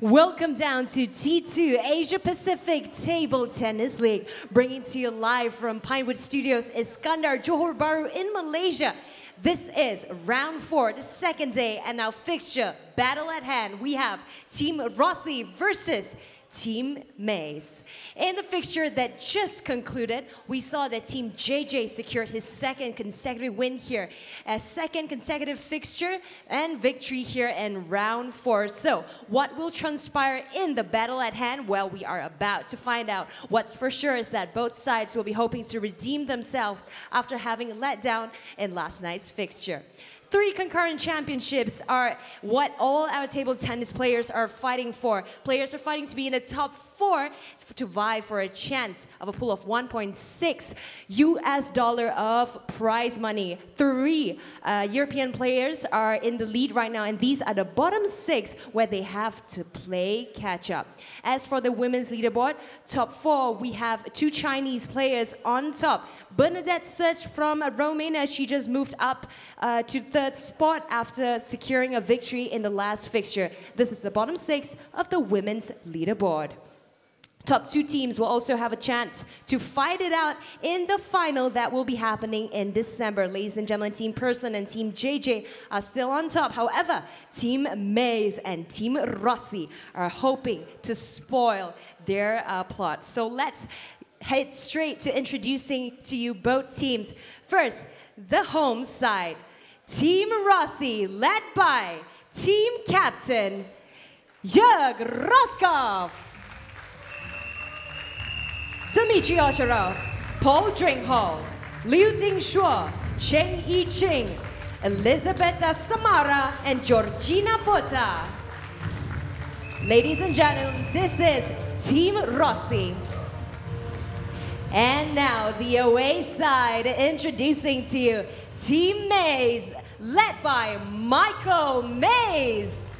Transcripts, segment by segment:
Welcome down to T2 Asia Pacific Table Tennis League, bringing to you live from Pinewood Studios, Iskandar, Johor Bahru in Malaysia. This is round 4, the second day, and now fixture, battle at hand. We have Team Rossi versus Team Mays. In the fixture that just concluded, we saw that Team JJ secured his second consecutive win here, a second consecutive fixture and victory here in round 4. So, what will transpire in the battle at hand? Well, we are about to find out. What's for sure is that both sides will be hoping to redeem themselves after having let down in last night's fixture. 3 concurrent championships are what all our table tennis players are fighting for. Players are fighting to be in the top 4 to vie for a chance of a pool of $1.6 of prize money. 3 European players are in the lead right now, and these are the bottom 6 where they have to play catch up. As for the women's leaderboard, top 4, we have 2 Chinese players on top. Bernadette Search from Romania, she just moved up to 3rd spot after securing a victory in the last fixture. This is the bottom 6 of the women's leaderboard. Top 2 teams will also have a chance to fight it out in the final that will be happening in December. Ladies and gentlemen, Team Person and Team JJ are still on top. However, Team Mays and Team Rossi are hoping to spoil their plot. So let's head straight to introducing to you both teams. First, the home side. Team Rossi, led by Team Captain Jörg Roskopf, Dmitry Ocharov, Paul Dringhall, Liu Jingshuo, Sheng I-ching, Elizabeth Samara, and Georgina Pota. Ladies and gentlemen, this is Team Rossi. And now the away side, introducing to you Team Mays, led by Michael Mays.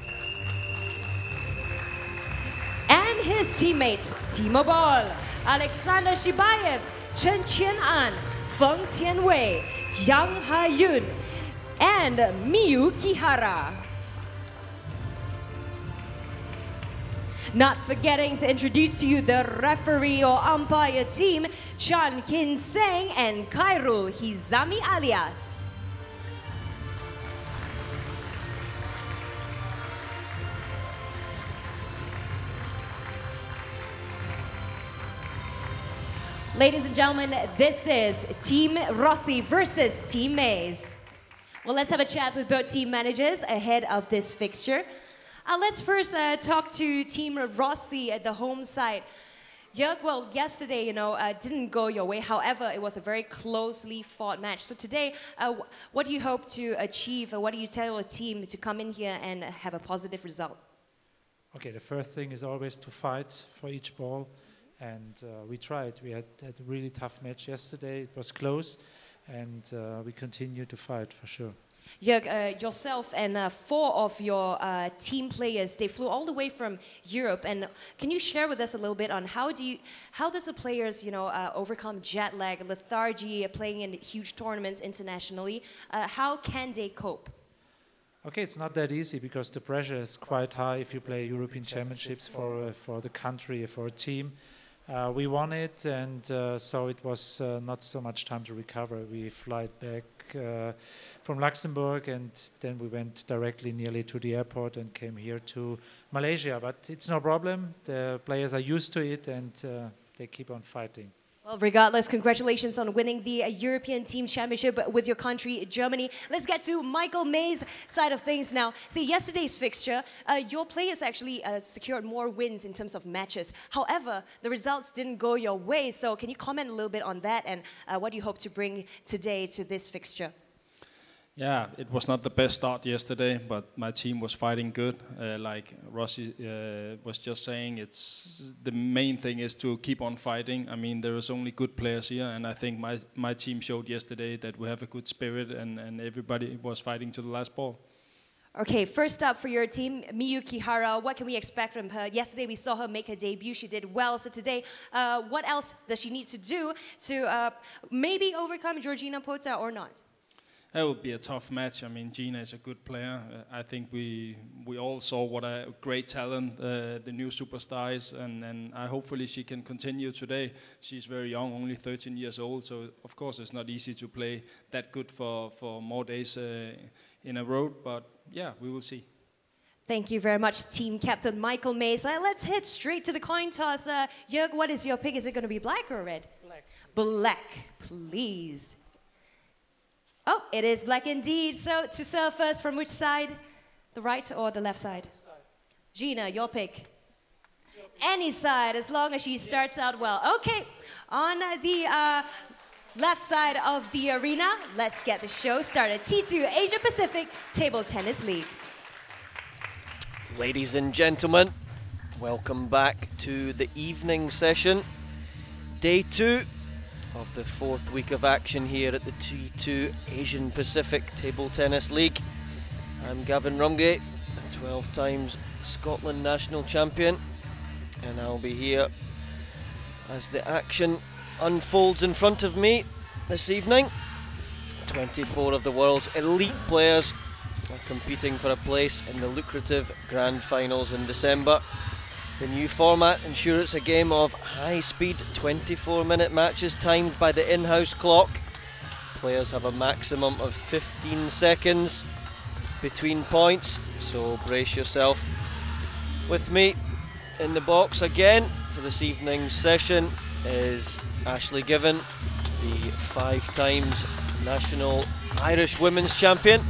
And his teammates, Timo Boll, Alexander Shibayev, chien-an, Feng Tianwei, Yang Ha-yun, and Miyu Kihara. Not forgetting to introduce to you the referee or umpire team, Chan Kin Seng and Khairul Hizami Alias. Ladies and gentlemen, this is Team Rossi versus Team Mays. Well, let's have a chat with both team managers ahead of this fixture. Let's first talk to Team Rossi at the home side. Jörg, well, yesterday, didn't go your way. However, it was a very closely fought match. So today, what do you hope to achieve? What do you tell your team to come in here and have a positive result? Okay, the first thing is always to fight for each ball. And we tried. We had a really tough match yesterday. It was close. And we continue to fight for sure. Jörg, yourself and 4 of your team players, they flew all the way from Europe. And can you share with us a little bit on how does the players, overcome jet lag, lethargy, playing in huge tournaments internationally? How can they cope? Okay, it's not that easy because the pressure is quite high if you play European Championships for the country, for a team. We won it, and so it was not so much time to recover. We flew back from Luxembourg, and then we went directly nearly to the airport and came here to Malaysia. But it's no problem. The players are used to it, and they keep on fighting. Well, regardless, congratulations on winning the European Team Championship with your country, Germany. Let's get to Michael Mays' side of things now. See, yesterday's fixture, your players actually secured more wins in terms of matches. However, the results didn't go your way. So can you comment a little bit on that, and what do you hope to bring today to this fixture? Yeah, it was not the best start yesterday, but my team was fighting good. Like Rossi was just saying, the main thing is to keep on fighting. I mean, there is only good players here, and I think my team showed yesterday that we have a good spirit, and everybody was fighting to the last ball. Okay, first up for your team, Miyu Kihara, what can we expect from her? Yesterday we saw her make her debut, she did well. So today, what else does she need to do to maybe overcome Georgina Pota or not? That would be a tough match. I mean, Gina is a good player. I think we all saw what a great talent the new superstar is, and hopefully she can continue today. She's very young, only 13 years old, so of course it's not easy to play that good for more days in a row, but yeah, we will see. Thank you very much, team captain Michael Mays. Let's head straight to the coin toss. Jörg, what is your pick? Is it going to be black or red? Black. Black, please. Oh, it is black indeed. So to serve first, from which side? The right or the left side? Gina, your pick. Any side, as long as she starts out well. Okay, on the left side of the arena, let's get the show started. T2 Asia Pacific Table Tennis League. Ladies and gentlemen, welcome back to the evening session. Day 2 of the 4th week of action here at the T2 Asian Pacific Table Tennis League. I'm Gavin Rumgate, the 12 times Scotland national champion, and I'll be here as the action unfolds in front of me this evening. 24 of the world's elite players are competing for a place in the lucrative Grand Finals in December. The new format ensures it's a game of high-speed 24-minute matches timed by the in-house clock. Players have a maximum of 15 seconds between points, so brace yourself. With me in the box again for this evening's session is Ashley Given, the 5 times national Irish women's champion.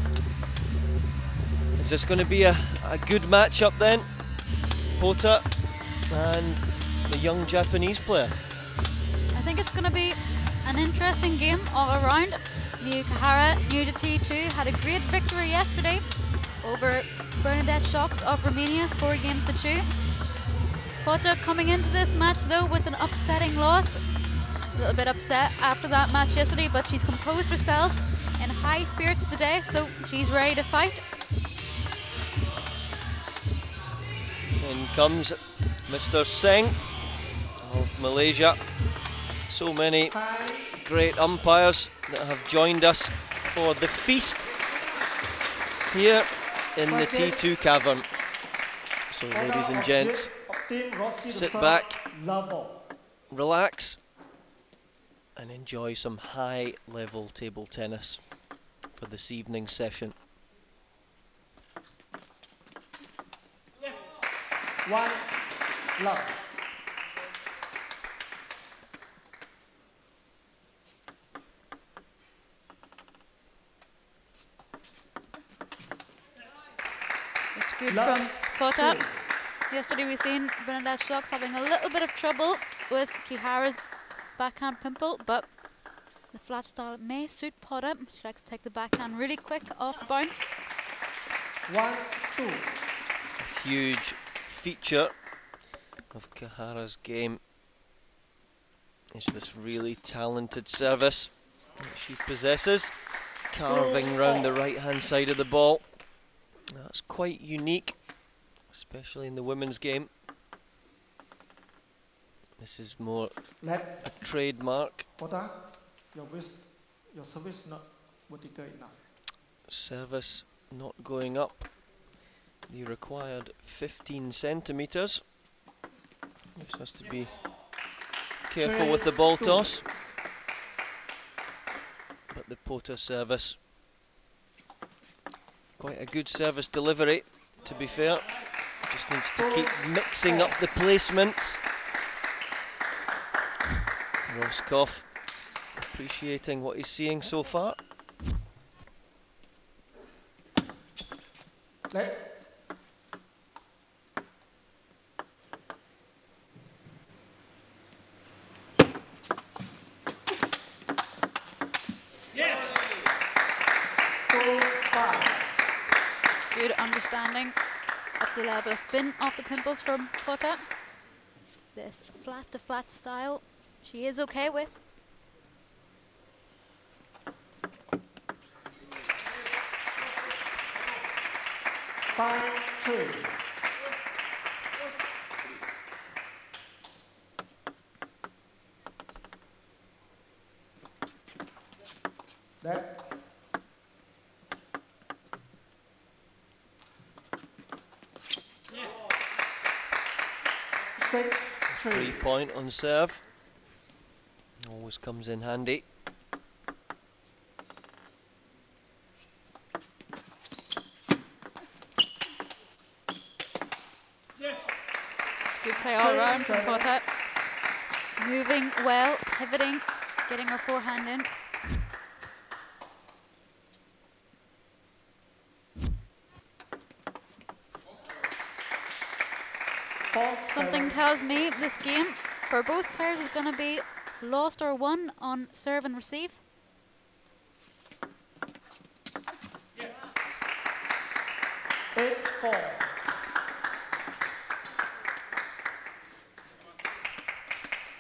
Is this going to be a good matchup then? Pota and the young Japanese player. I think it's going to be an interesting game all around. Miyu Kahara, new to T2, had a great victory yesterday over Bernadette Shocks of Romania, 4 games to 2. Pota coming into this match though with an upsetting loss. A little bit upset after that match yesterday, but she's composed herself in high spirits today, so she's ready to fight. In comes Mr. Singh of Malaysia. So many great umpires that have joined us for the feast here in the T2 cavern. So ladies and gents, sit back, relax and enjoy some high level table tennis for this evening's session. 1 love. It's good from Pota. Yesterday we seen Bernadette Shocks having a little bit of trouble with Kihara's backhand pimple, but the flat style may suit Pota. She likes to take the backhand really quick off bounce. 1, 2. A huge feature of Kahara's game is this really talented service that she possesses, carving round the right hand side of the ball. That's quite unique, especially in the women's game. This is more a trademark. Pota, your service not vertical enough. Service not going up the required 15 centimetres. Just has to be careful with the ball toss. But the Pota service, quite a good service delivery, to be fair. Just needs to keep mixing up the placements. Roskopf appreciating what he's seeing so far. Good understanding of the level of spin off the pimples from Pota. This flat to flat style she is okay with. Five, 2. That 6, 3. 3 point on serve. Always comes in handy. Good play all round from Potter. Moving well, pivoting, getting her forehand in. Something tells me this game for both players is going to be lost or won on serve and receive. Yeah. 8-4.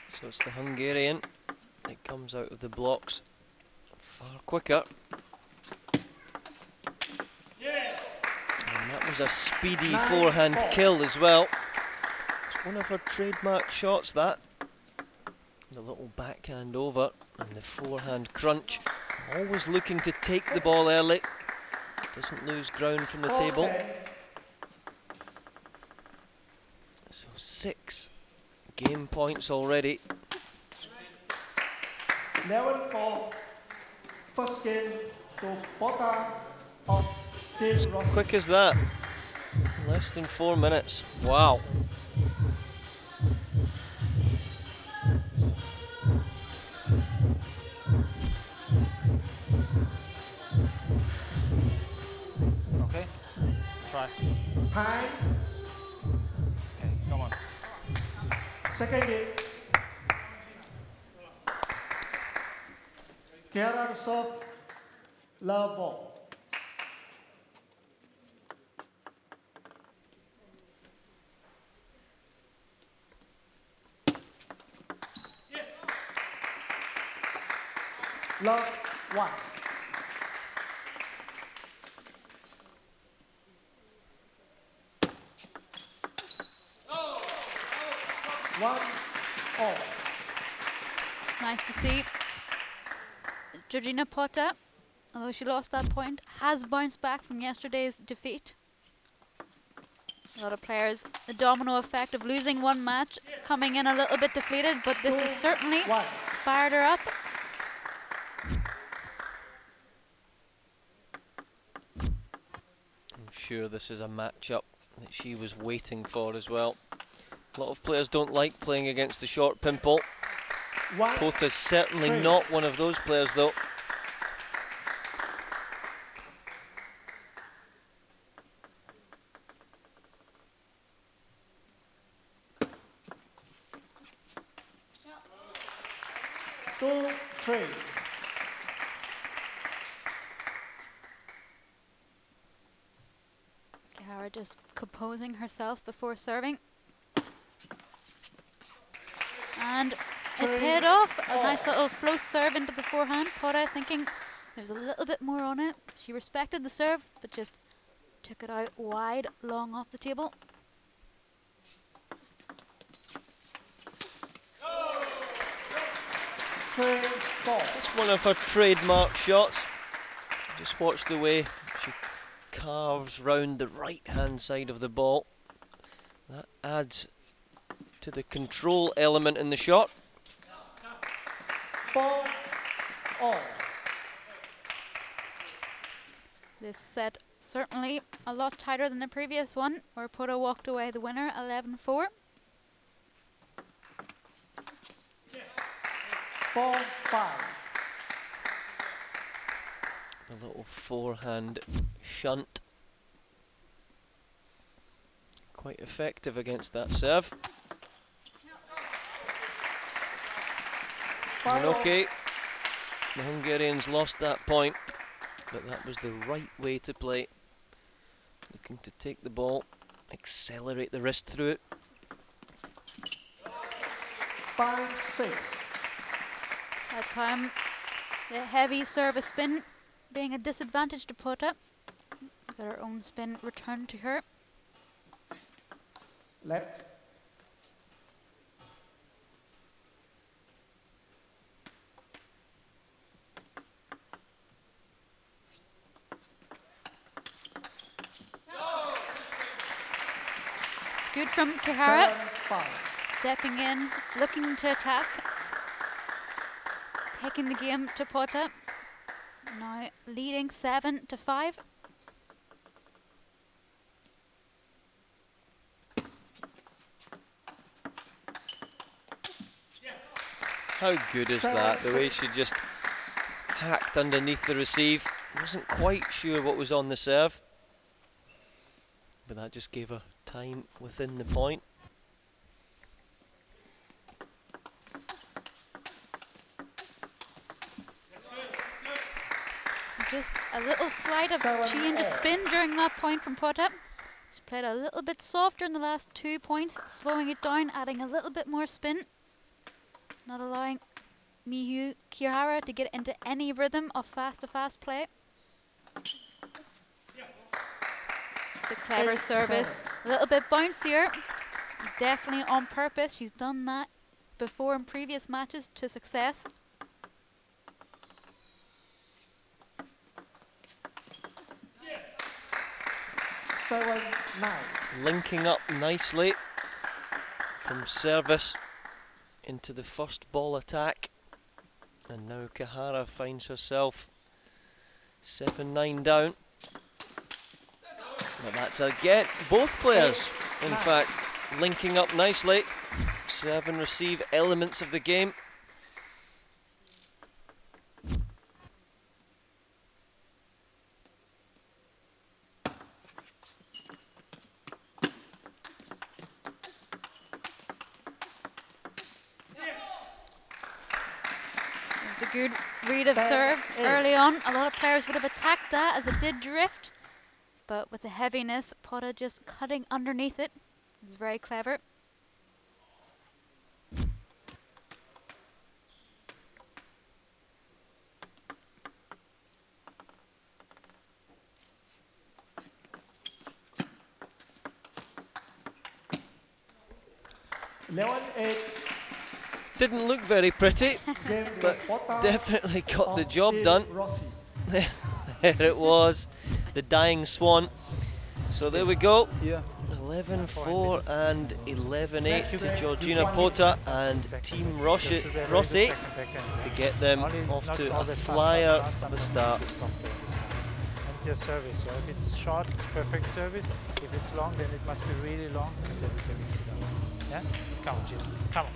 So it's the Hungarian that comes out of the blocks far quicker. And that was a speedy forehand kill as well. It's one of her trademark shots, that. The little backhand over and the forehand crunch. Always looking to take the ball early. Doesn't lose ground from the table. So 6 game points already. 11-4. First game to Potter of Team Rossi. Quick as that. Less than 4 minutes. Wow. Okay, try. Time. Okay, come on. Second game. Chien-an to serve. Love ball. Love 1. One all. Nice to see. Georgina Potter, although she lost that point, has bounced back from yesterday's defeat. A lot of players, the domino effect of losing one match, coming in a little bit deflated, but this has certainly fired her up. I'm sure this is a matchup that she was waiting for as well. A lot of players don't like playing against the short pimple. Pota's certainly not one of those players though. Two, three. Kihara just composing herself before serving. And it paid off. A nice little float serve into the forehand. Potter thinking there's a little bit more on it. She respected the serve, but just took it out wide, long off the table. It's one of her trademark shots. Just watch the way she carves round the right hand side of the ball. That adds to the control element in the shot. 4 all. This set certainly a lot tighter than the previous one, where Potter walked away the winner, 11-4. 4-5. A little forehand shunt. Quite effective against that serve. And okay, the Hungarians lost that point, but that was the right way to play. Looking to take the ball, accelerate the wrist through it. 5-6. That time, the heavy service spin being a disadvantage to Potter. Got her own spin returned to her. Left. It's good from Kihara. stepping in, looking to attack, taking the game to Pota. Now leading 7-5. How good is that? The way she just hacked underneath the receive. Wasn't quite sure what was on the serve, but that just gave her time within the point. Just a little slide of change of spin during that point from Pota. She's played a little bit softer in the last 2 points, slowing it down, adding a little bit more spin. Not allowing Miyu Kihara to get into any rhythm of fast-to-fast play. It's a clever service, a little bit bouncier. Definitely on purpose. She's done that before in previous matches to success. Linking up nicely from service into the first ball attack, and now Kihara finds herself 7-9 down. But that's again both players in fact linking up nicely. Serve and receive elements of the game. It's a good read of serve early on. A lot of players would have attacked that as it did drift, but with the heaviness, Pota just cutting underneath it. It's very clever. Didn't look very pretty, but definitely got the job done. There it was, the dying swan. So there we go. 11-4 and 11-8 to Georgina Pota and Team Rossi to get them off to a flyer of a start. And your service, if it's short, it's perfect service. If it's long, then it must be really long, and then you can mix it up. Yeah? Come on, Gina, come on.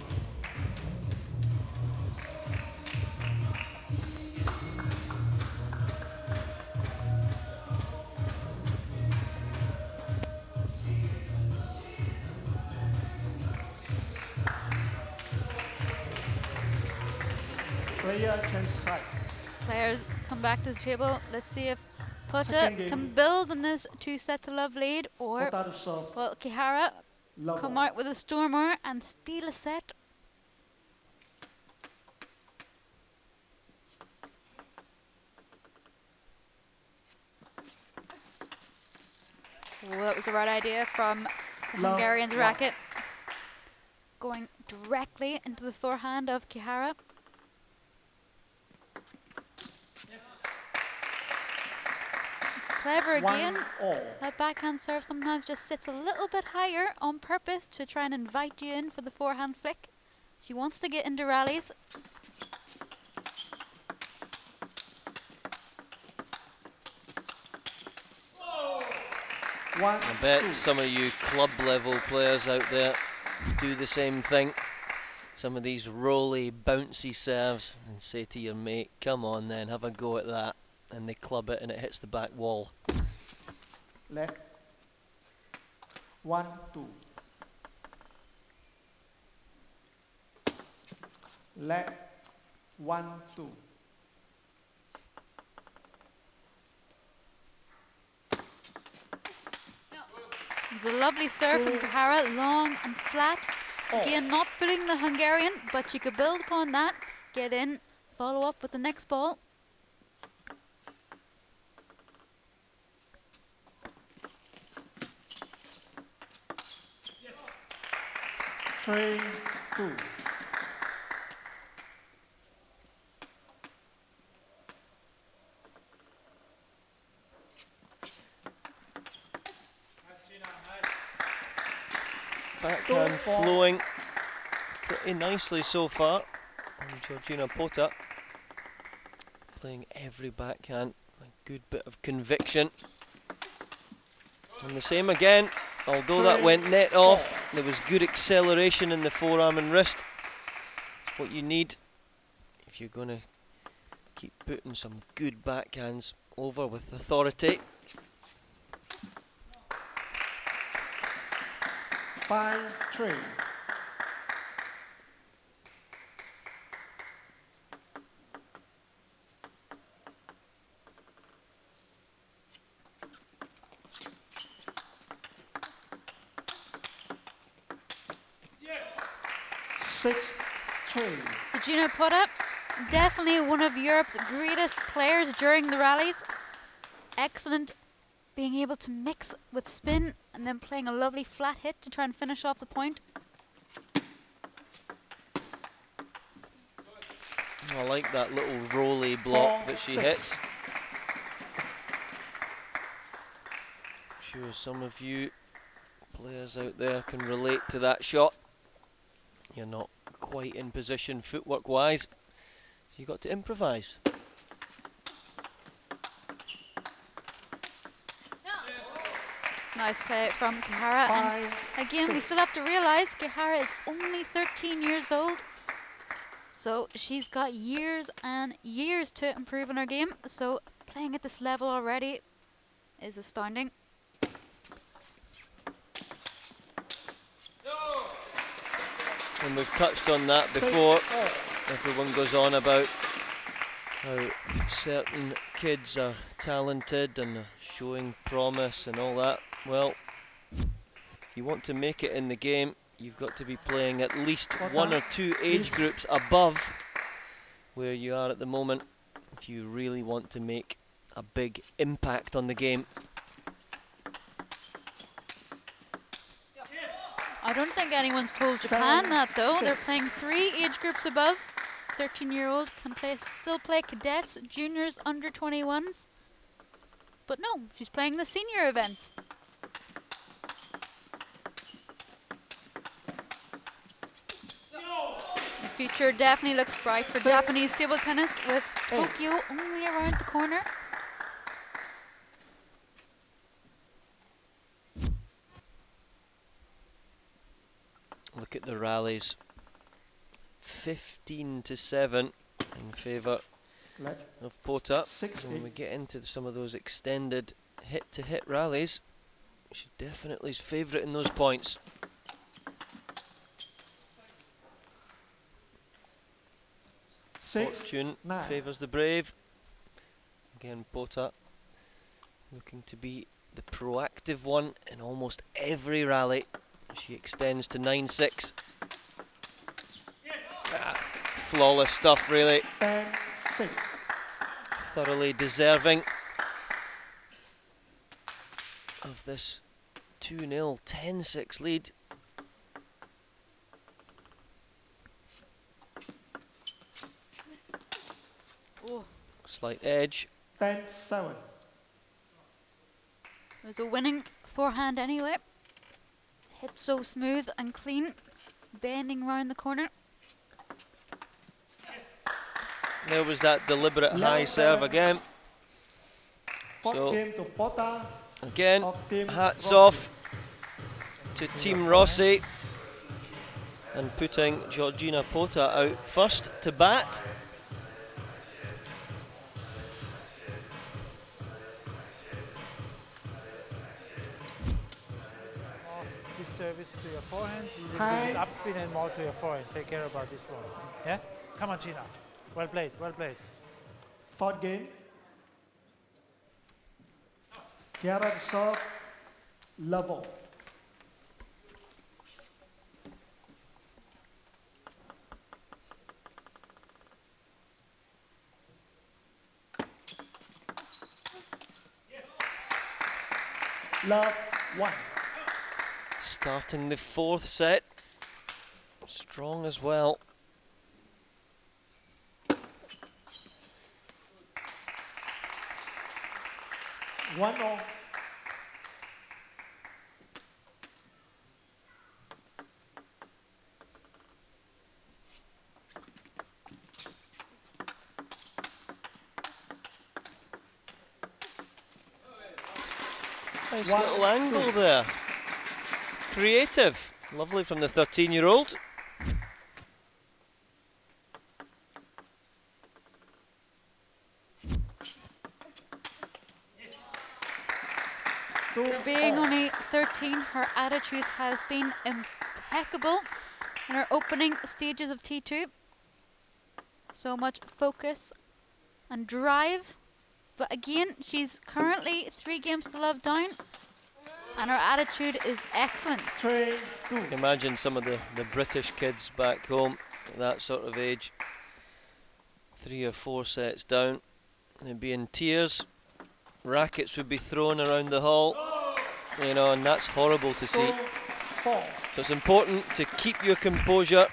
Players come back to the table. Let's see if Pota can build on this 2-set-to-love lead, or will Kihara come out with a stormer and steal a set. Well, that was the right idea from the Hungarian's racket. Going directly into the forehand of Kihara. Clever again. That backhand serve sometimes just sits a little bit higher on purpose to try and invite you in for the forehand flick. She wants to get into rallies. I bet some of you club level players out there do the same thing. Some of these rolly, bouncy serves, and say to your mate, come on then, have a go at that. And they club it and it hits the back wall. Left. 1-2. Left. 1-2. It's a lovely serve from Kihara, long and flat. Again, not fooling the Hungarian, but she could build upon that, get in, follow up with the next ball. 3-2. Backhand flowing, pretty nicely so far. And Georgina Pota playing every backhand. A good bit of conviction. And the same again, although that went net off, there was good acceleration in the forearm and wrist. It's what you need if you're going to keep putting some good backhands over with authority. 5-3. Georgina Pota, definitely one of Europe's greatest players during the rallies. Excellent being able to mix with spin and then playing a lovely flat hit to try and finish off the point. I like that little rolly block that she hits. Sure some of you players out there can relate to that shot. You're not quite in position footwork wise, so you got to improvise. Nice play from Kihara. And again, we still have to realize Kihara is only 13 years old. So she's got years and years to improve in her game. So playing at this level already is astounding. And we've touched on that before. Everyone goes on about how certain kids are talented and showing promise and all that. Well, if you want to make it in the game, you've got to be playing at least one or two age groups above where you are at the moment if you really want to make a big impact on the game. I don't think anyone's told Japan that though. They're playing 3 age groups above. 13-year-old can still play cadets, juniors, under 21s. But no, she's playing the senior events. The future definitely looks bright for Japanese table tennis with Tokyo only around the corner. Look at the rallies. 15-7 in favour of Pota. When we get into some of those extended hit-to-hit rallies, she definitely is favourite in those points. Fortune favours the brave. Again, Pota looking to be the proactive one in almost every rally. She extends to 9-6. Flawless stuff, really. 10-6. Thoroughly deserving of this 2-0, 10-6 lead. Oh. Slight edge. 10-7. It was a winning forehand anyway. Hit so smooth and clean, bending around the corner. There was that deliberate high serve again. So, again, hats off to Team Rossi and putting Georgina Pota out first to bat. This service to your forehand, you will bring this upspin and more to your forehand. Take care about this one. Yeah? Come on, Gina. Well played, well played. Fourth game. Kihara serve, level. Love 1. Starting the fourth set. Strong as well. One all. Nice little angle there. Creative. Lovely from the 13-year-old. For being only 13, her attitude has been impeccable in her opening stages of T2. So much focus and drive. But again, she's currently 3 games to love down, and her attitude is excellent. Imagine some of the British kids back home at that sort of age. 3 or 4 sets down, they'd be in tears. Rackets would be thrown around the hall, you know, and that's horrible to see. So it's important to keep your composure.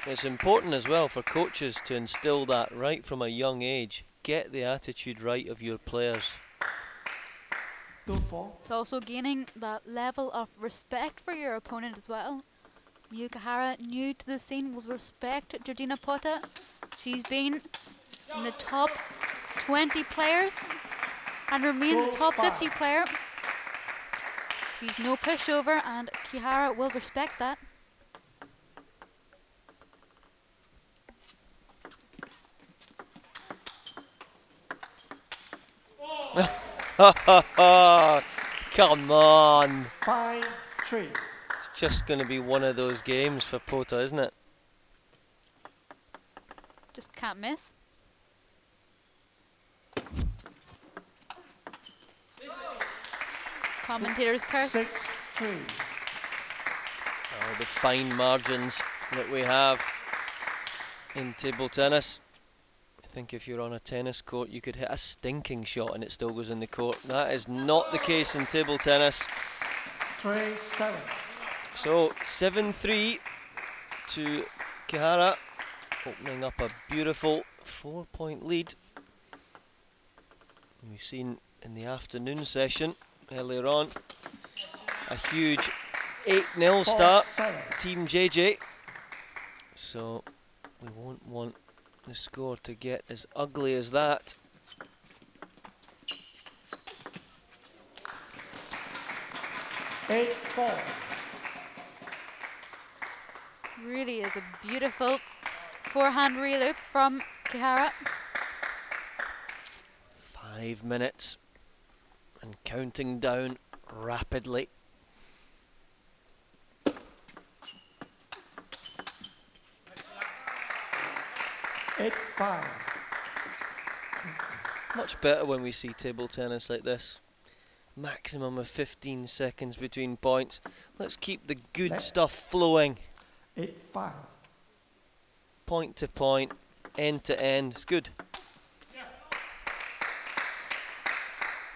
It's important as well for coaches to instill that right from a young age. Get the attitude right of your players. It's also gaining that level of respect for your opponent as well. Miyukahara, new to the scene, will respect Georgina Pota. She's been in the top 20 players and remains a top 50 player. She's no pushover, and Kihara will respect that. Come on. 5-3. It's just going to be one of those games for Pota, isn't it? Just can't miss. Commentators curse. 6-3. Oh, the fine margins that we have in table tennis. I think if you're on a tennis court, you could hit a stinking shot and it still goes in the court. That is not the case in table tennis. 3-7. So 7-3 to Kihara, opening up a beautiful 4-point lead. And we've seen in the afternoon session earlier on a huge 8-0 start, Team JJ. So we won't want the score to get as ugly as that. 8-4. Really is a beautiful forehand reloop from Kihara. 5 minutes and counting down rapidly. Much better when we see table tennis like this. Maximum of 15 seconds between points. Let's keep the good stuff flowing. 8-5. Point to point, end to end. It's good.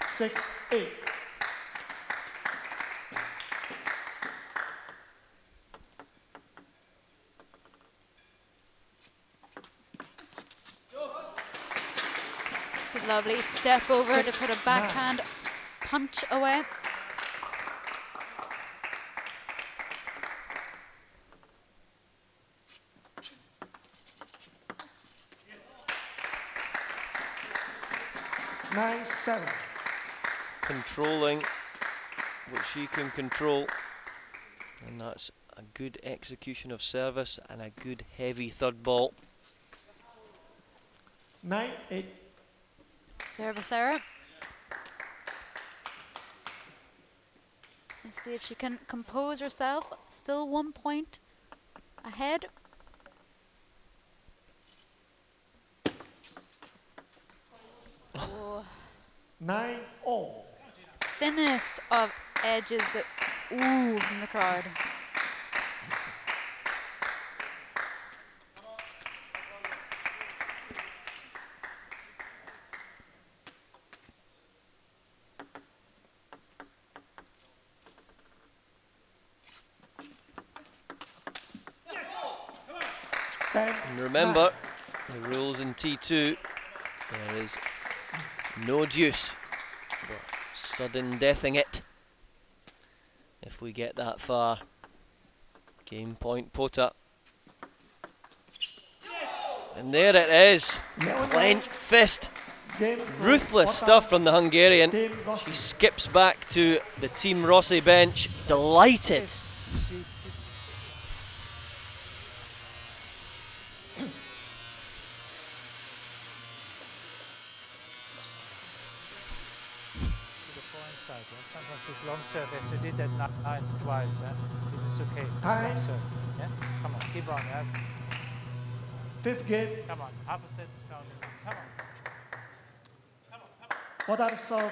6-8. It's a lovely step over to put a backhand punch away. Yes. 9-7. Controlling what she can control, and that's a good execution of service and a good heavy third ball. 9-8. Service error. Let's see if she can compose herself. Still 1 point ahead. Oh. 9-all. Thinnest of edges that ooh from the crowd. And remember, the rules in T2, there is no deuce. Sudden deathing it if we get that far. Game point Pota. And there it is. Clenched fist Ruthless stuff from the Hungarian. She skips back to the Team Rossi bench, delighted. Sometimes this long serve, as you did that night twice, this is okay. This long serve, yeah? Come on, keep on, yeah? 5th game. Come on, half a set is counting. Come on. Come on, come on. What are serve?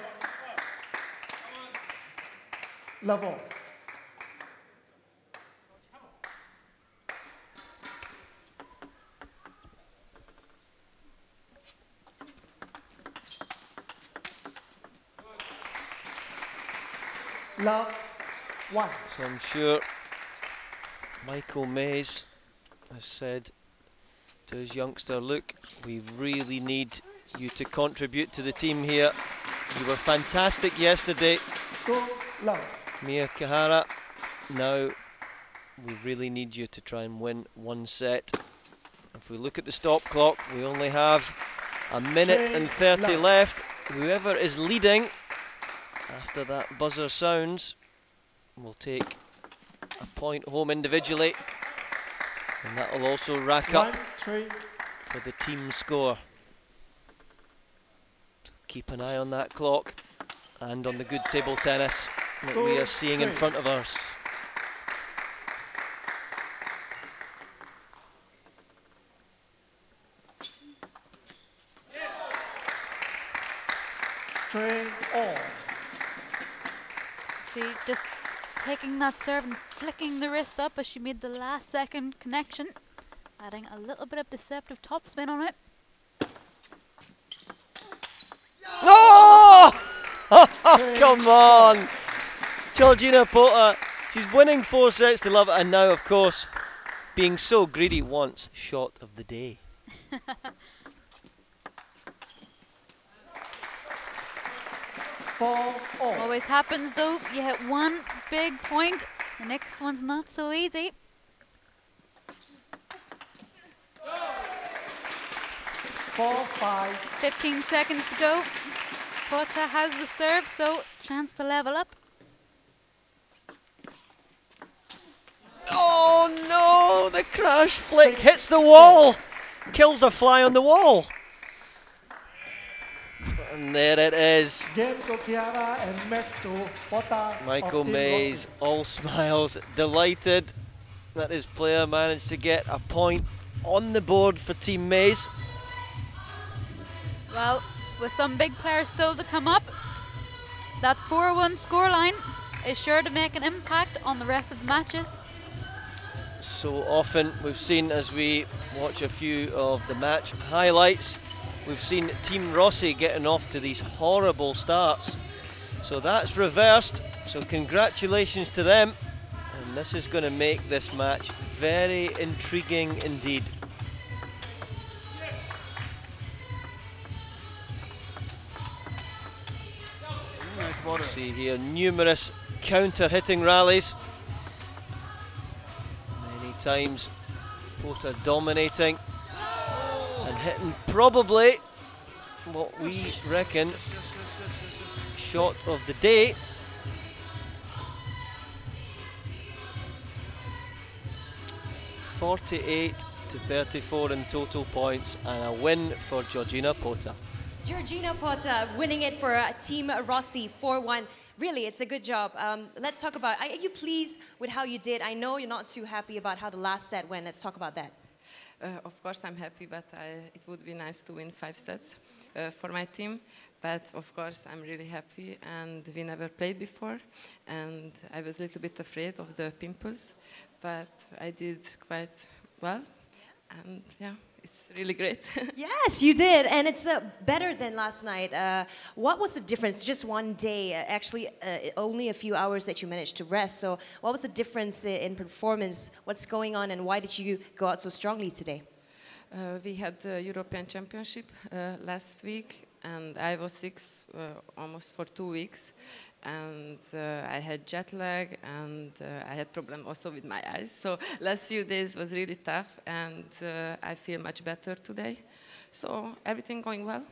Level. Love 1. So I'm sure Michael Mays has said to his youngster, look, we really need you to contribute to the team here. You were fantastic yesterday. Go love. Mia Kahara, now we really need you to try and win one set. If we look at the stop clock, we only have a minute and 30 left. Whoever is leading after that buzzer sounds will take a point home individually, and that will also rack up for the team score. So keep an eye on that clock and on the good table tennis that we are seeing in front of us. Train on. See, just taking that serve and flicking the wrist up as she made the last second connection, adding a little bit of deceptive topspin on it. Oh! Come on! Georgina Pota, she's winning 4 sets to love, and now, of course, being so greedy, wants shot of the day. Always happens though, you hit one big point, the next one's not so easy. 4-5. 15 seconds to go. Pota has the serve, so chance to level up. Oh no, the crash flick hits the wall, kills a fly on the wall. And there it is. Game to Chiara and match to Pota. Michael Mays, all smiles, delighted that his player managed to get a point on the board for Team Mays. Well, with some big players still to come up, that 4-1 scoreline is sure to make an impact on the rest of the matches. So often we've seen, as we watch a few of the match highlights, we've seen Team Rossi getting off to these horrible starts. So that's reversed, so congratulations to them. And this is going to make this match very intriguing indeed. See here, numerous counter-hitting rallies. Many times Pota dominating and hitting probably what we reckon shot of the day. (48-34) in total points, and a win for Georgina Pota. Georgina Pota winning it for Team Rossi 4-1. Really, it's a good job. Let's talk about, are you pleased with how you did? I know you're not too happy about how the last set went. Let's talk about that. Of course, I'm happy, but it would be nice to win 5 sets for my team. But of course, I'm really happy, and we never played before, and I was a little bit afraid of the pimples, but I did quite well, and yeah, it's really great. Yes, you did, and it's better than last night. What was the difference? Just one day, actually only a few hours that you managed to rest. So what was the difference in performance? What's going on, and why did you go out so strongly today? We had the European Championship last week, and I was sick almost for 2 weeks, and I had jet lag, and I had problem also with my eyes. So last few days was really tough, and I feel much better today. So everything going well.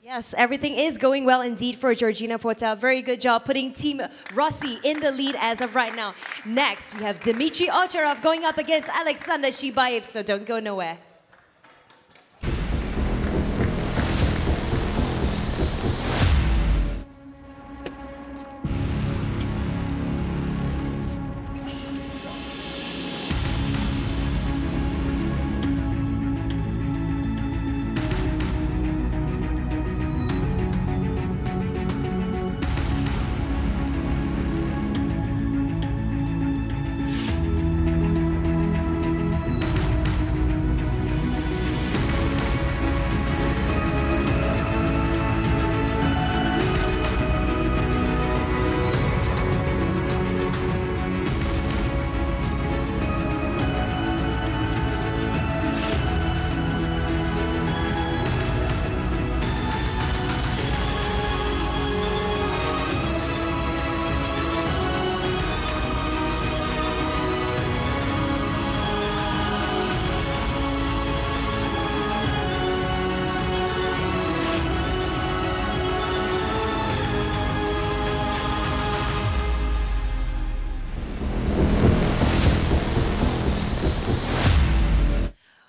Yes, everything is going well indeed for Georgina Porta. Very good job putting Team Rossi in the lead as of right now. Next, we have Dmitry Ocharov going up against Alexander Shibaev, so don't go nowhere.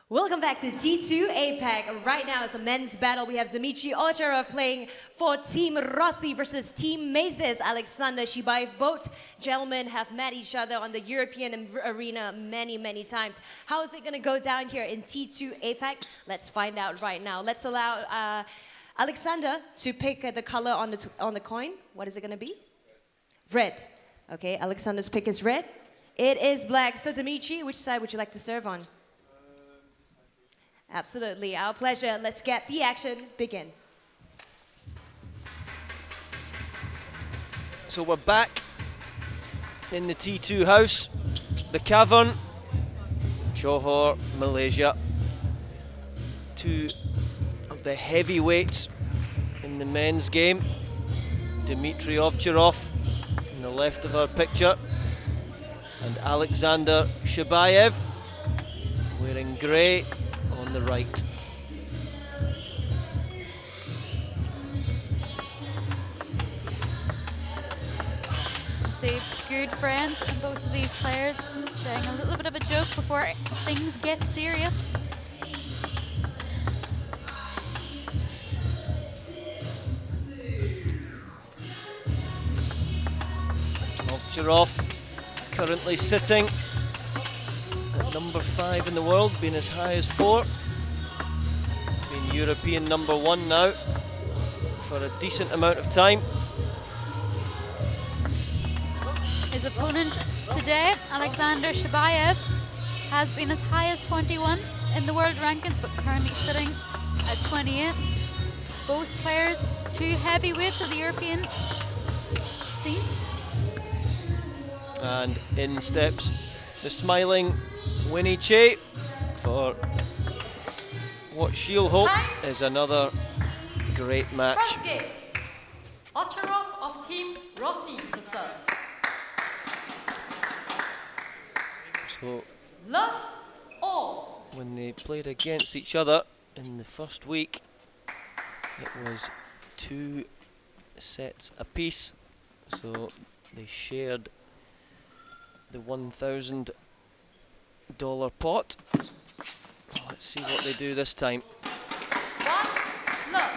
Welcome back to T2 APAC. Right now it's a men's battle. We have Dmitry Ocharov playing for Team Rossi versus Team Mazes. Alexander Shibaev. Both gentlemen have met each other on the European arena many, many times. How is it going to go down here in T2 APAC? Let's find out right now. Let's allow Alexander to pick the color on the coin. What is it going to be? Red. Okay, Alexander's pick is red. It is black. So Dmitry, which side would you like to serve on? Absolutely, our pleasure. Let's get the action begin. So we're back in the T2 house, the Cavern, Johor, Malaysia. Two of the heavyweights in the men's game. Dmitry Ovcharov in the left of our picture, and Alexander Shibaev wearing grey on the right. They're good friends, and both of these players sharing a little bit of a joke before things get serious. Ovcharov currently sitting at number 5 in the world, being as high as 4. Being European number 1 now for a decent amount of time. His opponent today, Alexander Shibaev, has been as high as 21 in the world rankings, but currently sitting at 28. Both players, two heavyweights of the European scene. And in steps the smiling Winnie Che for what she'll hope is another great match. First game, Ocharov of Team Rossi to serve. So Love all. when they played against each other in the first week, it was 2 sets apiece, so they shared the $1,000 pot. Let's see what they do this time. One, love.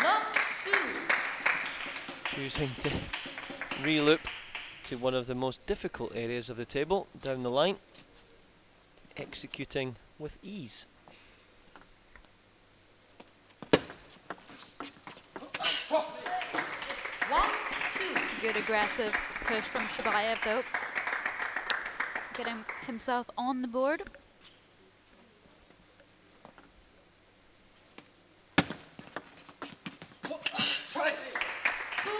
Love two. Choosing to reloop to one of the most difficult areas of the table, down the line, executing with ease. One, two. It's a good aggressive push from Shibaev though. Getting himself on the board.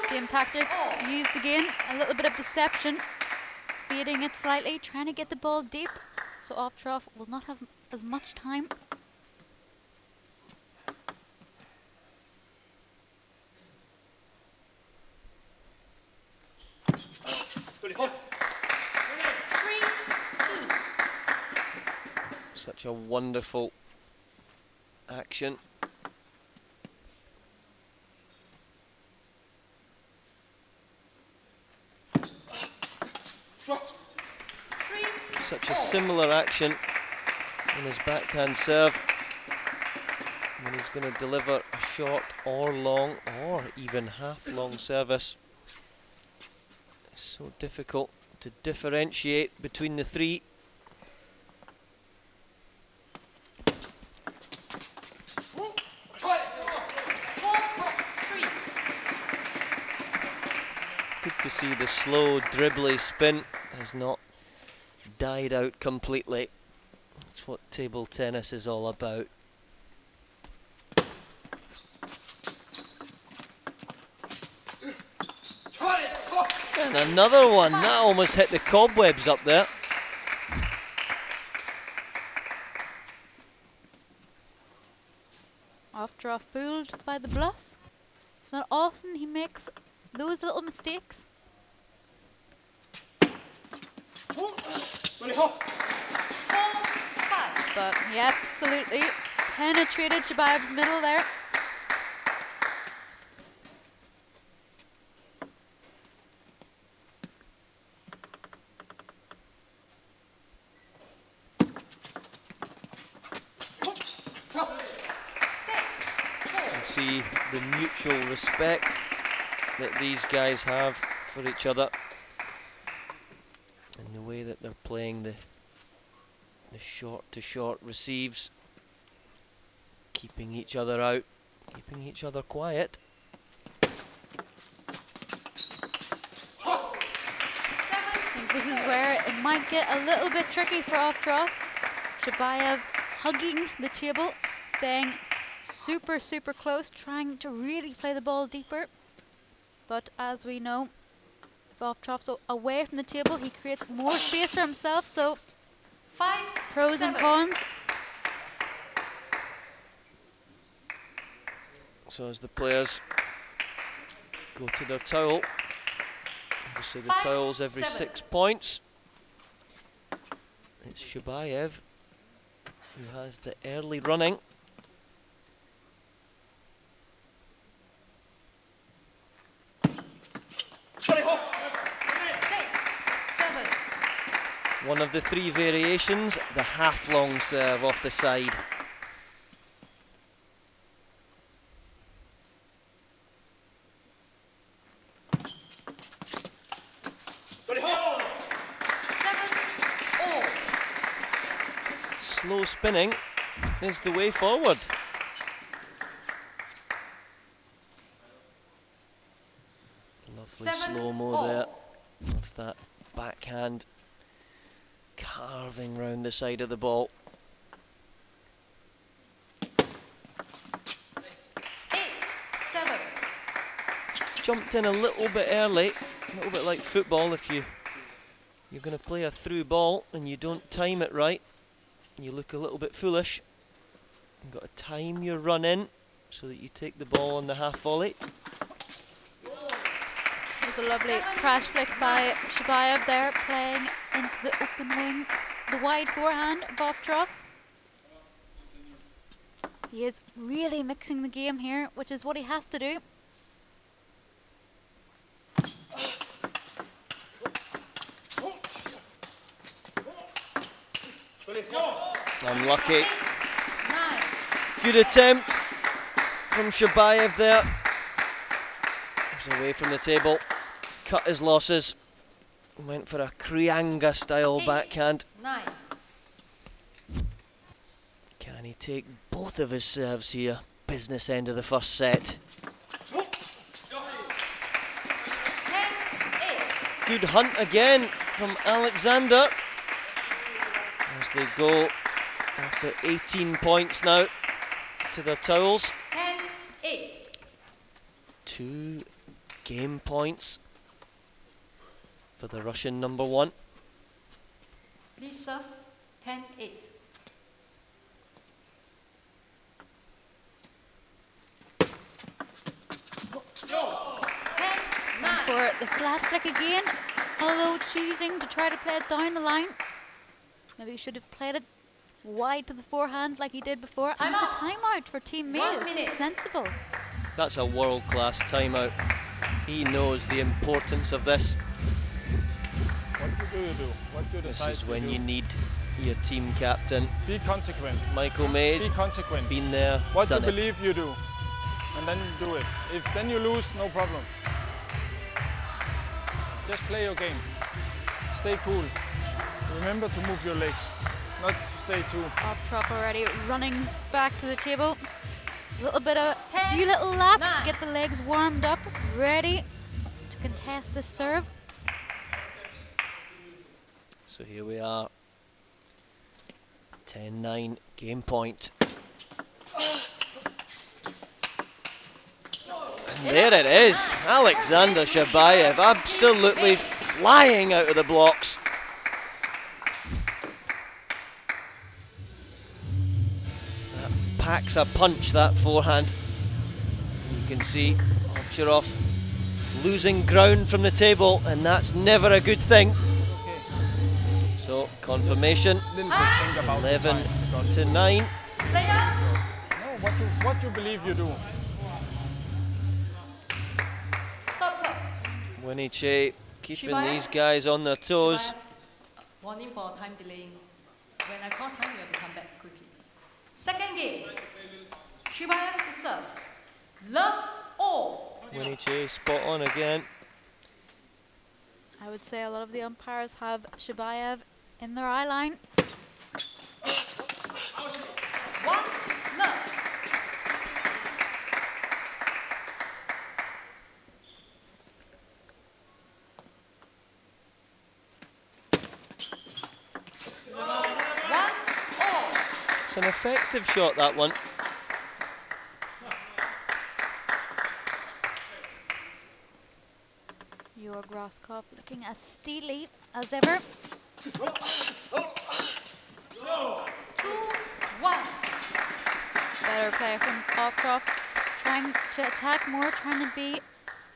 Same tactic used again, a little bit of deception, fading it slightly, trying to get the ball deep, so Ovcharov will not have as much time. 3-2. Such a wonderful action. Such a similar action in his backhand serve. And he's going to deliver a short or long or even half long service. It's so difficult to differentiate between the three. Good to see the slow dribbly spin has not died out completely. That's what table tennis is all about. And another one, that almost hit the cobwebs up there. Off draw fooled by the bluff. It's not often he makes those little mistakes. But he absolutely penetrated Shabayev's middle there. See the mutual respect that these guys have for each other and the way that they're playing the short to short receives, keeping each other out, keeping each other quiet. I think this is where it might get a little bit tricky for off draw. Shabayev hugging the table, staying super close, trying to really play the ball deeper. But as we know, if Ovtchov's away from the table, he creates more space for himself. So pros and cons. So as the players go to their towel, obviously the towel's every 6 points. It's Shabayev who has the early running. One of the three variations, the half-long serve off the side. Slow spinning is the way forward. Lovely slow-mo there of that backhand carving round the side of the ball. 8-7. Jumped in a little bit early, a little bit like football. If you're going to play a through ball and you don't time it right, you look a little bit foolish. You've got to time your run in so that you take the ball on the half volley. It was a lovely crash flick by Shabayev there, playing into the open wing, the wide forehand of Ovtchrov. He is really mixing the game here, which is what he has to do. Unlucky. Good attempt from Shabayev there. He's away from the table, cut his losses, went for a Krianga style backhand. 9. Can he take both of his serves here? Business end of the first set. 10-8. Good hunt again from Alexander as they go after 18 points now to their towels. 10-8. 2 game points for the Russian number 1. Please serve 10-8. For the flat flick again, although choosing to try to play it down the line. Maybe he should have played it wide to the forehand like he did before. And it's a timeout for Team Maze. 1 minute. Sensible. That's a world-class timeout. He knows the importance of this. What do you do? What do you This decide is to when do? you need your team captain. Be consequent. Michael Mays, Be consequent. been there, What you done it. believe you do, and then you do it. If then you lose, no problem. Just play your game. Stay cool. Remember to move your legs, not stay too. Off drop already, running back to the table. A little bit of, 10, few little laps, 9. get the legs warmed up, ready to contest this serve. So here we are. 10-9, game point. And there it is. Alexander Shabayev absolutely flying out of the blocks. That packs a punch, that forehand. You can see Ovcharov losing ground from the table, and that's never a good thing. So confirmation, Little bit think about the 11 time, because to 9. Players, no, what you believe you do. stop clock. Winnie Che keeping Shibaev. these guys on their toes. Shibaev, warning for time delaying. When I call time, you have to come back quickly. Second game. Shibaev to serve. Love all. Winnie Che spot on again. I would say a lot of the umpires have Shabayev in their eye line. 1 love. It's an effective shot, that one. Your Grosskopf looking as steely as ever. 2 1. Better play from Ovcharov, trying to attack more, trying to be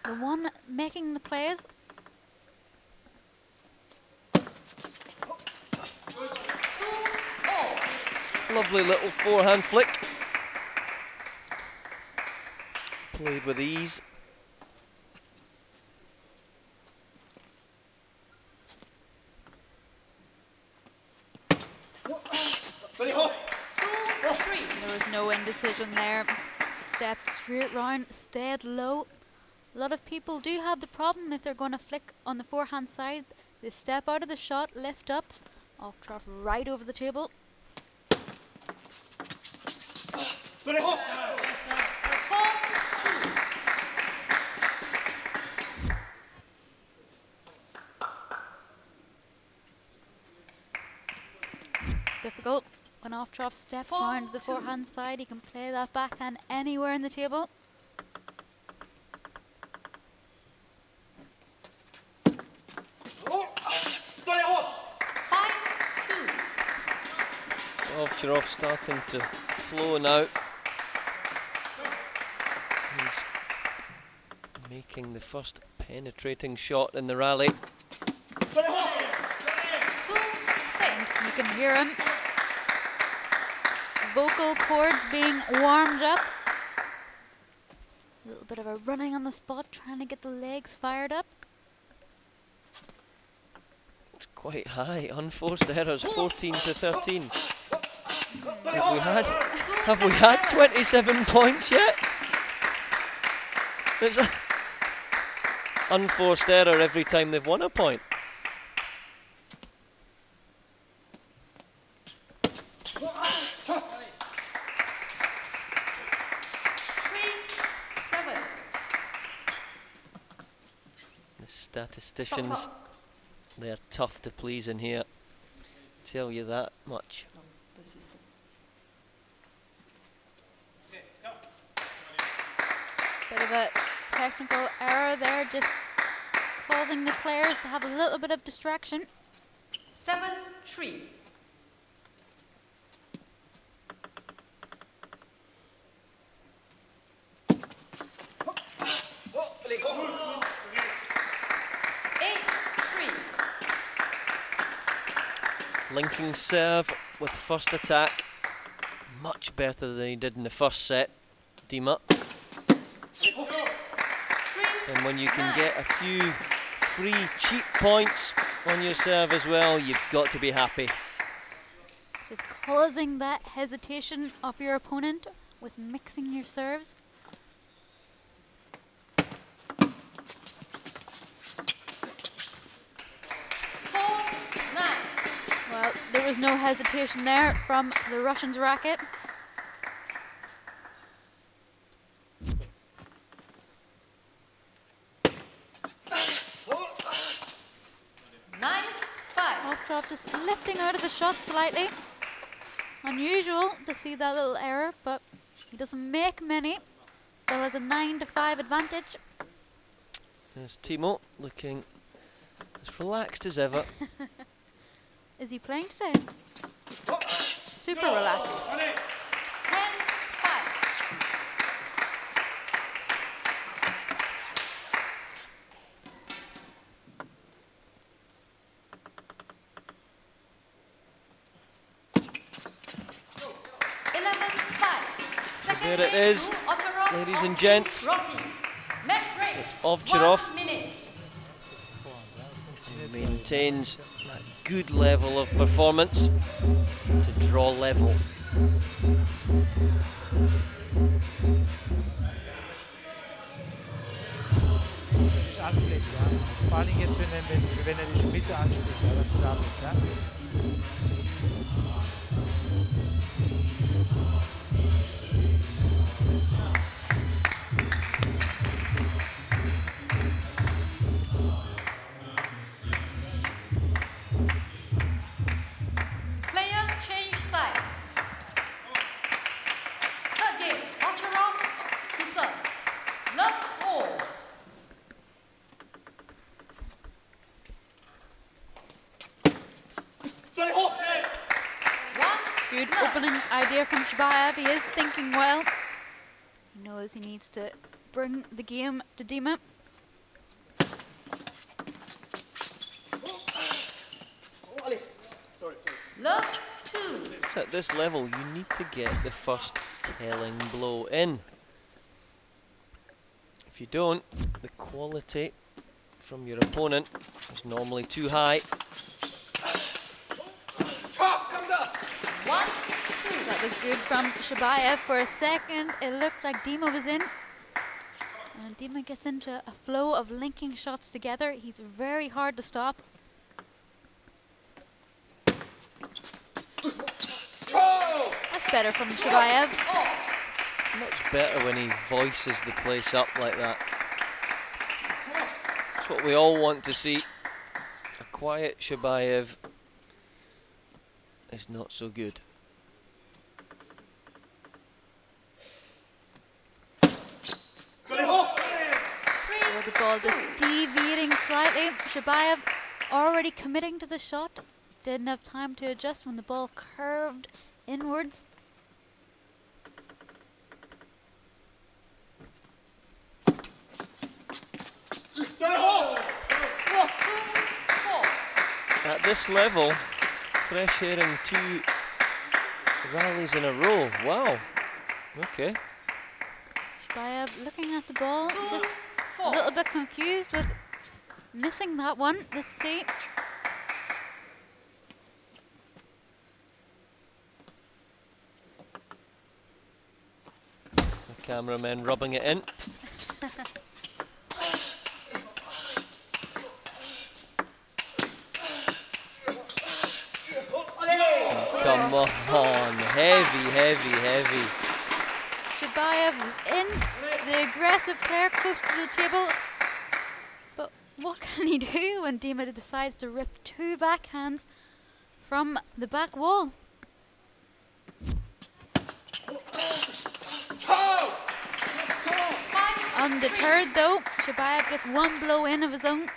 the one making the plays. 2 all. Lovely little forehand flick. Played with ease. There was no indecision there. Stepped straight round, stayed low. A lot of people do have the problem if they're going to flick on the forehand side. They step out of the shot, lift up, Ovcharov right over the table. 4 2. It's difficult. When Ovcharov steps round the forehand side, he can play that backhand anywhere in the table. Ovcharov starting to flow now. He's making the first penetrating shot in the rally. 2 6. You can hear him. Vocal cords being warmed up. A little bit of a running on the spot, trying to get the legs fired up. It's quite high. Unforced errors, 14 to 13. Have we had 27 points yet? There's a unforced error every time they've won a point. The statisticians, they're tough to please in here. Tell you that much. This is the Bit of a technical error there, just causing the players to have a little bit of distraction. 7 3. Linking serve with first attack. Much better than he did in the first set, Dima. And when you can get a few free cheap points on your serve as well, you've got to be happy. Just causing that hesitation of your opponent with mixing your serves. Well, there was no hesitation there from the Russians' racket. Off-drop just lifting out of the shot slightly. Unusual to see that little error, but he doesn't make many. Still has a 9-5 advantage. There's Timo looking as relaxed as ever. Is he playing today? Super relaxed. 10-5. There it is, ladies and gents. It's Ovcharov. Maintains that good level of performance to draw level. Nicht anfliegt, ja. Vor allem jetzt, wenn die Mitte anspielt, ja, dass du da bist, ja. Good opening idea from Shabayev. He is thinking well. He knows he needs to bring the game to Dima. Love 2. So at this level, you need to get the first telling blow in. If you don't, the quality from your opponent is normally too high. That was good from Shabayev. For a second, it looked like Dima was in. And Dima gets into a flow of linking shots together. He's very hard to stop. That's better from Shabayev. Much better when he voices the place up like that. That's what we all want to see. A quiet Shabayev is not so good. Oh, the ball just deviating slightly. Shabayev already committing to the shot. Didn't have time to adjust when the ball curved inwards. At this level, fresh hearing 2 rallies in a row. Wow. Okay. Shabayev looking at the ball, just a little bit confused with missing that one. Let's see. The cameraman rubbing it in. Come on, heavy, heavy, heavy. Shabayev was in, the aggressive player close to the table. But what can he do when Dima decides to rip 2 backhands from the back wall? Undeterred though, Shabayev gets 1 blow in of his own.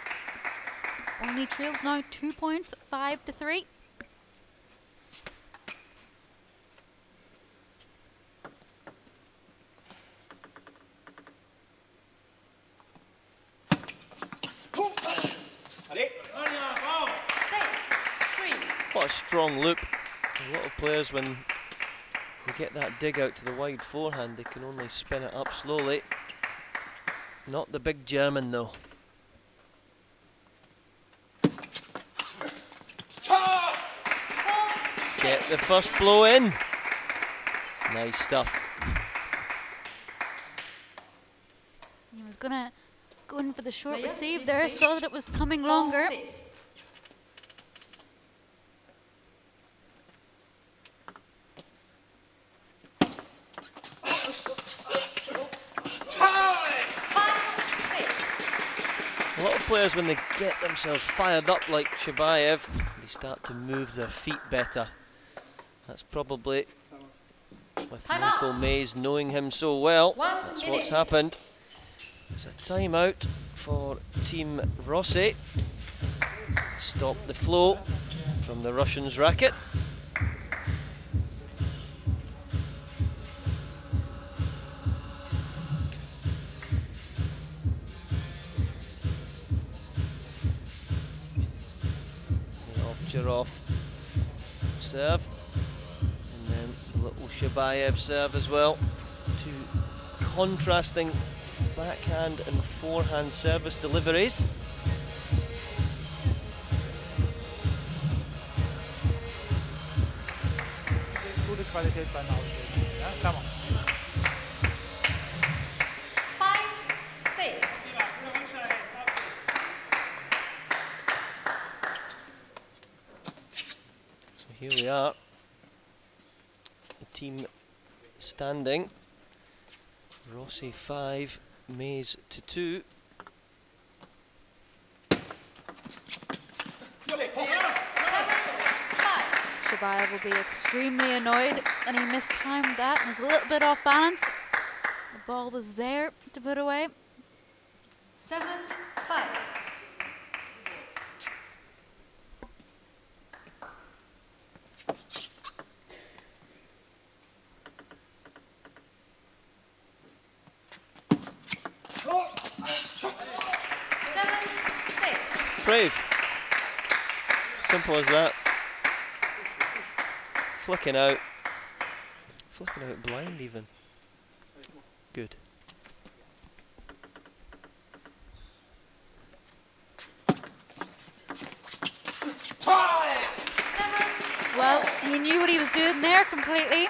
Only trails now 2 points, 5-3. a strong loop. A lot of players, when they get that dig out to the wide forehand, they can only spin it up slowly. Not the big German though. Get the first blow in. Nice stuff. He was gonna go in for the short receive there, saw that it was coming longer. A lot of players, when they get themselves fired up like Shabayev, they start to move their feet better. That's probably, with Michael Mays knowing him so well, that's what's happened. It's a timeout for Team Rossi. Stop the flow from the Russians' racket. Off serve, and then a little Shabayev serve as well. Two contrasting backhand and forehand service deliveries. Gute Qualität beim Ausschlägen. Ja, come on. 5-6. Here we are, the team standing. Rossi 5, Mays to 2. Shabayev will be extremely annoyed that he mistimed that and was a little bit off balance. The ball was there to put away. 7-5. Brave. Simple as that. Flicking out blind even. Good. Well, he knew what he was doing there completely.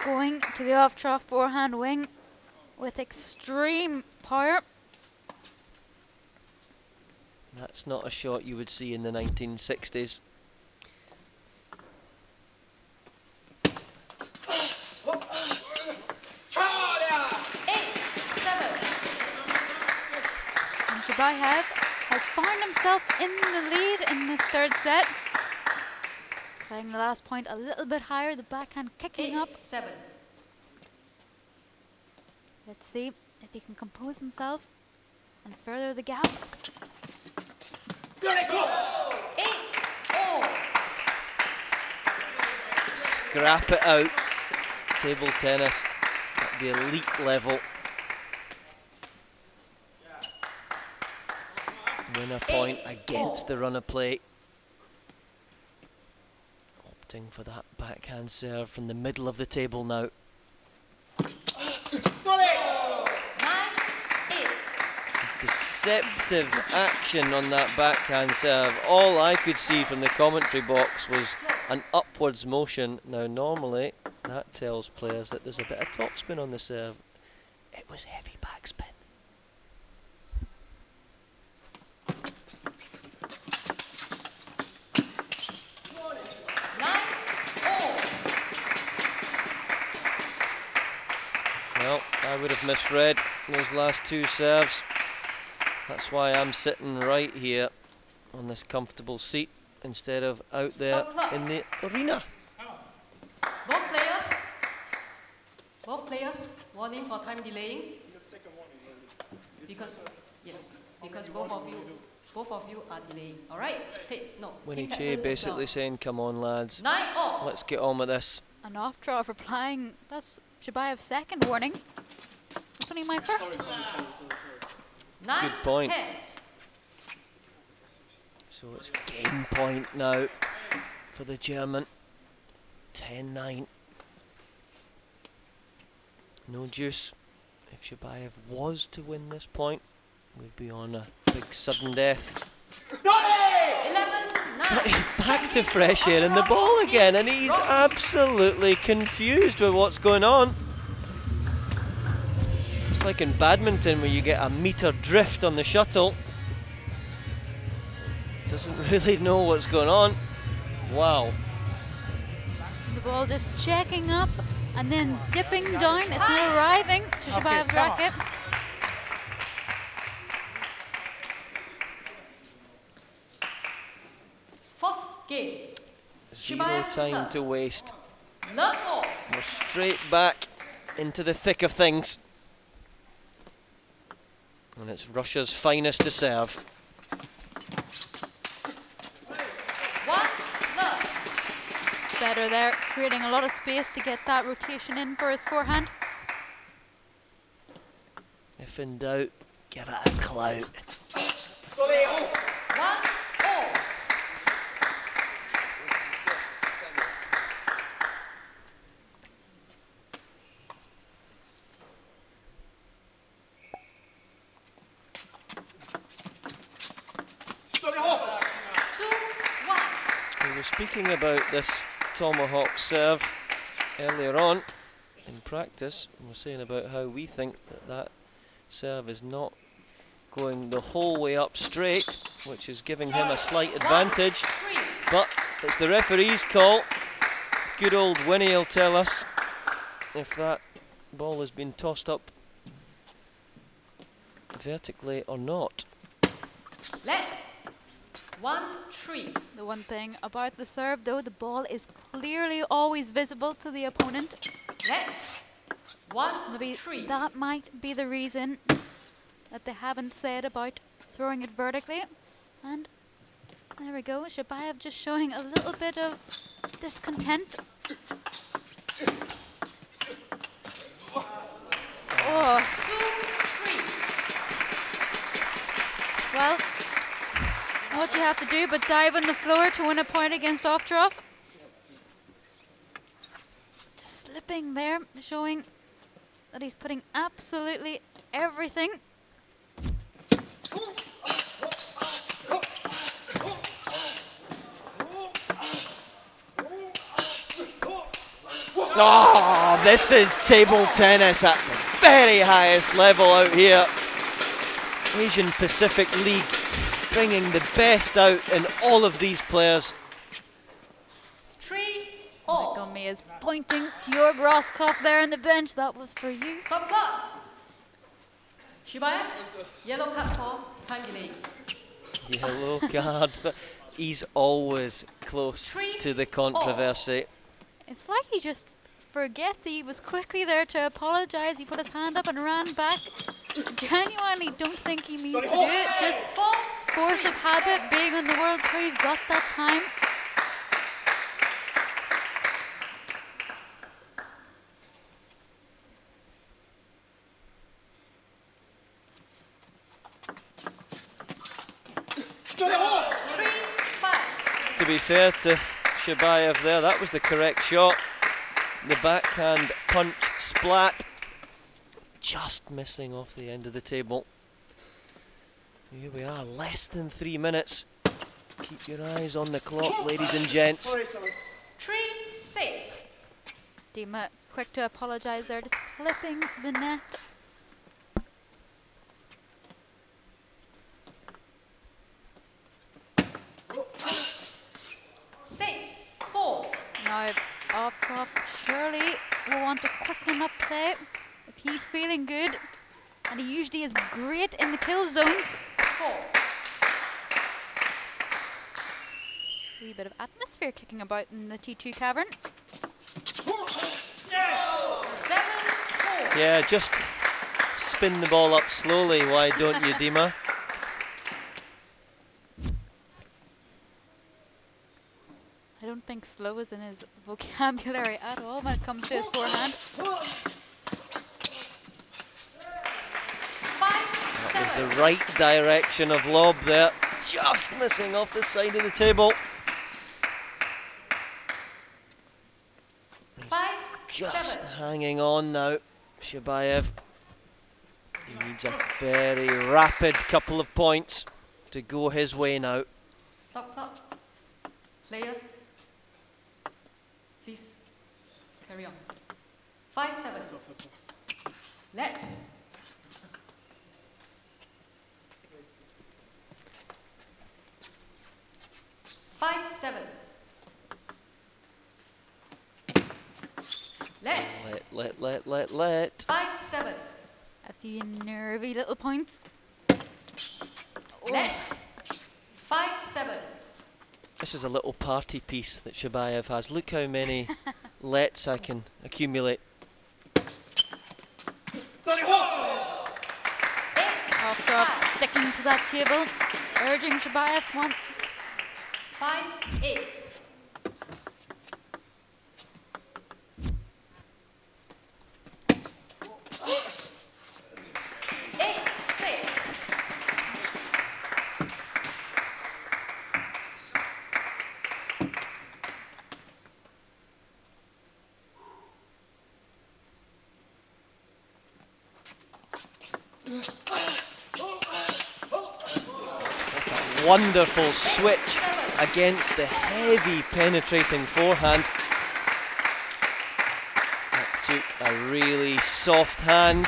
Going to the off-trough forehand wing with extreme power. That's not a shot you would see in the 1960s. And Shabayev has found himself in the lead in this third set. Playing the last point a little bit higher, the backhand kicking up. 8-7. Let's see if he can compose himself and further the gap. 8-all. Scrap it out. Table tennis at the elite level. Win a point against the run of play. Opting for that backhand serve from the middle of the table now. 9-8. Deceptive action on that backhand serve. All I could see from the commentary box was an upwards motion. Now normally that tells players that there's a bit of topspin on the serve. It was heavy backspin. Well, I would have misread those last two serves. That's why I'm sitting right here on this comfortable seat instead of out there in the arena. Both players, warning for time delaying. Because both of you are delaying. All right. Winnie Che basically saying, "Come on, lads, 9-all. let's get on with this." An off draw for playing. That's Shabayev's second warning. That's only my first. 9-10. Good point. So it's game point now for the German. 10-9. No juice. If Shabayev was to win this point, we'd be on a big sudden death. 11-9. Back to fresh air in the ball again, and he's absolutely confused with what's going on. It's like in badminton where you get a metre drift on the shuttle. Doesn't really know what's going on. Wow. The ball just checking up and then dipping down. It's now arriving to Shabayev's racket. Fourth game. Zero Shabayev to time serve. to waste. Love all. We're straight back into the thick of things. And it's Russia's finest to serve. 1 love. Better there, creating a lot of space to get that rotation in for his forehand. If in doubt, give it a clout. 1 all. We were speaking about this tomahawk serve earlier on in practice. We were saying about how we think that that serve is not going the whole way up straight, which is giving him a slight advantage. But it's the referee's call. Good old Winnie will tell us if that ball has been tossed up vertically or not. Let's 1-3. The one thing about the serve though, the ball is clearly always visible to the opponent. Let's So maybe 1-3. that might be the reason that they haven't said about throwing it vertically. And there we go, Shabayev just showing a little bit of discontent. Oh. 2-3. Well, what you have to do but dive on the floor to win a point against Ovtcharov. Just slipping there, showing that he's putting absolutely everything. Oh, this is table tennis at the very highest level out here. Asian Pacific League bringing the best out in all of these players. 3-all. Gummy is pointing to Jörg Roskopf there on the bench. That was for you. Stop clock. Shabayev, yellow card for time delay. Yellow card. He's always close to the controversy. It's like he just forget that he was quickly there to apologise. He put his hand up and ran back. Genuinely don't think he means to do it. Just force of habit, being on the World Tour, you've got that time. To be fair to Shabayev there, that was the correct shot. The backhand punch splat, just missing off the end of the table. Here we are, less than 3 minutes. Keep your eyes on the clock, ladies and gents. 3-6. Dima quick to apologise there, just flipping the net. Now, Ovtcharov surely will want to quicken up play if he's feeling good, and he usually is great in the kill zones. 4. Wee bit of atmosphere kicking about in the T2 cavern. 7-4. Yeah, just spin the ball up slowly, why don't you, Dima? I don't think slow is in his vocabulary at all when it comes to his forehand. That was the right direction of lob there. just missing off the side of the table. 5-7. Hanging on now, Shabayev. He needs a very rapid couple of points to go his way now. Stop clock. Players, please carry on. 5-7. Let. Five, 7. Let. Let. 5-7. A few nervy little points. Let. 5-7. This is a little party piece that Shabayev has. Look how many lets I can accumulate. Off drop, sticking to that table, urging Shabayev to want. 5-8. 8-6. Wonderful switch against the heavy penetrating forehand. That took a really soft hand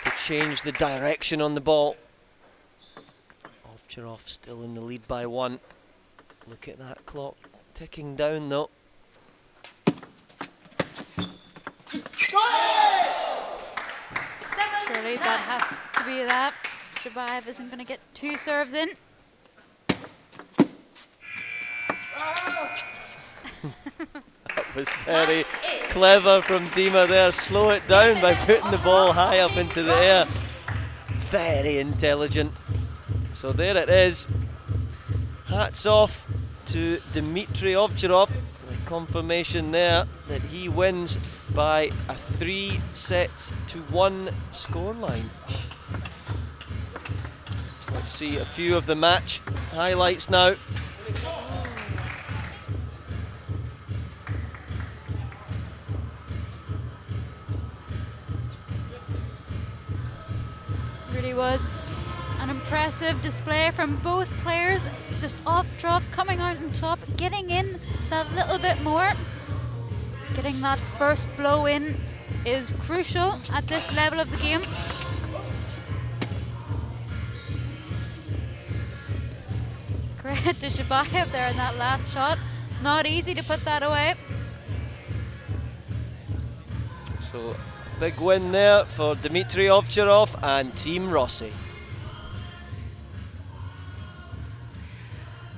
to change the direction on the ball. Ovcharov still in the lead by 1. Look at that clock ticking down though. Surely that has to be that. Shabayev isn't going to get 2 serves in. That was very clever from Dima there. Slow it down by putting the ball high up into the air. Very intelligent. So there it is. Hats off to Dmitry Ovcharov. The confirmation there that he wins by a 3-1 scoreline. Let's see a few of the match highlights now. Really was an impressive display from both players. Just Ovcharov coming out on top, getting in that little bit more. Getting that first blow in is crucial at this level of the game. Credit to Shabayev there in that last shot. It's not easy to put that away. So, big win there for Dmitry Ovcharov and Team Rossi.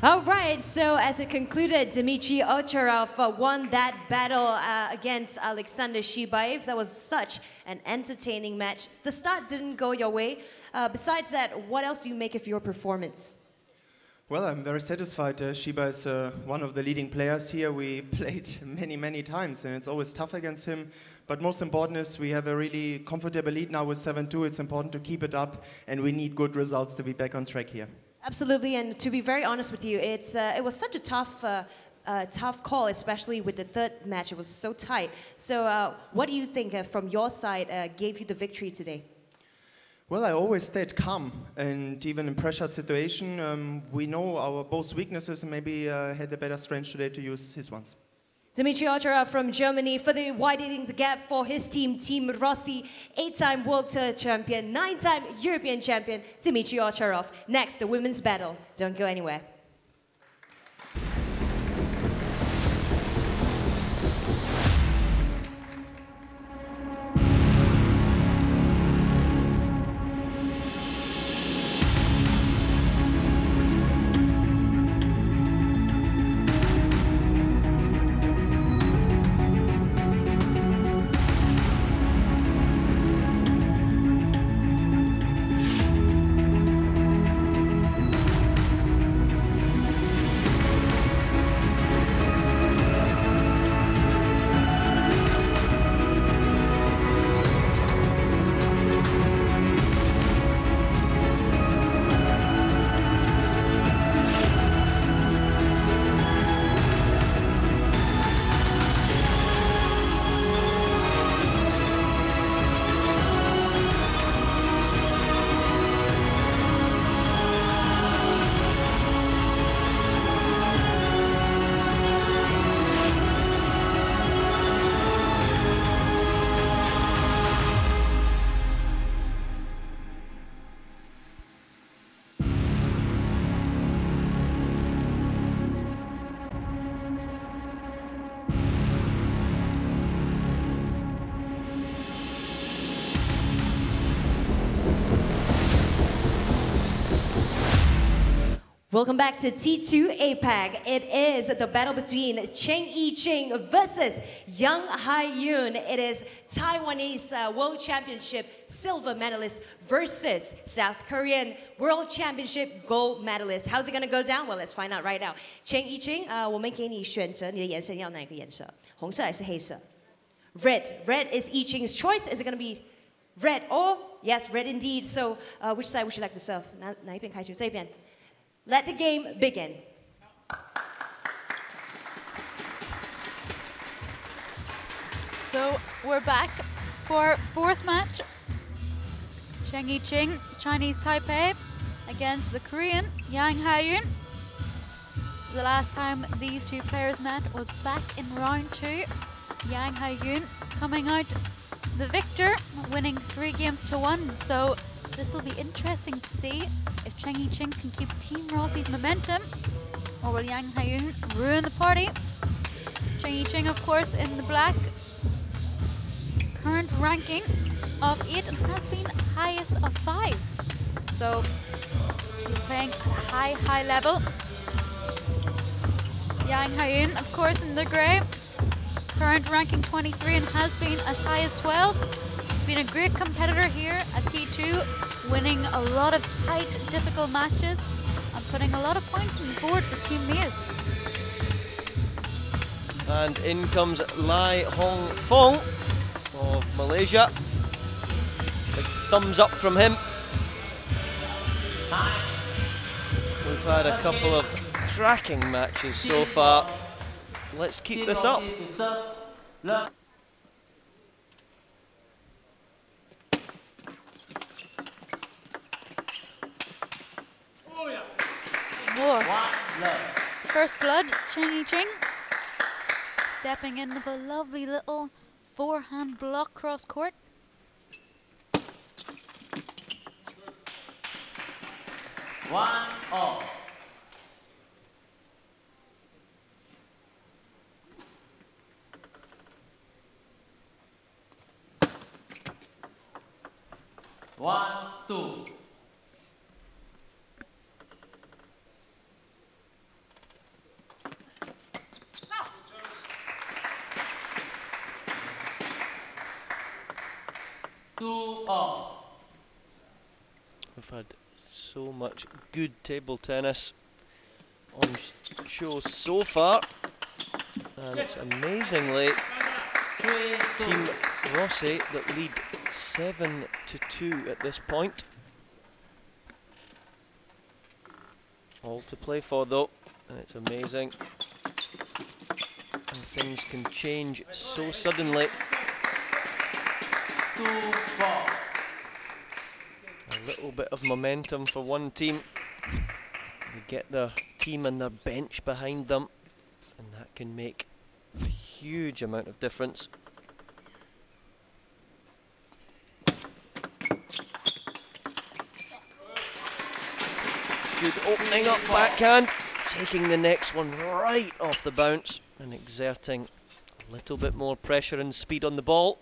All right, so as it concluded, Dmitry Ovcharov won that battle against Alexander Shabayev. That was such an entertaining match. The start didn't go your way. Besides that, what else do you make of your performance? Well, I'm very satisfied. Shiba is one of the leading players here. We played many times, and it's always tough against him. But most important is we have a really comfortable lead now with 7-2. It's important to keep it up, and we need good results to be back on track here. Absolutely, and to be very honest with you, it was such a tough call, especially with the third match. It was so tight. So what do you think from your side gave you the victory today? Well, I always stayed calm, and even in pressured situation, we know our both weaknesses and maybe had a better strength today to use his ones. Dmitry Ovcharov from Germany for the widening the gap for his team, Team Rossi, 8-time World Tour champion, 9-time European champion, Dmitry Ovcharov. Next, the women's battle. Don't go anywhere. Welcome back to T2 APAC. It is the battle between i-ching versus Yang Hae-yoon. It is Taiwanese World Championship silver medalist versus South Korean World Championship gold medalist. How's it going to go down? Well, let's find out right now. i-ching, 我们给你选择你的颜色要哪个颜色？红色还是黑色？ Red. Red is i-ching's choice. Is it going to be red or? Yes, red indeed. So which side would you like to serve? 哪一边开始？这边。 Let the game begin. So we're back for fourth match. i-ching, Chinese Taipei, against the Korean Yang Hae-yoon. The last time these two players met was back in round 2. Yang Hae-yoon coming out the victor, winning 3 games to 1. So this will be interesting to see if i-ching can keep Team Rossi's momentum, or will Yang Hae-yoon ruin the party? i-ching, of course, in the black. Current ranking of 8 and has been highest of 5. So she's playing at a high level. Yang Hae-yoon, of course, in the grey. Current ranking 23 and has been as high as 12. She's been a great competitor here at T2, winning a lot of tight, difficult matches and putting a lot of points on the board for Team Maze. And in comes Lai Hong Fong of Malaysia. Big thumbs up from him. We've had a couple of cracking matches so far. Let's keep this up. More. First blood, i-ching. Stepping in with a lovely little forehand block cross court. One all. One, two. Two all. We've had so much good table tennis on show so far, and it's amazingly Team Rossi that lead 7-2 at this point. All to play for though, and it's amazing. And things can change so suddenly. 2-4. A little bit of momentum for one team. They get their team and their bench behind them, and that can make a huge amount of difference. Good opening up backhand, taking the next one right off the bounce and exerting a little bit more pressure and speed on the ball.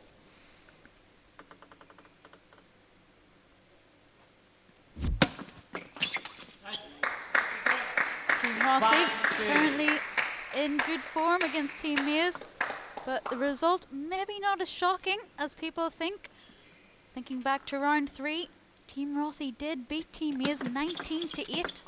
Team Rossi currently in good form against Team Maze, but the result maybe not as shocking as people think. Thinking back to round 3, Team Rossi did beat Team Maze 19-8.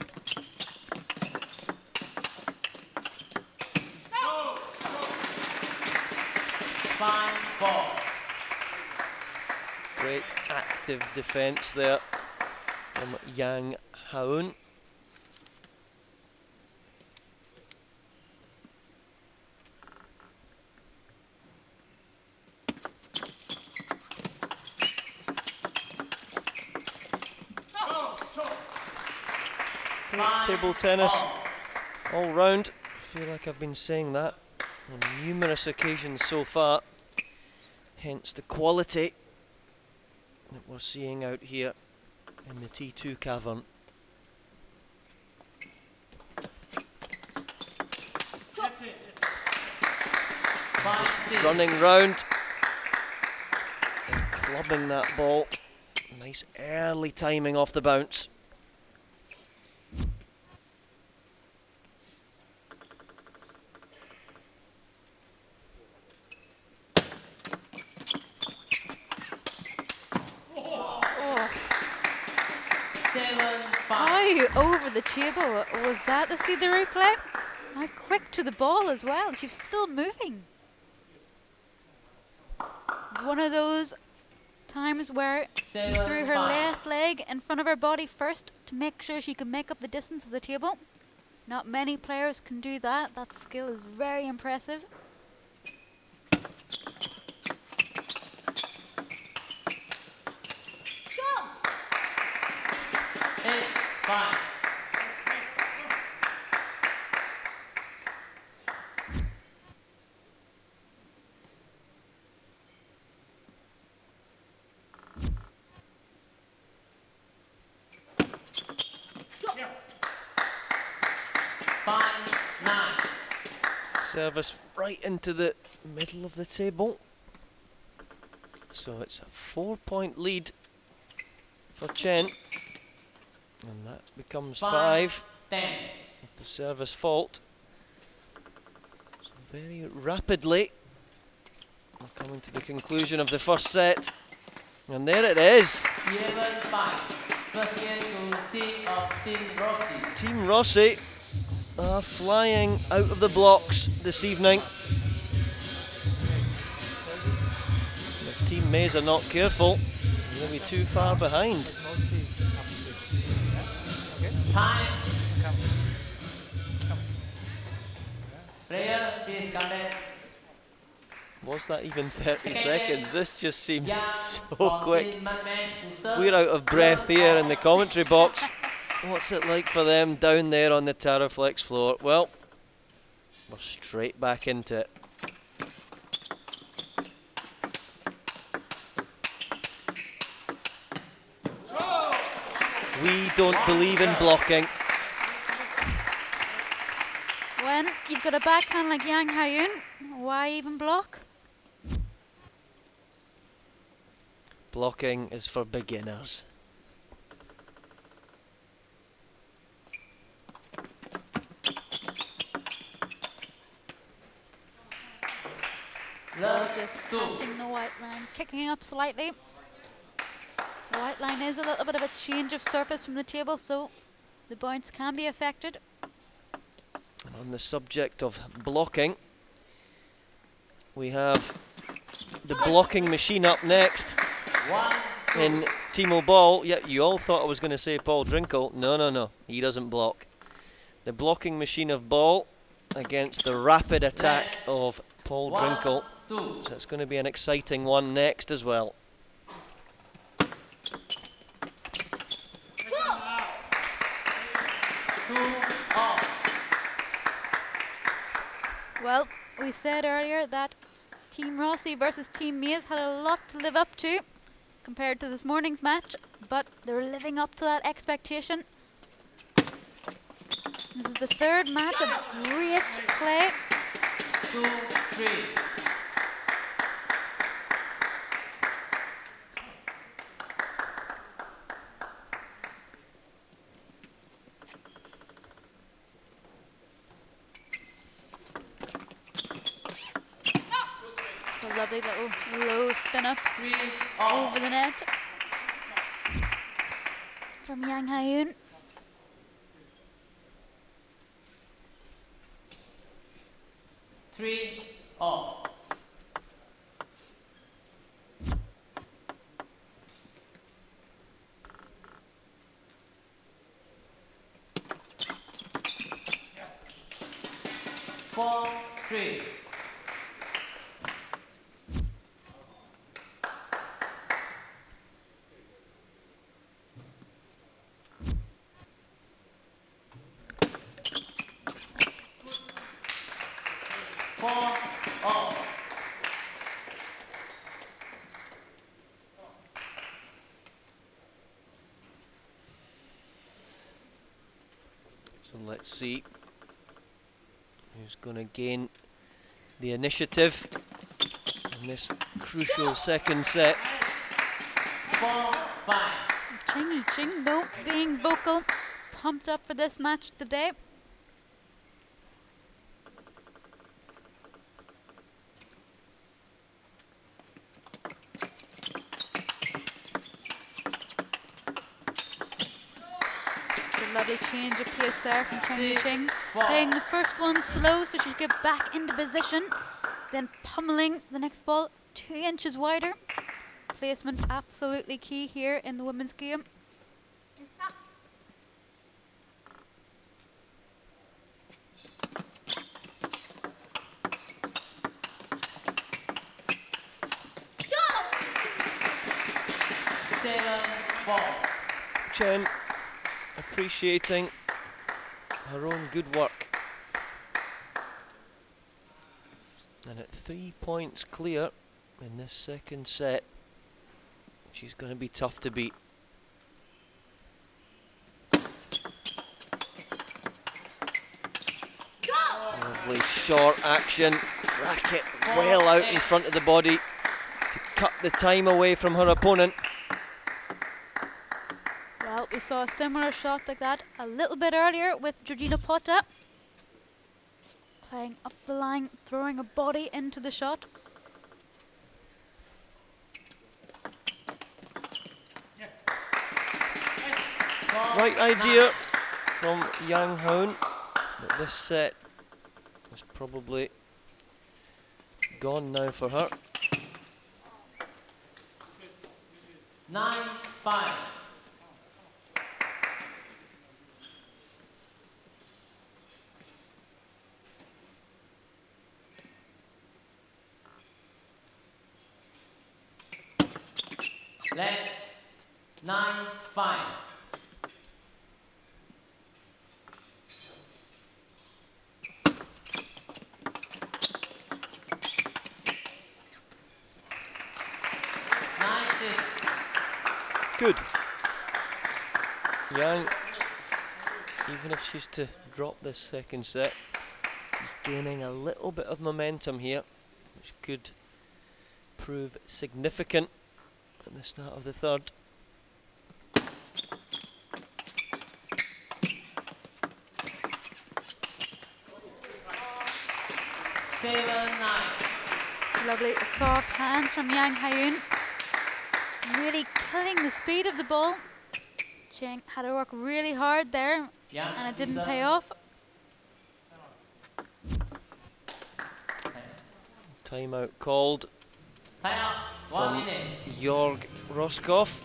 Great active defence there from Yang Hae-yoon. Table tennis all round. I feel like I've been saying that on numerous occasions so far, hence the quality that we're seeing out here in the T2 cavern. Just running round and clubbing that ball. Nice early timing off the bounce. over the table. Was that to see the replay? How quick to the ball as well. She's still moving. One of those times where she threw her left leg in front of her body first to make sure she could make up the distance of the table. Not many players can do that. That skill is very impressive. 8-5. Service right into the middle of the table. So it's a 4-point lead for Chien. And that becomes 5. 10. The service fault. So very rapidly we're coming to the conclusion of the first set. And there it is. 11-5. First game to team of Team Rossi. Team Rossi are flying out of the blocks this evening. If Team Mays are not careful, they'll be too far behind. Time. Player is counted. Was that even 30 seconds? This just seems so from quick. Team Mays to serve. We're out of breath here in the commentary box. What's it like for them down there on the Terraflex floor? Well, we're straight back into it. We don't believe in blocking. When you've got a backhand like Yang Haiyun, why even block? Blocking is for beginners. Ball just catching the white line, kicking up slightly. The white line is a little bit of a change of surface from the table, so the bounce can be affected. And on the subject of blocking, we have the blocking machine up next in Timo Ball. Yeah, you all thought I was going to say Paul Drinkle. No, no, no, he doesn't block. The blocking machine of Ball against the rapid attack of Paul Drinkle. So it's going to be an exciting one next as well. Well, we said earlier that Team Rossi versus Team Mays had a lot to live up to compared to this morning's match, but they're living up to that expectation. This is the third match of great play. 2-3. A lovely little low spin up over the net from Yang Haiyun. Three all. Four, three. So let's see who's going to gain the initiative in this crucial second set. 4-5. i-ching though, being vocal, pumped up for this match today. It's a lovely change of pace there from i-ching. Playing the first one slow so she should get back into position. Then pummeling the next ball 2 inches wider. Placement absolutely key here in the women's game. Chen appreciating her own good work. And at 3 points clear in this second set, she's going to be tough to beat. Lovely short action, racket well out in front of the body to cut the time away from her opponent. Well, we saw a similar shot like that a little bit earlier with Georgina Potta. Playing up the line, throwing a body into the shot. Right idea from Yang Hoon, but this set is probably gone now for her. 9-5. Leg 9-5. Good. Yang, even if she's to drop this second set, she's gaining a little bit of momentum here, which could prove significant at the start of the third. Lovely soft hands from Yang Hyun. Really killing the speed of the ball. Ching had to work really hard there, and it didn't pay off. Timeout called One from minute. Jorg Roskopf.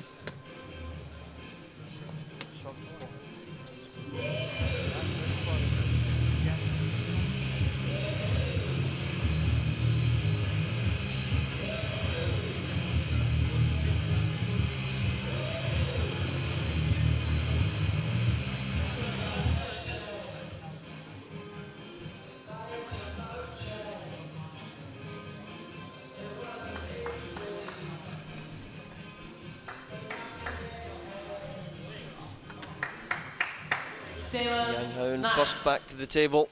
Yang Hoon first back to the table.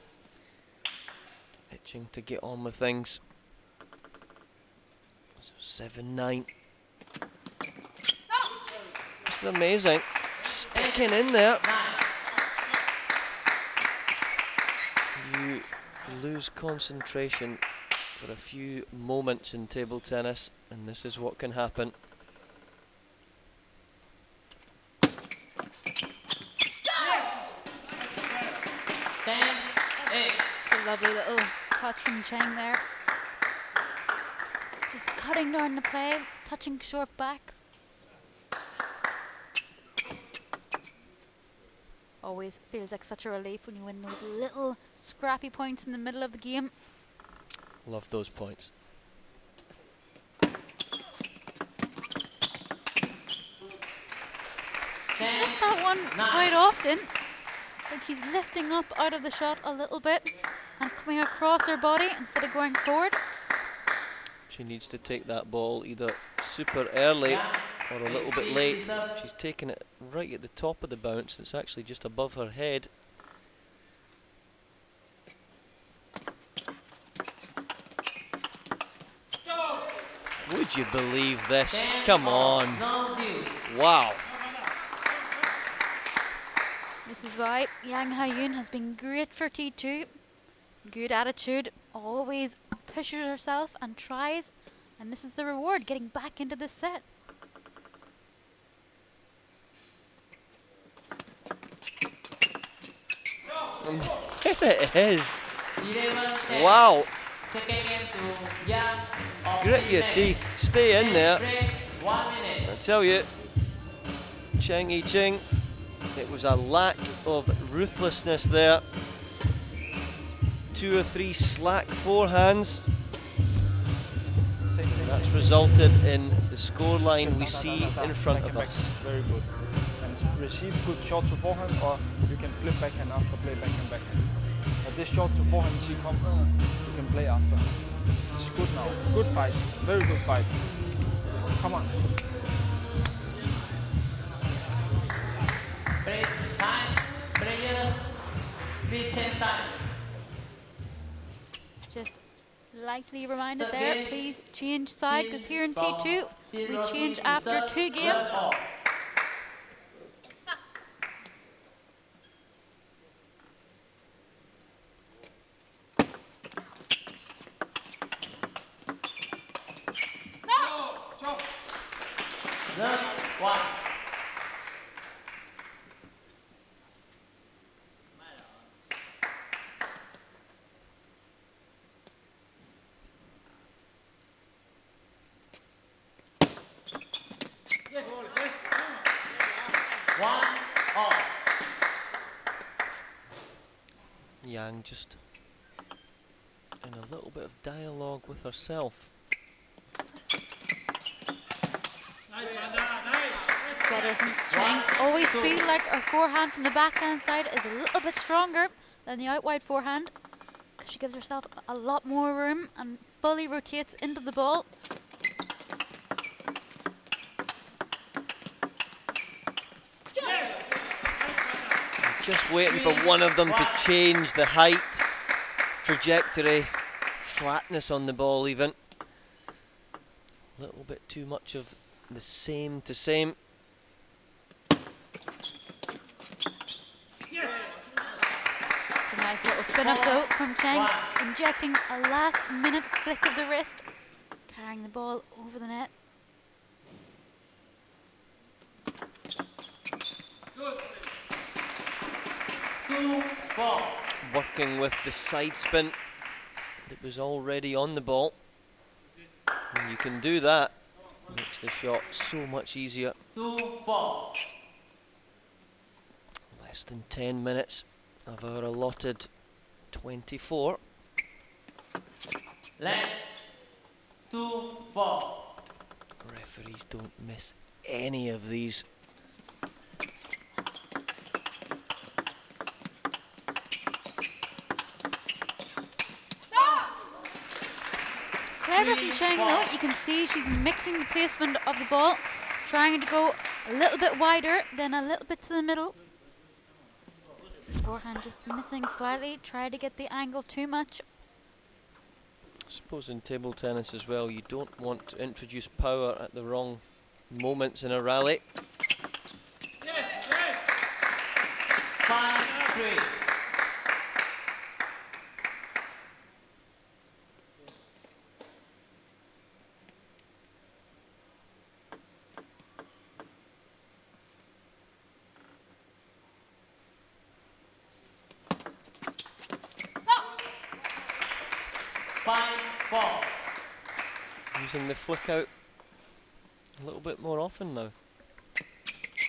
Itching to get on with things. So 7-9. This is amazing. Sticking in there. You lose concentration for a few moments in table tennis, and this is what can happen. A lovely little touch from Cheng there. Just cutting down the play, touching short back. Always feels like such a relief when you win those little scrappy points in the middle of the game. Love those points. She's missed that one quite often. Like she's lifting up out of the shot a little bit and coming across her body instead of going forward. She needs to take that ball either super early or a little bit late. She's taking it right at the top of the bounce. It's actually just above her head. Would you believe this? Come on. Wow. This is why Yang Hyun has been great for T2. Good attitude, always pushes herself and tries, and this is the reward, getting back into this set. There it is. 11-10. Wow. Second game to Yang of Grit your Finland. teeth. Stay in there. Break, 1 minute. I tell you, i-ching, it was a lack of ruthlessness there. 2 or 3 slack forehands. That's resulted in the scoreline we see in front of us. Very good. And receive good short to forehand, or you can flip backhand after, play backhand, backhand. But this short to forehand, she come, you can play after. It's good now. Good fight. Very good fight. Come on. Break time. Players, please change side. Just lightly reminded there, please change side, because here in T2 we change after 2 games. One. One all. Yang just in a little bit of dialogue with herself. Better from Cheng. Always feel like her forehand from the backhand side is a little bit stronger than the out wide forehand, because she gives herself a lot more room and fully rotates into the ball. Just waiting for one of them to change the height, trajectory, flatness on the ball even. A little bit too much of the same to same. It's a nice little spin up though from Cheng, injecting a last minute flick of the wrist, carrying the ball over the net. Working with the side spin that was already on the ball. When you can do that, it makes the shot so much easier. 2-4. Less than 10 minutes of our allotted 24. Left. 2-4. Referees don't miss any of these. Clever from Cheng though, you can see she's mixing the placement of the ball, trying to go a little bit wider, then a little bit to the middle. Forehand just missing slightly, try to get the angle too much. I suppose in table tennis as well, you don't want to introduce power at the wrong moments in a rally. Yes, yes. 5-3. Using the flick out a little bit more often now.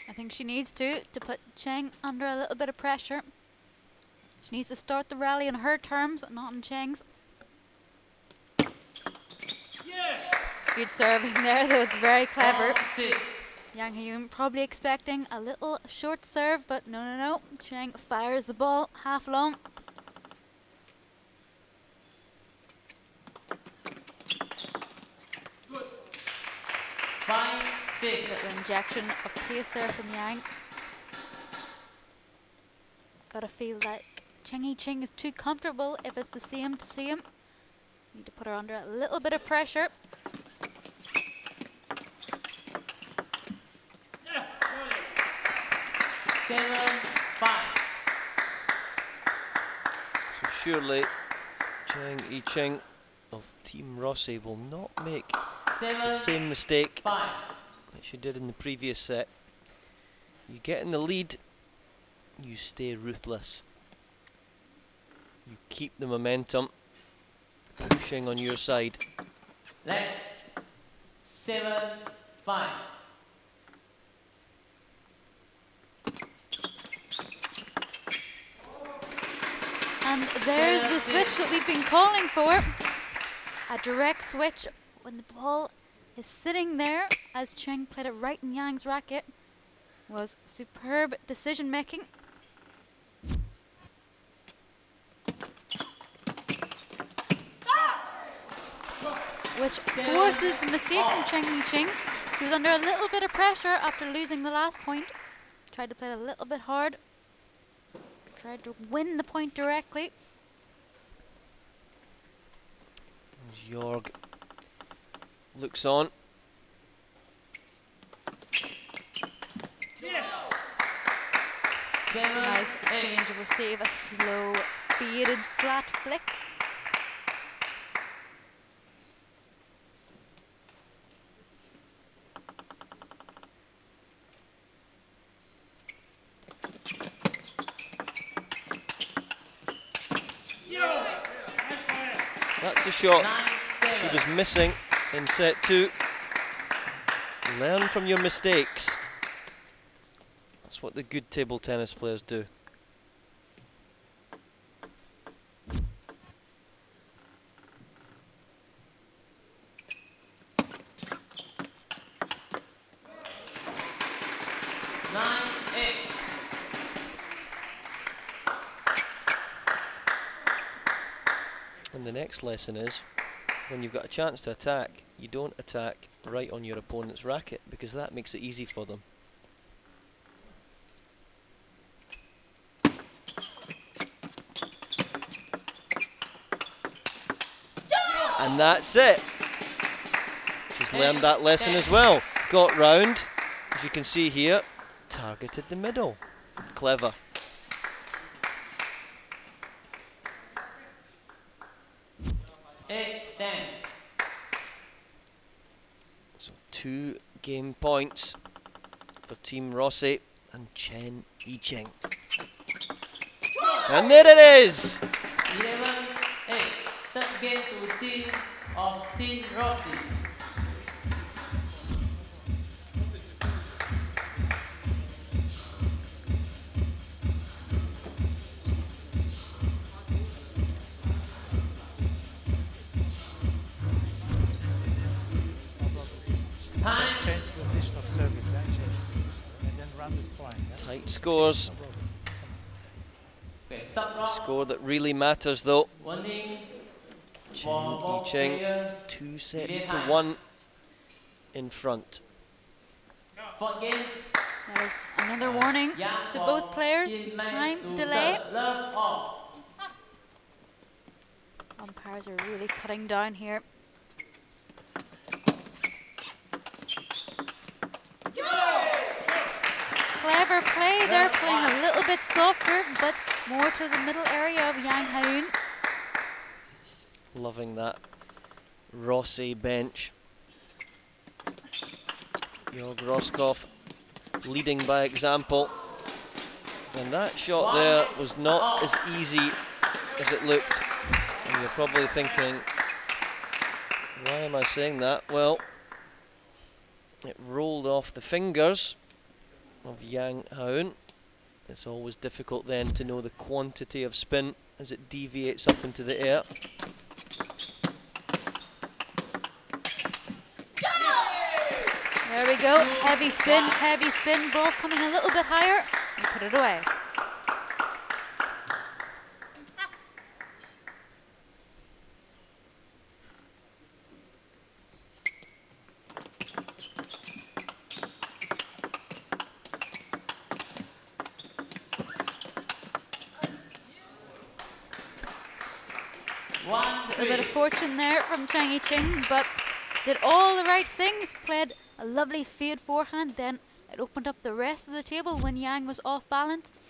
I think she needs to put Cheng under a little bit of pressure. She needs to start the rally on her terms, not on Cheng's. It's good serving there, though it's very clever. Yang Hyun probably expecting a little short serve, but no. Cheng fires the ball half long. Little injection of pace there from Yang. Gotta feel like i-ching is too comfortable if it's the same to same. Need to put her under a little bit of pressure. So surely i-ching of Team Rossi will not make the same mistake that she did in the previous set. You get in the lead, you stay ruthless. keep the momentum pushing on your side. Left. 7-5. And there's the switch that we've been calling for. A direct switch when the ball is sitting there, as Cheng played it right in Yang's racket. Was superb decision making. Which forces the mistake from Cheng i-ching. She was under a little bit of pressure after losing the last point. Tried to play it a little bit hard. Tried to win the point directly. Jorg looks on. Nice change of receive, a slow, faded, flat flick. That's the shot she was missing in set 2. Learn from your mistakes. That's what the good table tennis players do. And the next lesson is, when you've got a chance to attack, you don't attack right on your opponent's racket, because that makes it easy for them. And that's it. She's learned that lesson as well. Got round, as you can see here, targeted the middle. Clever. So 2 game points for Team Rossi and Chien i-ching. And there it is! 11-8. Third game to team of Team Rossi. Change position of service, change position, and then run this fine. Tight scores. Okay, stop The score that really matters though. Warning. Chien i-ching 2 sets to 1 in front. Fourth game. There's another warning to both players. Time delay. Umpires are really cutting down here. Clever play. They're playing a little bit softer, but more to the middle area of Yang Haoon. Loving that Rossi bench. Jorg Roskopf leading by example. And that shot there was not as easy as it looked. And you're probably thinking, why am I saying that? Well, it rolled off the fingers of Yang Haoon. It's always difficult then to know the quantity of spin as it deviates up into the air. There we go. Heavy spin, ball coming a little bit higher. You put it away. A bit of fortune there from Cheng i-ching, but did all the right things. Played a lovely fade forehand, then it opened up the rest of the table when Yang was off balance.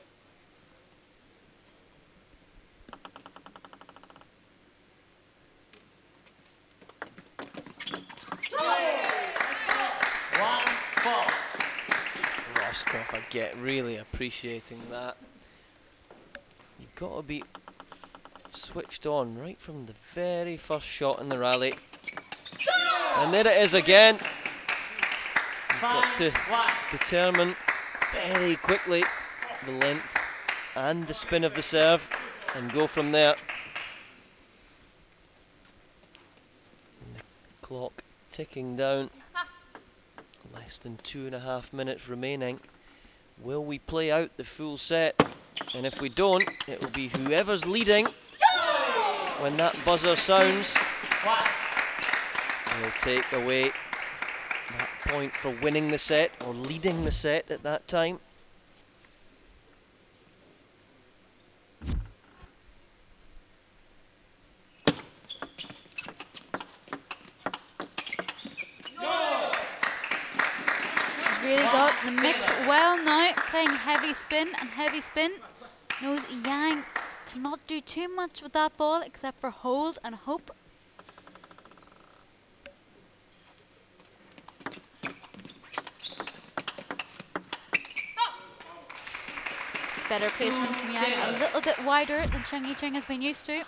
Roskopf, I get really appreciating that. You've got to be so switched on right from the very first shot in the rally. And there it is again. You've got to determine very quickly the length and the spin of the serve and go from there. And the clock ticking down. Less than 2.5 minutes remaining. Will we play out the full set? And if we don't, it will be whoever's leading when that buzzer sounds will take away that point for winning the set or leading the set at that time. Really got the mix well now, playing heavy spin and heavy spin. Knows Yang cannot do too much with that ball except for hold and hope. Better placement from Yang, a little bit wider than i-ching has been used to.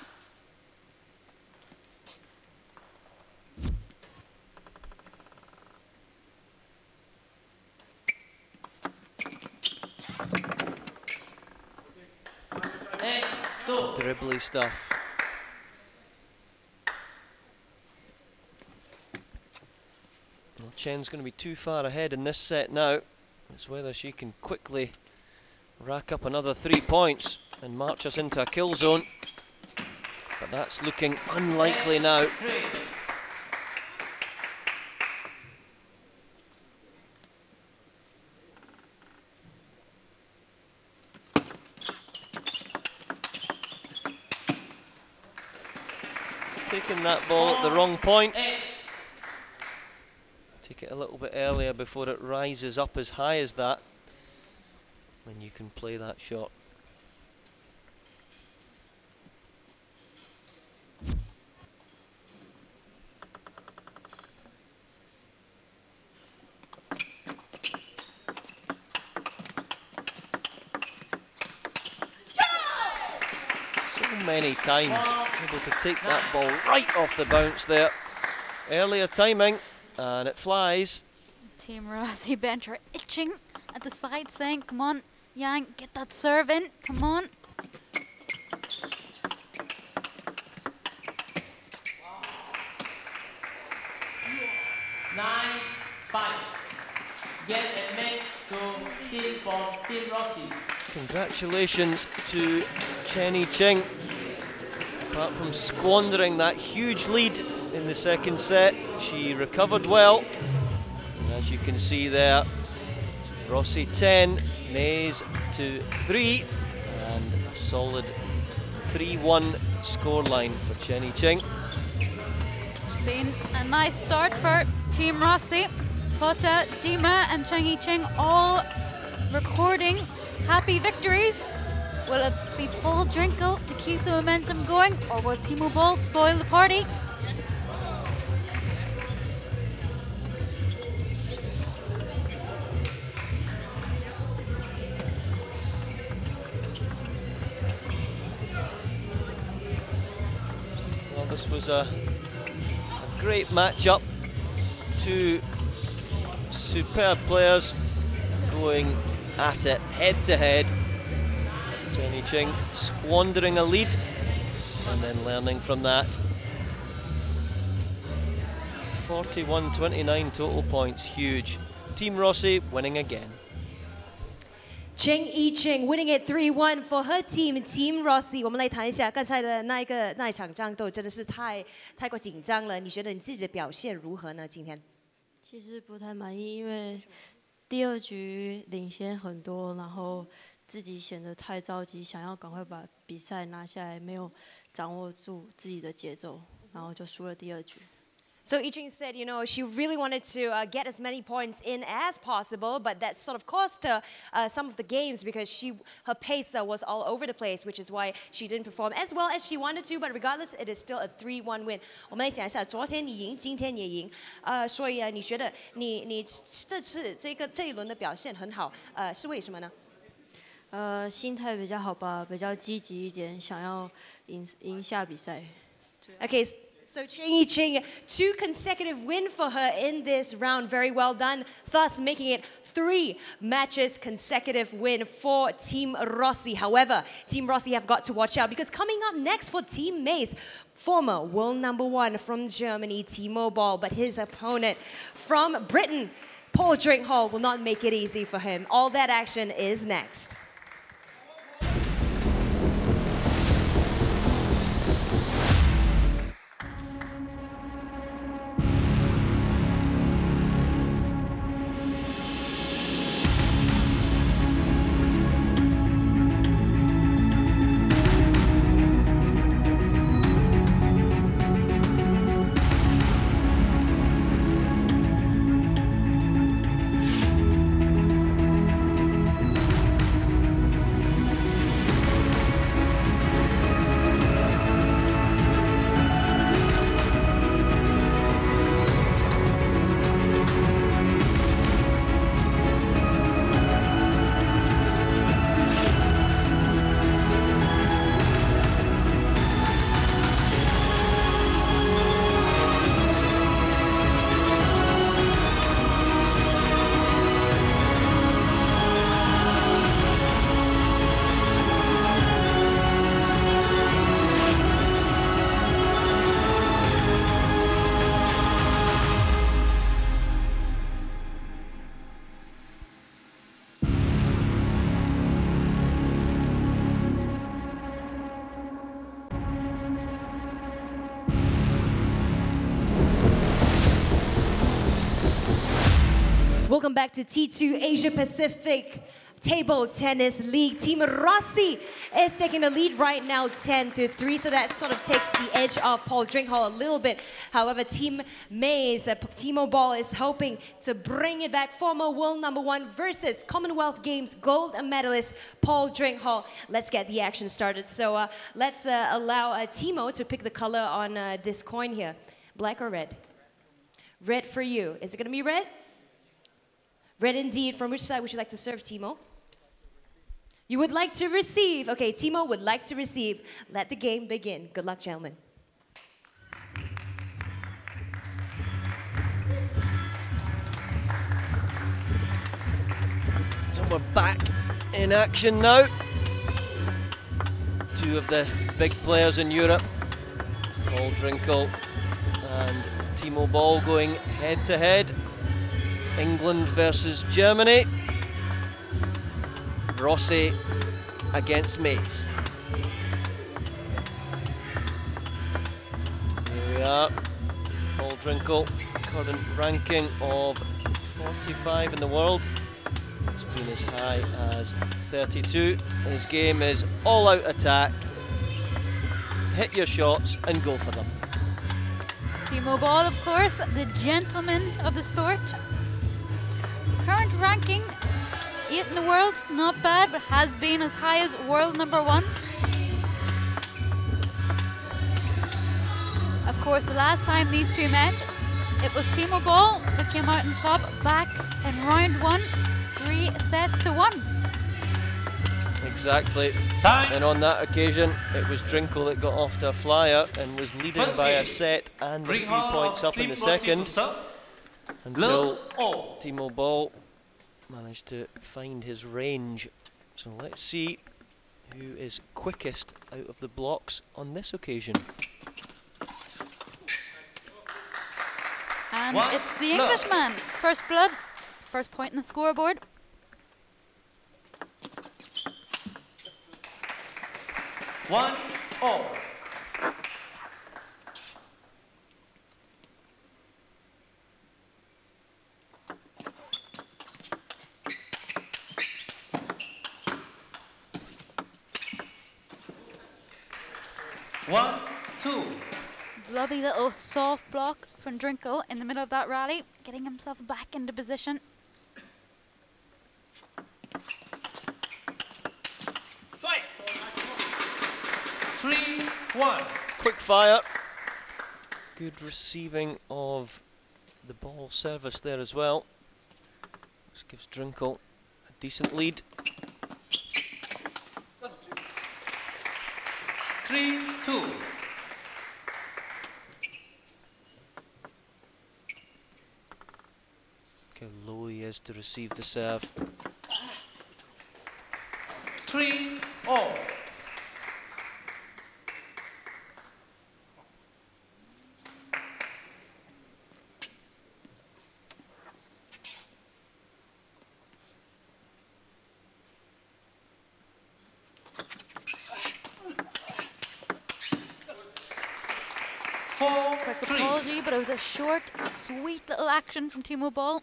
Dribbly stuff. Well, Chen's going to be too far ahead in this set now. It's whether she can quickly rack up another 3 points and march us into a kill zone. But that's looking unlikely now. Taking that ball at the wrong point. Take it a little bit earlier before it rises up as high as that. Then you can play that shot. Many times able to take that ball right off the bounce there. Earlier timing, and it flies. Team Rossi bench are itching at the side, saying, come on, Yang, get that serve in, come on. Nine, 5. Get a match to team for Team Rossi. Congratulations to i-ching. Apart from squandering that huge lead in the second set, she recovered well. And as you can see there, Rossi 10, Mays to 3, and a solid 3-1 scoreline for i-ching. It's been a nice start for Team Rossi. Pota, Dima and i-ching all recording happy victories. Will it be Paul Drinkle to keep the momentum going, or will Timo Boll spoil the party? Well, this was a great matchup. Two superb players going at it head to head. i-ching squandering a lead and then learning from that. 41-29 total points, huge. Team Rossi winning again. i-ching winning it 3-1 for her team, Team Rossi. 我们来谈一下刚才的那一场战斗，真的是太过紧张了。你觉得你自己的表现如何呢？今天？其实不太满意，因为第2局领先很多，然后自己显得太着急，想要赶快把比赛拿下来，没有掌握住自己的节奏，然后就输了第2局。So i-ching said, you know, she really wanted to get as many points in as possible, but that sort of cost her some of the games because her pace was all over the place, which is why she didn't perform as well as she wanted to. But regardless, it is still a 3-1 win. 我们来讲一下，昨天你赢，今天也赢，所以你觉得你这次这一轮的表现很好，是为什么呢？心态比较好吧，比较积极一点，想要赢下比赛。Okay, so i-ching, 2 consecutive win for her in this round. Very well done. Thus making it 3 matches consecutive win for Team Rossi. However, Team Rossi have got to watch out because coming up next for Team Mays, former world #1 from Germany, Timo Boll, but his opponent from Britain, Paul Drinkhall, will not make it easy for him. All that action is next. Welcome back to T2 Asia Pacific Table Tennis League. Team Rossi is taking the lead right now, 10-3, so that sort of takes the edge off Paul Drinkhall a little bit. However, Team Mays, Timo Boll is hoping to bring it back. Former world #1 versus Commonwealth Games gold medalist Paul Drinkhall. Let's get the action started. So let's allow Timo to pick the color on this coin here. Black or red? Red for you. Is it going to be red? Red indeed. From which side would you like to serve, Timo? You would like to receive. Okay, Timo would like to receive. Let the game begin. Good luck, gentlemen. So we're back in action now. 2 of the big players in Europe, Paul Drinkhall and Timo Boll, going head to head. England versus Germany. Rossi against Mays. Here we are. Paul Drinkhall, current ranking of 45 in the world. It's been as high as 32. His game is all-out attack. Hit your shots and go for them. Timo Boll, of course, the gentleman of the sport. Current ranking, 8th in the world, not bad, but has been as high as world #1. Of course, the last time these two met, it was Timo Boll who came out on top back in round 1, 3-1. Exactly. And on that occasion, it was Drinkhall that got off to a flyer and was leading by a set and a few points up in the second, until Timo Boll managed to find his range. So let's see who is quickest out of the blocks on this occasion. And it's the Englishman. First blood, first point in the scoreboard. One all. One, two. Lovely little soft block from Drinkhall in the middle of that rally, getting himself back into position. Five. 3-1. Quick fire. Good receiving of the ball service there as well. This gives Drinkhall a decent lead. 3-2. How low he is to receive the serve. 3-0. Quick apology, but it was a short, sweet little action from Timo Boll.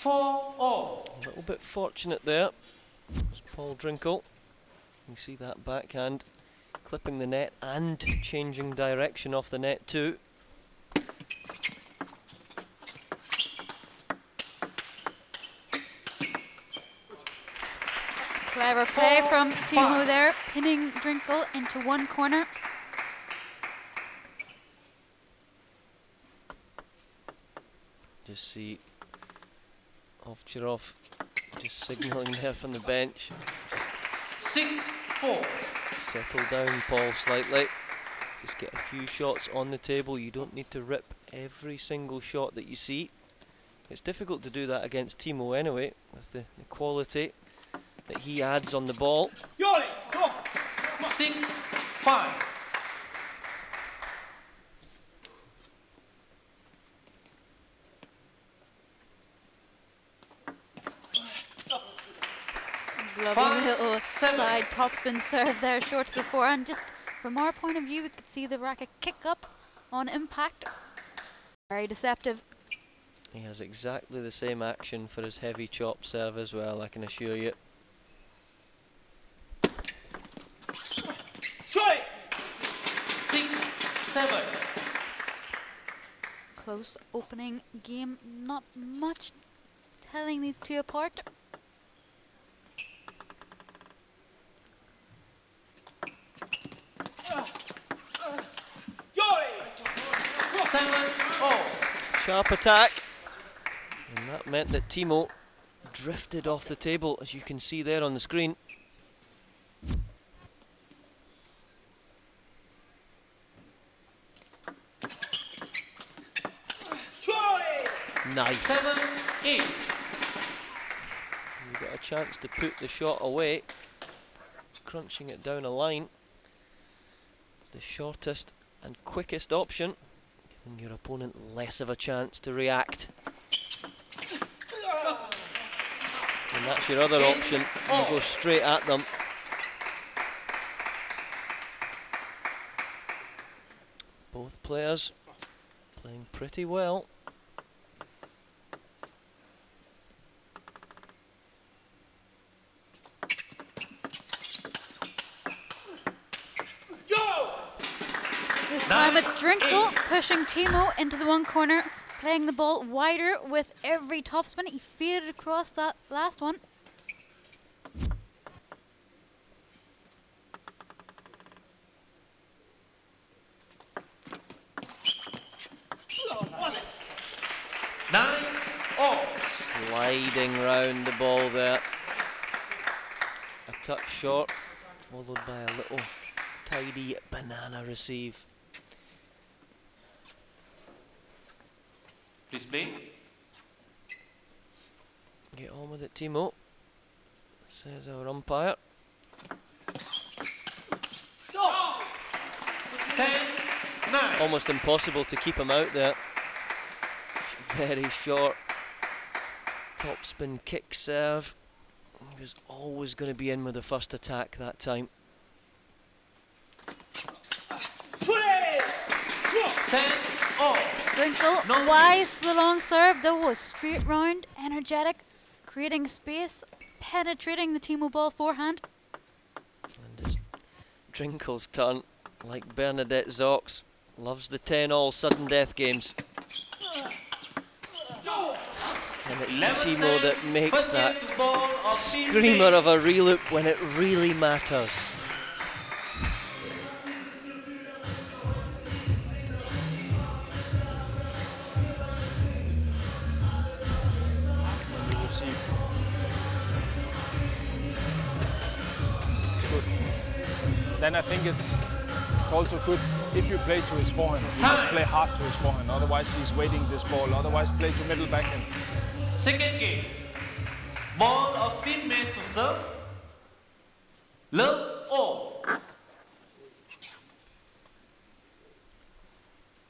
A little bit fortunate there. Was Paul Drinkle. You see that backhand clipping the net and changing direction off the net too. Clever play from Timo there, pinning Drinkle into one corner. Just see Ovtcharov just signalling there from the bench. 6-4. Settle down, Paul, slightly. Just get a few shots on the table. You don't need to rip every single shot that you see. It's difficult to do that against Timo anyway, with the quality that he adds on the ball. 6-5. Lovely little side topspin serve there, short to the forehand. Just from our point of view, we could see the racket kick up on impact. Very deceptive. He has exactly the same action for his heavy chop serve as well, I can assure you. 6-7. Close opening game, not much telling these two apart. Sharp attack, and that meant that Timo drifted off the table, as you can see there on the screen. Nice. 7-8. You got a chance to put the shot away, crunching it down a line. It's the shortest and quickest option, giving your opponent less of a chance to react. And that's your other option, you go straight at them. Both players playing pretty well. This time it's Drinkle pushing Timo into the one corner, playing the ball wider with every topspin. He faded across that last one. Sliding round the ball there. A touch short, followed by a little tidy banana receive. Please play. Get on with it, Timo, says our umpire. 10-9. Almost impossible to keep him out there. Very short topspin kick serve. He was always going to be in with the first attack that time. 10-0. Drinkle, wise to the long serve, though was straight round, energetic, creating space, penetrating the Timo Boll forehand. And it's Drinkle's turn, like Bernadette Zox, loves the 10-all sudden death games. And it's Timo that makes that screamer of a reloop when it really matters. then I think it's also good if you play to his forehand. You must play hard to his forehand, otherwise he's waiting this ball. Otherwise, play to middle backhand. Second game. Ball of teammate to serve. Love all.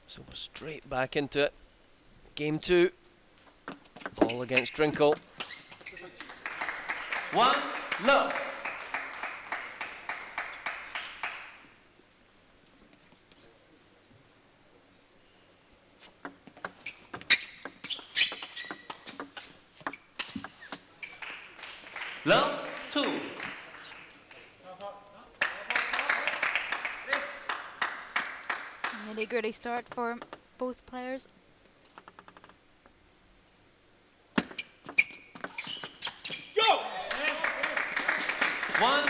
So we're straight back into it. Game 2. Ball against Drinkle. 1 love. Love 2. Nitty-gritty start for both players.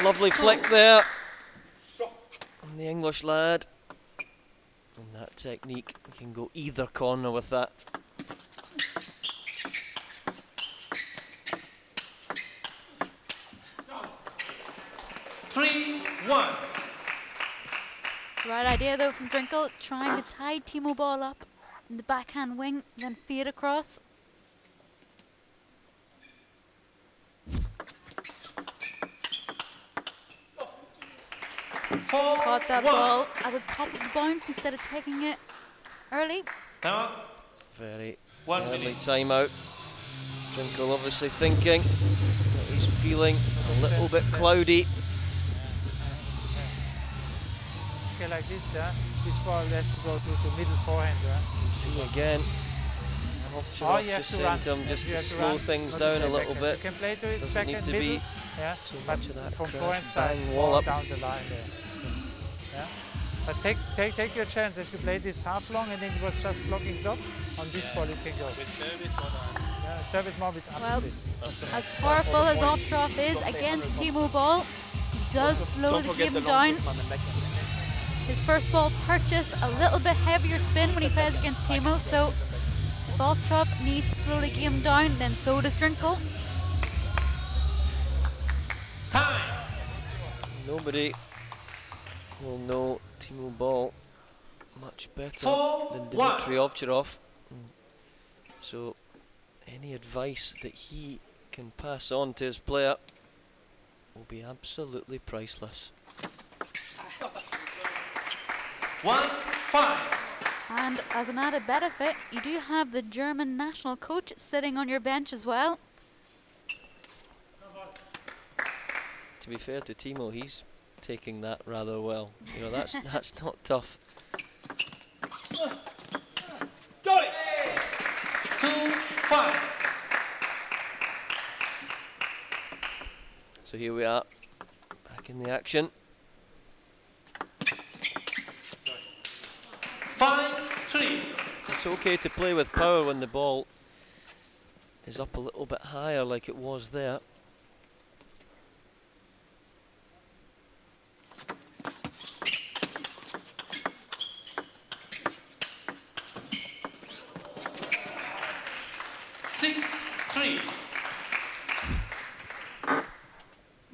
Lovely flick there from the English lad. And that technique, you can go either corner with that. Right idea though from Drinkle, trying to tie Timo ball up in the backhand wing, then feed across. Caught that ball at the top of the bounce instead of taking it early. Very early timeout. Drinkle obviously thinking that he's feeling a little bit cloudy. Okay, like this, this ball has to go to middle forehand. See again. Oh, you have to to run. Just to slow things down a little bit. You can play to his Doesn't need backhand to middle. be Yeah, so but much of that from crash, forehand side, bang, wall up. down the line there. Yeah, but take your chances. You play this half long, and then it was just blocking off. On this ball, you can go. With service or yeah, service more with Well, upspin. as powerful as off-drop is against Timo ball, he does slow the game down. His first ball purchase a little bit heavier spin when he plays against Timo, so if off-drop needs to slow the game down, then so does Drinkle. Nobody will know Timo Ball much better than Dmitry Ovcharov. So any advice that he can pass on to his player will be absolutely priceless. 1-5. And as an added benefit, you do have the German national coach sitting on your bench as well. To be fair to Timo, he's taking that rather well. You know, that's not tough. 2-5. So here we are, back in the action. 5-3. It's okay to play with power when the ball is up a little bit higher like it was there.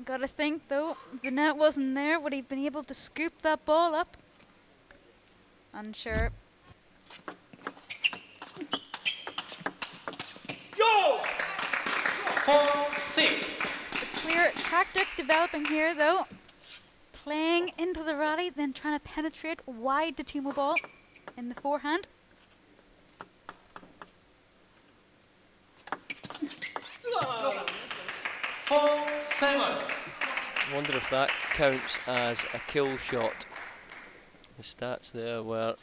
Gotta think though, if the net wasn't there, would he have been able to scoop that ball up? Unsure. Go! 4-6. A clear tactic developing here though. Playing into the rally, then trying to penetrate wide to Timo ball in the forehand. I wonder if that counts as a kill shot. The stats there were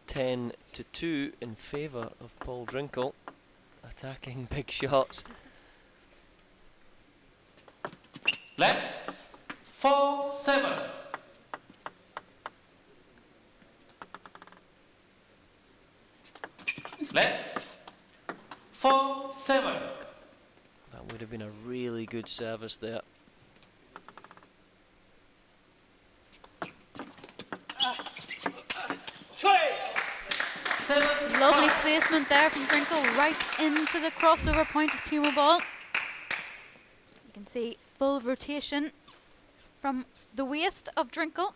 10-2 in favour of Paul Drinkle, attacking big shots. Left 4-7. Left 4-7. That would have been a really good service there. Lovely placement there from Drinkle, right into the crossover point of Timo ball. You can see full rotation from the waist of Drinkle.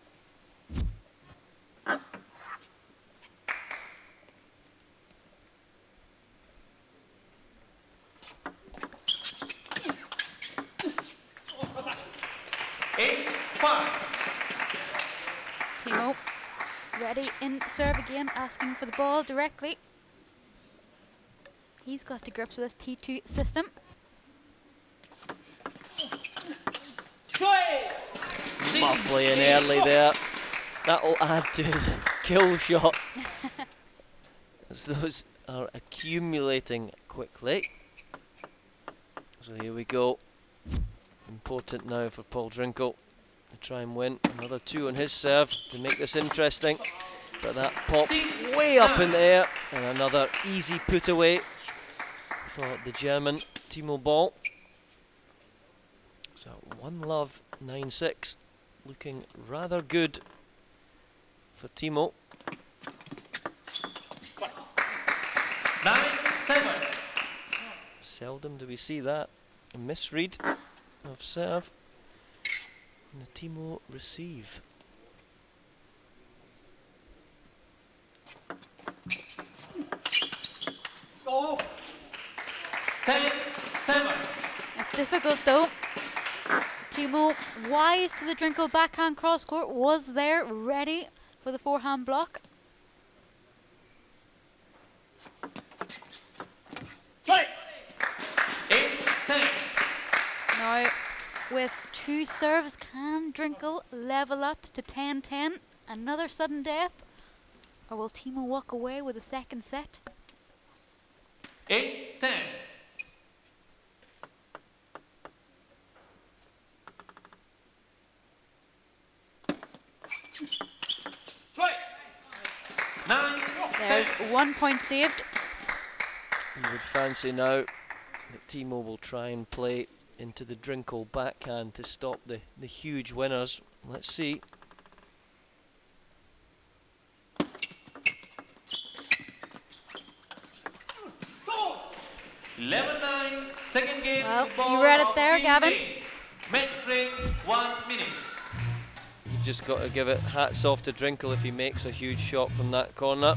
Timo ready in serve again, asking for the ball directly. He's got to grips with this T2 system. Muffly in early there. That'll add to his kill shot. As those are accumulating quickly. So here we go. Important now for Paul Drinkle to try and win. Another 2 on his serve to make this interesting. But that pop way up in the air. And another easy put away for the German Timo Boll. So 1-love 9-6. Looking rather good for Timo. 9-7. Seldom do we see that. A misread of serve. And the Timo receive. Oh. 10-7. It's difficult though. Timo, wise to the Drinkle backhand cross court, was there ready for the forehand block. Now, with 2 serves, can Drinkle level up to 10-10? Another sudden death? Or will Timo walk away with a second set? 8-10. There's 1 point saved. You would fancy now that Timo will try and play into the Drinkle backhand to stop the huge winners. Let's see. Second game. Well, you read it there, Gavin. Match break, 1 minute. You've just got to give it hats off to Drinkle if he makes a huge shot from that corner.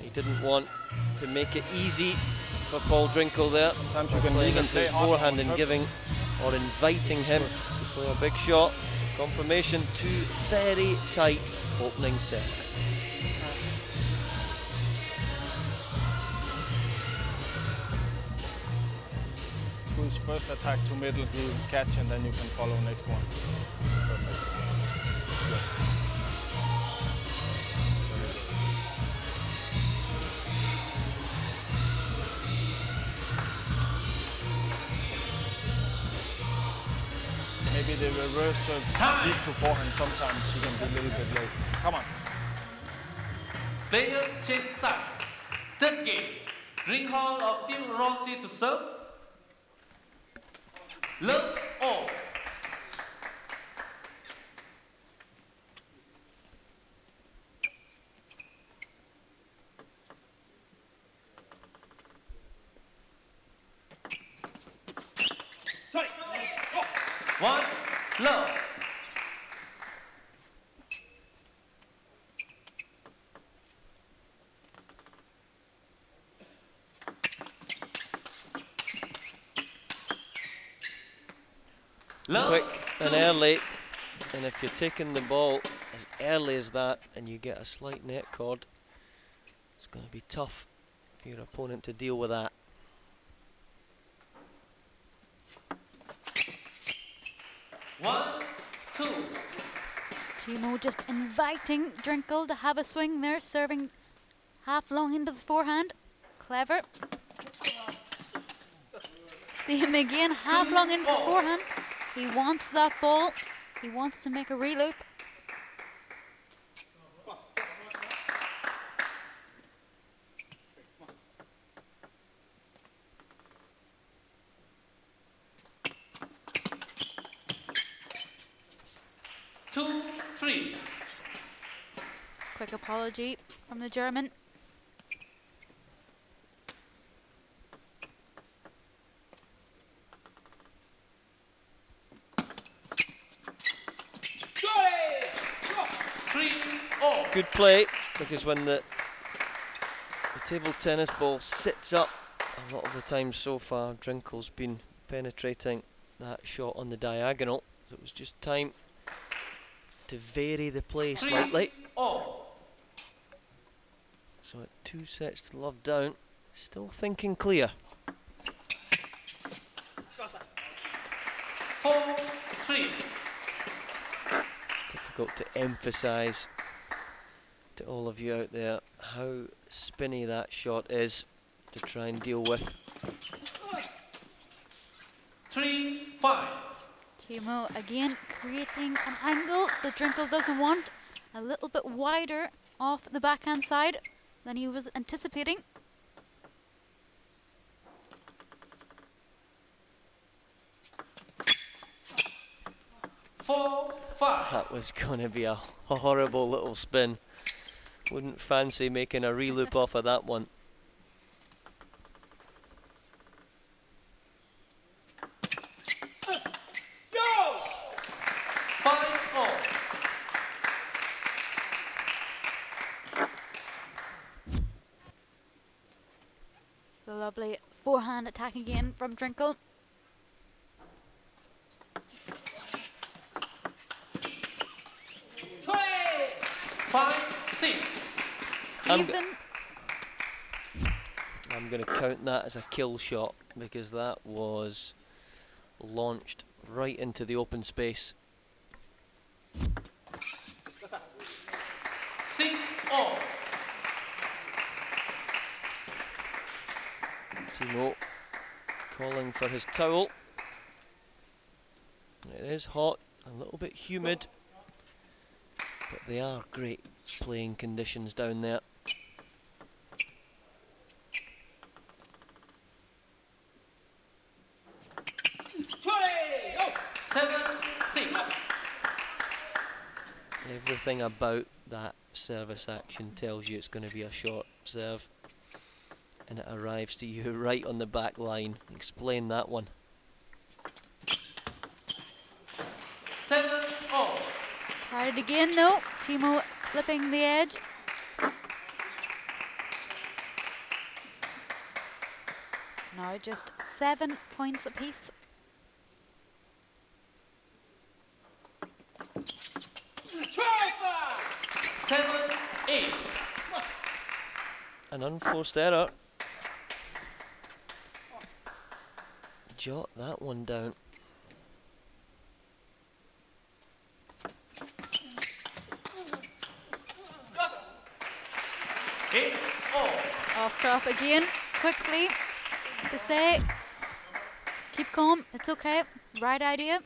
He didn't want to make it easy for Paul Drinkle there. Sometimes you can playing even into play his hard forehand on and purpose. giving or inviting him to play a big shot. Confirmation, 2 very tight opening sets. Through his first attack to middle, you catch and then you can follow next one. Maybe the reverse serve deep to forehand, sometimes he can be a little bit late. Come on. Players change side. Third game. Ring hall of Team Rossi to serve. Love all. One, love. Quick and early, and if you're taking the ball as early as that and you get a slight net cord, it's going to be tough for your opponent to deal with that. One, two. Timo just inviting Drinkle to have a swing there, serving half long into the forehand. Clever. See him again, half long into the forehand. He wants that ball. He wants to make a reloop. Two, three. Quick apology from the German. good play, because when the table tennis ball sits up, a lot of the time so far, Drinkle's been penetrating that shot on the diagonal. So it was just time to vary the play slightly. So at 2 sets to love down, still thinking clear. 4-3. Difficult to emphasise to all of you out there how spinny that shot is to try and deal with. 3-5. Timo again creating an angle that Drinkle doesn't want. A little bit wider off the backhand side than he was anticipating. That was going to be a horrible little spin. Wouldn't fancy making a reloop off of that one. Go! 5-4. The lovely forehand attack again from Drinkle. I'm going to count that as a kill shot, because that was launched right into the open space. 6-all. Timo calling for his towel. It is hot, a little bit humid, but they are great playing conditions down there. Oh, 7-6. Everything about that service action tells you it's going to be a short serve, and it arrives to you right on the back line. Explain that one. 7-all. Tried it again, no. Timo flipping the edge. Now just 7 points apiece. Seven, 8. An unforced error. Jot that one down. Off trough again, quickly to say, keep calm, it's okay, right idea.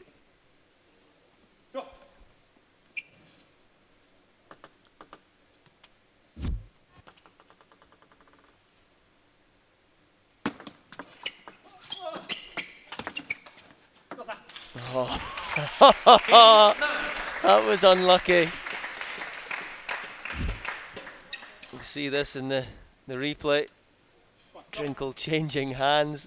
Oh. That was unlucky. You see this in the replay. Drinkle changing hands.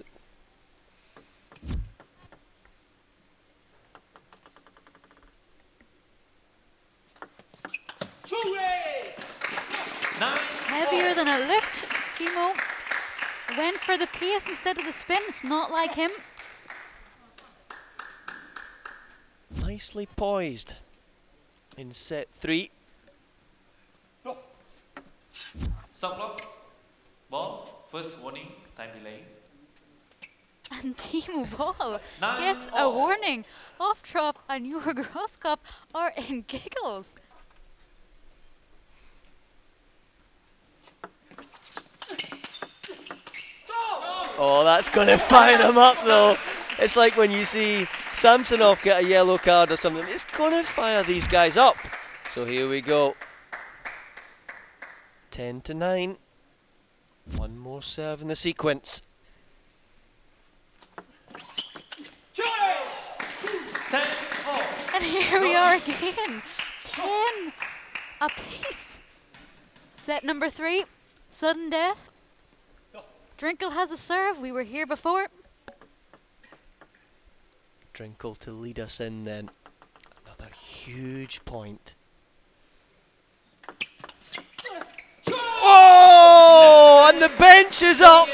Heavier than it looked. Timo went for the pace instead of the spin. It's not like him. Nicely poised in set 3. Stop clock. Ball. First warning. Time delay. And Timo Ball 9 gets a all. warning. Off drop and your gross cup are in giggles. Oh, that's going to fire him up though. It's like when you see Samsonov get a yellow card or something. It's going to fire these guys up. So here we go. 10-9. One more serve in the sequence. 10-all. And here we are again. 10 apiece. Set number 3. Sudden death. Drinkle has a serve. We were here before. Drinkle to lead us in then. Another huge point. Oh, and the bench is up.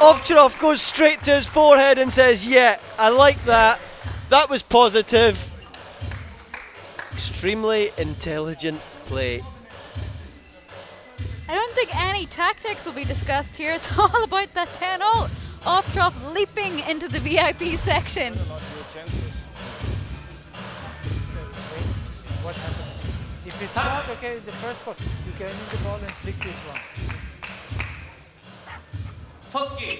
Ovcharov goes straight to his forehead and says, yeah, I like that. That was positive. Extremely intelligent play. I don't think any tactics will be discussed here. It's all about that 10-0. Ovcharov leaping into the VIP section. What happened? If it's short, okay, the first ball, you can in the ball and flick this one. First game.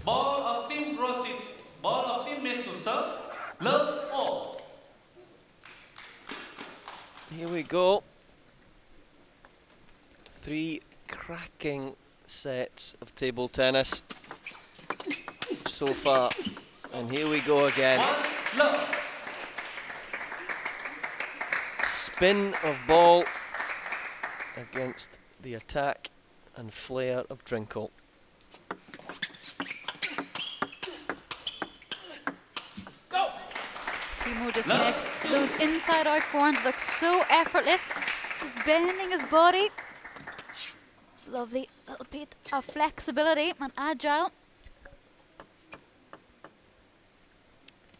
Ball of team Rosit. Ball of team Mace to serve. Love all. Here we go. 3 cracking sets of table tennis so far. And here we go again. Spin of ball against the attack and flair of Drinkle. Timo just makes those inside-out forehands look so effortless. He's bending his body. Lovely little bit of flexibility and agile.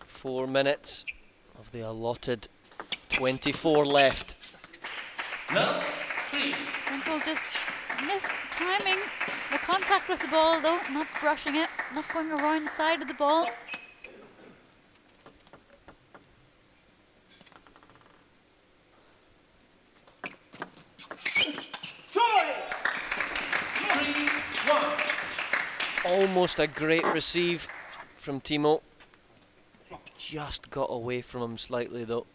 4 minutes of the allotted 24 left. No, 3. Drinkle just timing the contact with the ball though, not brushing it, not going around the side of the ball. Almost a great receive from Timo. Just got away from him slightly though.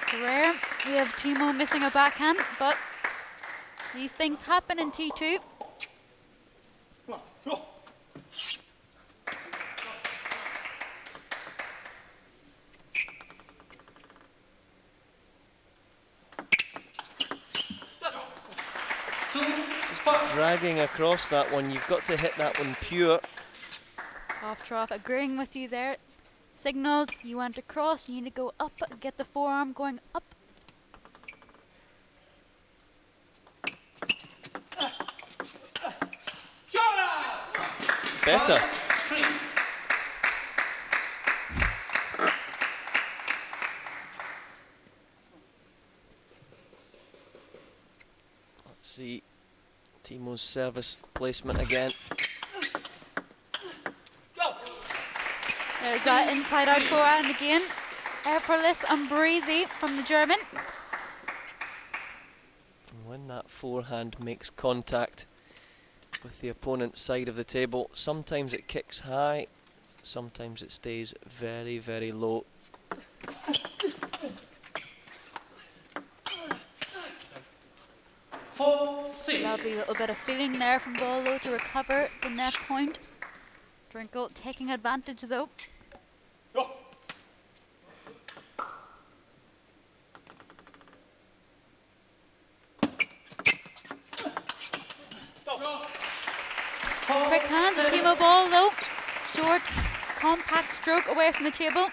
It's rare we have Timo missing a backhand, but these things happen in T2. Dragging across that one, you've got to hit that one pure. Ovcharov agreeing with you there. Signaled you want to cross, you need to go up, get the forearm going up. Better. Let's see Timo's service placement again. There's that inside out forehand again. Effortless and breezy from the German. When that forehand makes contact with the opponent's side of the table, sometimes it kicks high, sometimes it stays very, very low. Lovely little bit of feeling there from Bolo to recover the net point. Drinkle taking advantage though. Quick hands of Timo Ball though. Short, compact stroke away from the table.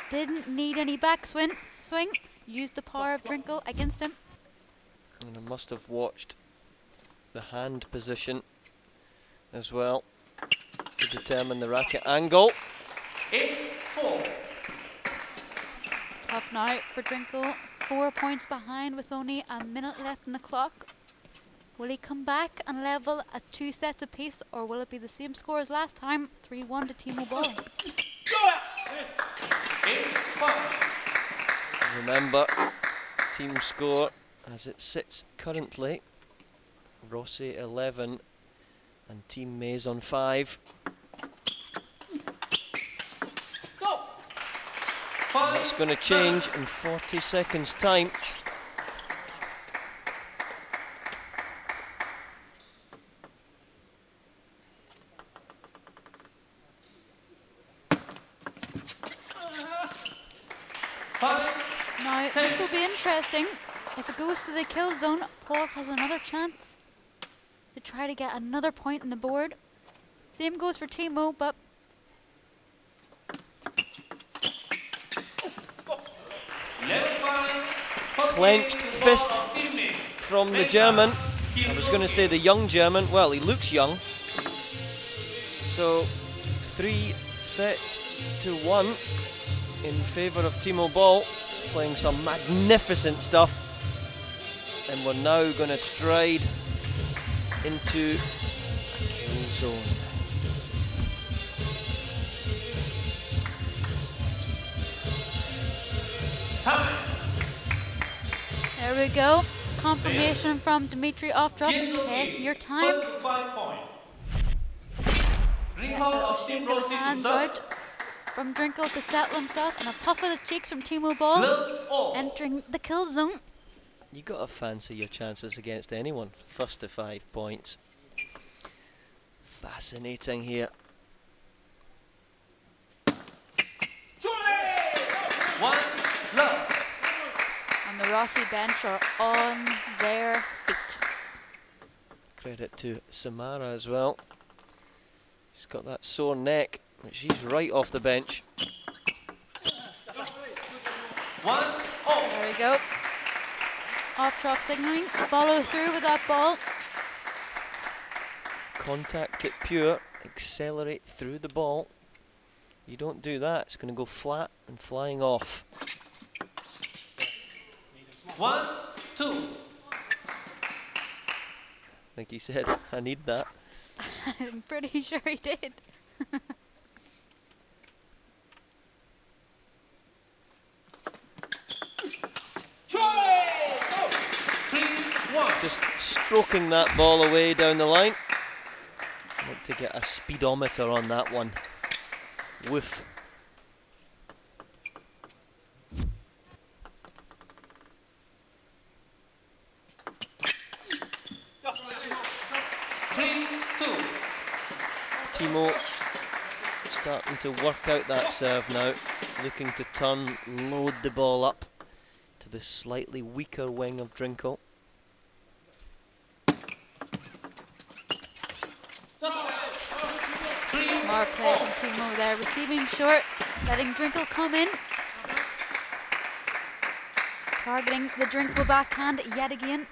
Didn't need any backswing. Used the power of Drinkle against him. And I must have watched the hand position as well to determine the racket angle. 8-4. It's tough now for Drinkle. 4 points behind with only a minute left in the clock. Will he come back and level at 2 sets apiece, or will it be the same score as last time? 3-1 to Timo Ball. Remember, team score as it sits currently, Rossi 11 and Team Maze on 5. That's going to change in 40 seconds time. be interesting. If it goes to the kill zone, Paul has another chance to try to get another point on the board. Same goes for Timo, but clenched fist from the German. I was going to say the young German. Well, he looks young. So 3-1 in favour of Timo Boll, playing some magnificent stuff. And we're now going to stride into a kill zone. there we go. Confirmation from Dmitry Ovtrov. Take your time. A little shake of the hands out from Drinkel to settle himself, and a puff of the cheeks from Timo Boll entering the kill zone. You got to fancy your chances against anyone. First to 5 points. Fascinating here. And the Rossi bench are on their feet. Credit to Samara as well. She's got that sore neck, but she's right off the bench. There we go. Off-drop signalling, follow through with that ball. Contact it pure, accelerate through the ball. You don't do that, it's going to go flat and flying off. 1, 2. Like he said, I need that. I'm pretty sure he did. Just stroking that ball away down the line. I want to get a speedometer on that one. Woof. Timo starting to work out that serve now, looking to turn, load the ball up to the slightly weaker wing of Drinkel. Smart play from Timo there, receiving short, letting Drinkel come in. Targeting the Drinkel backhand yet again.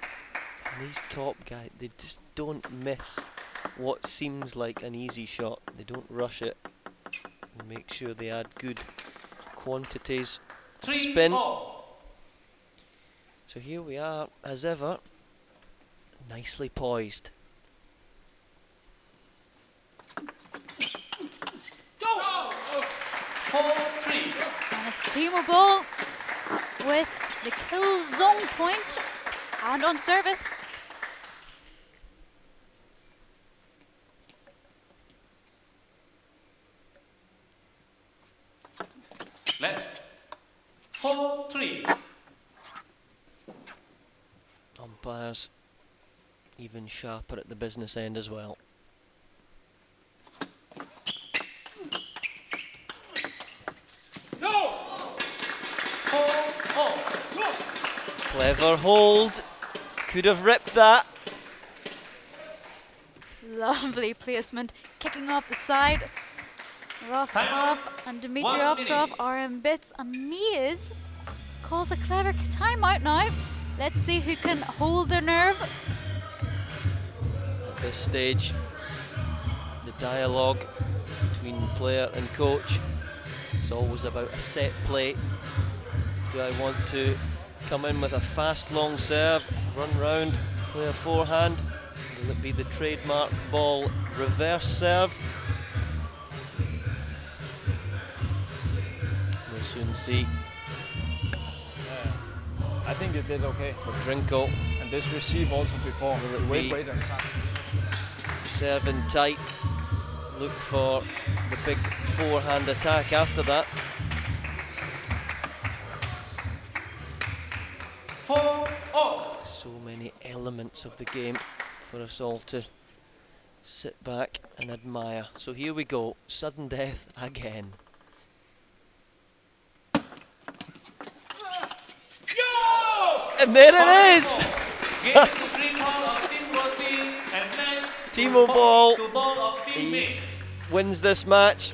And these top guys, they just don't miss what seems like an easy shot. They don't rush it. They make sure they add good quantities of spin. So here we are, as ever, nicely poised. And it's Timo Boll with the kill zone point and on service. Left. 4-3. Umpires even sharper at the business end as well. Clever hold. Could have ripped that. Lovely placement. Kicking off the side. Rostov and Dmitry Ovtrov are in bits, and Mias calls a clever timeout now. Let's see who can hold their nerve. At this stage, the dialogue between player and coach, it's always about a set play. Do I want to come in with a fast long serve, run round, play a forehand? Will it be the trademark ball reverse serve? We'll soon see. I think they did okay. For Drinkel. And this receive also before. Wait and time. Serve in tight. Look for the big forehand attack after that. 4-0. So many elements of the game for us all to sit back and admire. So here we go, sudden death again. And there it is! Game to 3 ball of Team Rossi and match Timo Ball, to ball of Team he Mays. wins this match,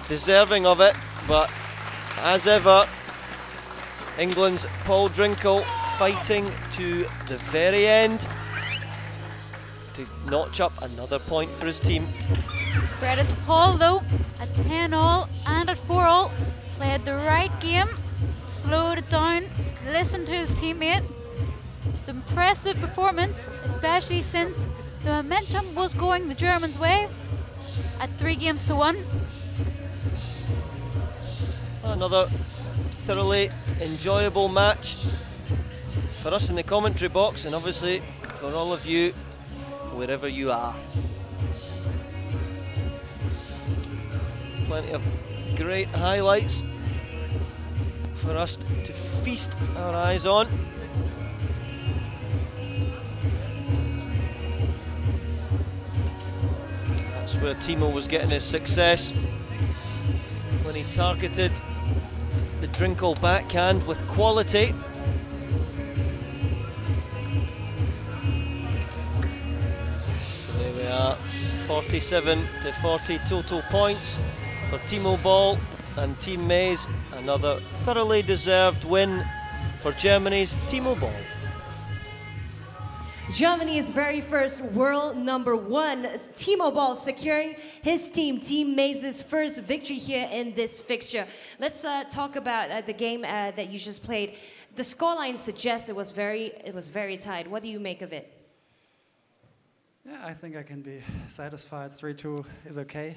deserving of it, but as ever, England's Paul Drinkle fighting to the very end to notch up another point for his team. Credit to Paul though, at 10-all and at 4-all, played the right game, slowed it down, listened to his teammate. It's an impressive performance, especially since the momentum was going the Germans' way at 3-1. Another thoroughly enjoyable match for us in the commentary box, and obviously for all of you wherever you are. Plenty of great highlights for us to feast our eyes on. That's where Timo was getting his success, when he targeted the Drinkle backhand with quality. So there we are, 47 to 40 total points for Timo Ball and Team Mays. Another thoroughly deserved win for Germany's Timo Ball. Germany's very first world #1, Timo Ball, securing his team, Team Mays' first victory here in this fixture. Let's talk about the game that you just played. The scoreline suggests it was very tight. What do you make of it? Yeah, I think I can be satisfied. 3-2 is okay.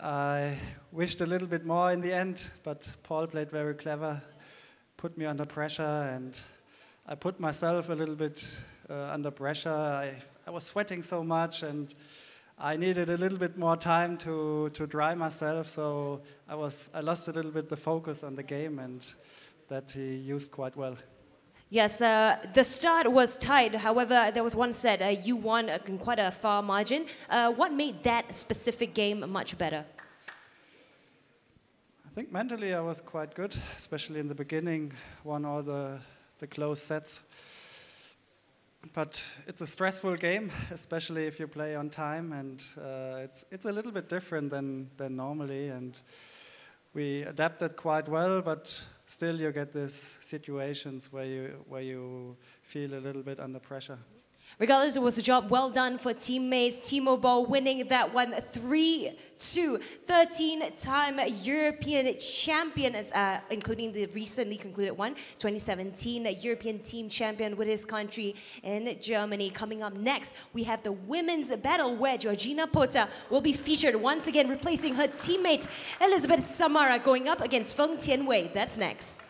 I wished a little bit more in the end, but Paul played very clever, put me under pressure, and I put myself a little bit under pressure. I was sweating so much, and I needed a little bit more time to dry myself, so I lost a little bit the focus on the game, and that he used quite well. Yes, the start was tight. However, there was one set you won in quite a far margin. What made that specific game much better? I think mentally I was quite good, especially in the beginning, won all the close sets. But it's a stressful game, especially if you play on time, and it's a little bit different than normally, and we adapted quite well, but still you get these situations where you feel a little bit under pressure. Regardless, it was a job well done for Team Mays. Timo Ball winning that one 3-2. 13-time European champion, including the recently concluded one, 2017 European team champion with his country in Germany. Coming up next, we have the women's battle where Georgina Pota will be featured once again, replacing her teammate Elizabeth Samara, going up against Feng Tianwei. That's next.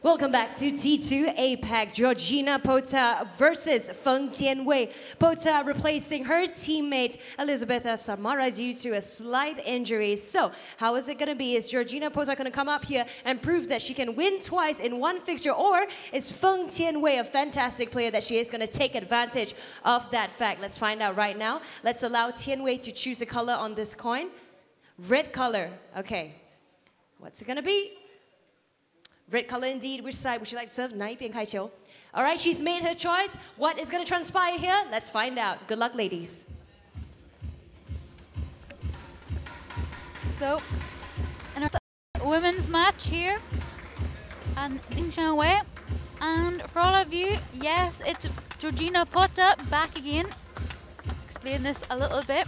Welcome back to T2 APAC. Georgina Pota versus Feng Tianwei. Pota replacing her teammate Elisabetta Samara due to a slight injury. So, how is it going to be? Is Georgina Pota going to come up here and prove that she can win twice in one fixture? Or is Feng Tianwei a fantastic player that she is going to take advantage of that fact? Let's find out right now. Let's allow Tianwei to choose a color on this coin. Red color. Okay. What's it going to be? Red color indeed. Which side would you like to serve? 哪一边开球? All right, she's made her choice. What is going to transpire here? Let's find out. Good luck, ladies. So, in our women's match here, and Ding Shanwei, and for all of you, yes, it's Georgina Pota back again. Explain this a little bit.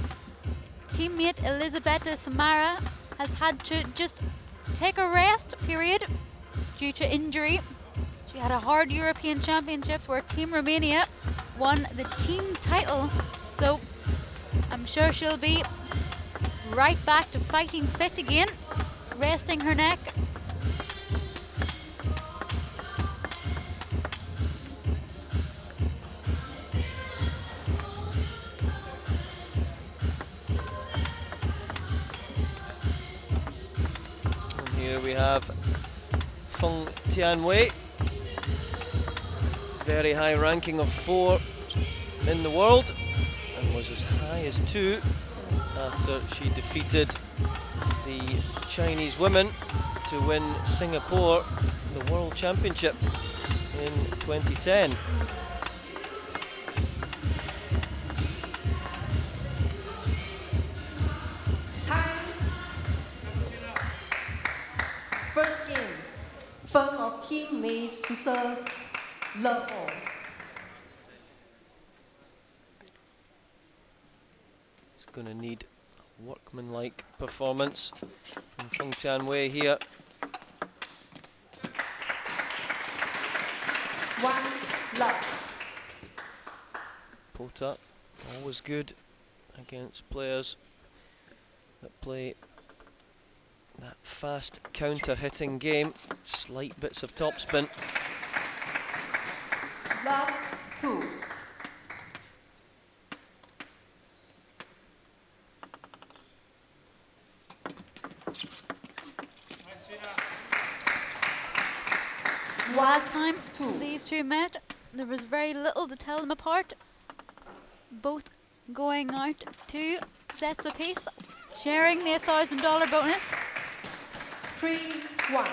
Teammate Elisabetta Samara has had to just take a rest period due to injury. She had a hard European Championships where Team Romania won the team title. So I'm sure she'll be right back to fighting fit again, resting her neck. And here we have Feng Tianwei, very high ranking of 4 in the world, and was as high as 2 after she defeated the Chinese women to win Singapore the World Championship in 2010. First game. Feng of teammates to serve. Love all. It's going to need a workmanlike performance from Feng Tianwei here. 1 love. Pota, always good against players that play that fast counter-hitting game, slight bits of topspin. Love 2. Last time these two met, there was very little to tell them apart. Both going out 2 sets apiece, sharing the $1,000 bonus. 3-1.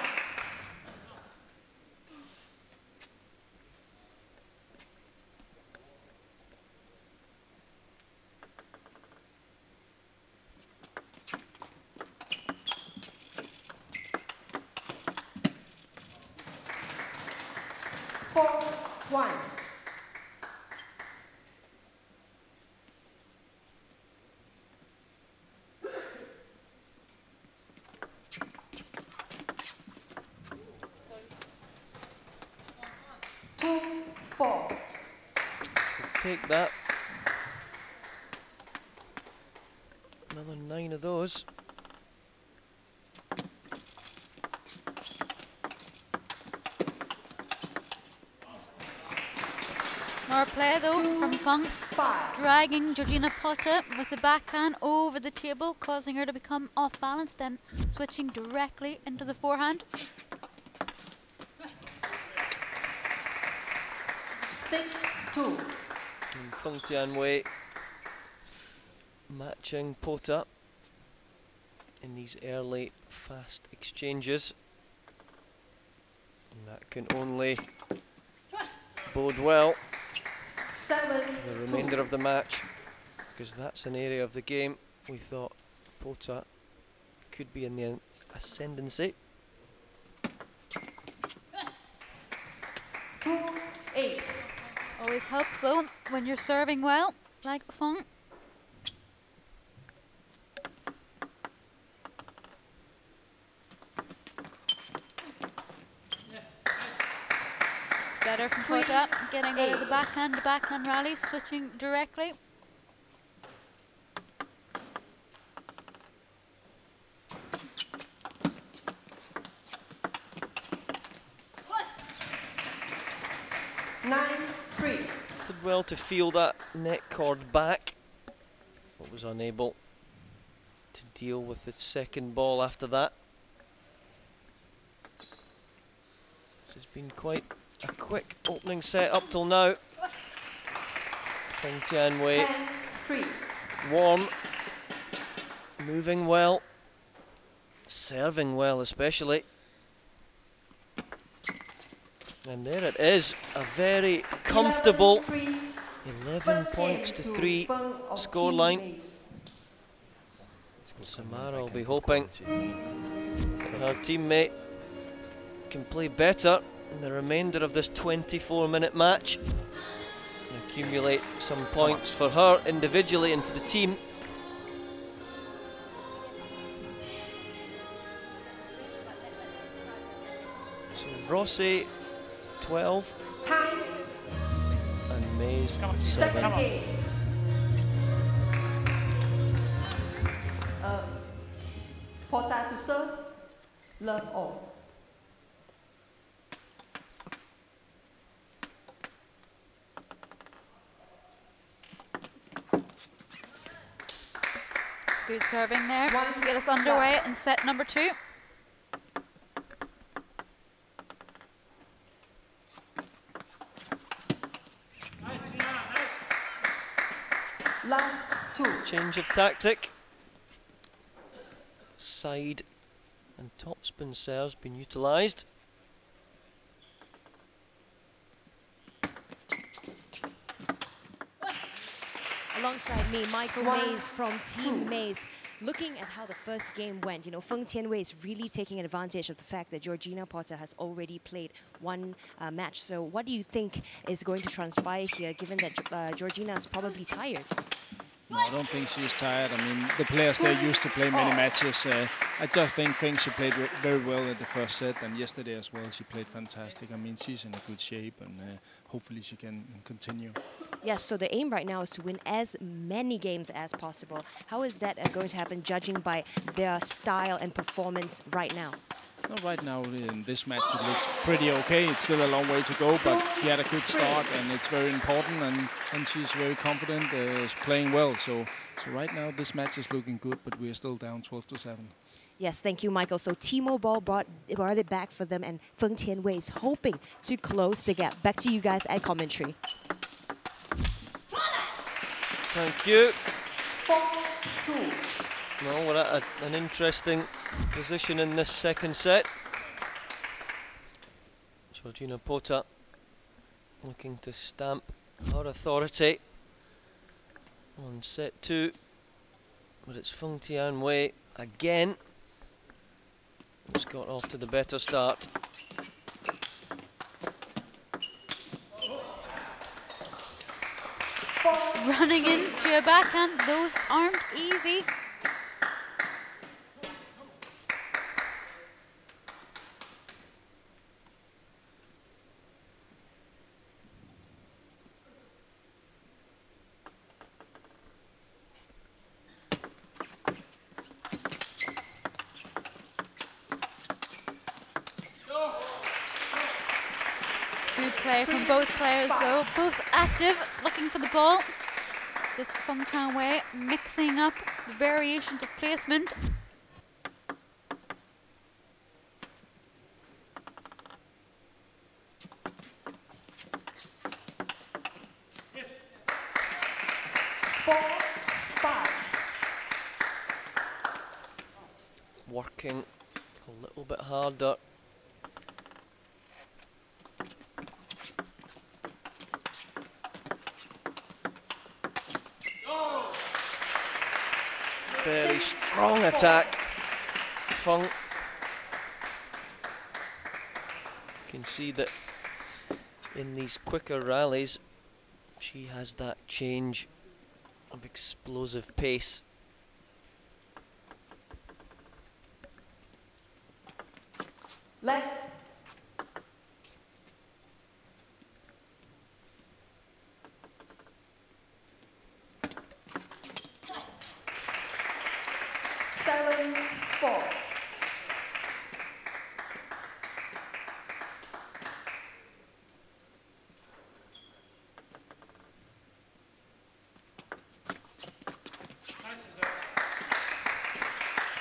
One. Two, 4. Take that. Another 9 of those. Smart play though from Feng, dragging Georgina Pota with the backhand over the table, causing her to become off balance, then switching directly into the forehand. 6-2. And Feng Tianwei matching Pota in these early fast exchanges. And that can only bode well for the remainder of the match, because that's an area of the game we thought Pota could be in the ascendancy. 2-8. Always helps though when you're serving well, like Feng. It's better from Pota, getting out of the backhand to backhand rally, switching directly. 9-3. Did well to feel that net cord back, but was unable to deal with the second ball after that. This has been quite a quick opening set up till now. Feng Tianwei, 10-3. warm, moving well, serving well especially. And there it is, a very comfortable 11 points to 3 scoreline. Samara will be hoping her teammate can play better in the remainder of this 24-minute match and accumulate some points for her individually and for the team. So Rossi 12 and Mays 7. Porta to serve, love all. It's good serving there to get us underway in set number 2. Change of tactic. Side and topspin serves been utilised. Alongside me, Michael Mays from Team Mays. Looking at how the first game went, you know, Feng Tianwei is really taking advantage of the fact that Georgina Potter has already played one match. So what do you think is going to transpire here, given that Georgina is probably tired? No, I don't think she's tired. I mean, the players, they're used to play many matches. I just think she played very well in the first set, and yesterday as well, she played fantastic. I mean, she's in a good shape, and hopefully she can continue. Yes, so the aim right now is to win as many games as possible. How is that going to happen, judging by their style and performance right now? Well, right now in this match it looks pretty okay. It's still a long way to go, but she had a good start and it's very important, and she's very confident, is playing well. So right now this match is looking good, but we are still down 12-7. Yes, thank you, Michael. So Timo Ball brought it back for them, and Feng Tianwei is hoping to close the gap. Back to you guys at commentary. Thank you. 4-2. Well, we're at an interesting position in this second set. Georgina Potter looking to stamp her authority on set 2, but it's Feng Tianwei again who's got off to the better start. Running into a backhand, those aren't easy. Good play from both players though, both active, looking for the ball. Just Feng Tianwei mixing up the variations of placement. Yes. 4-5. Working a little bit harder. Very strong attack. Feng. You can see that in these quicker rallies, she has that change of explosive pace. Left.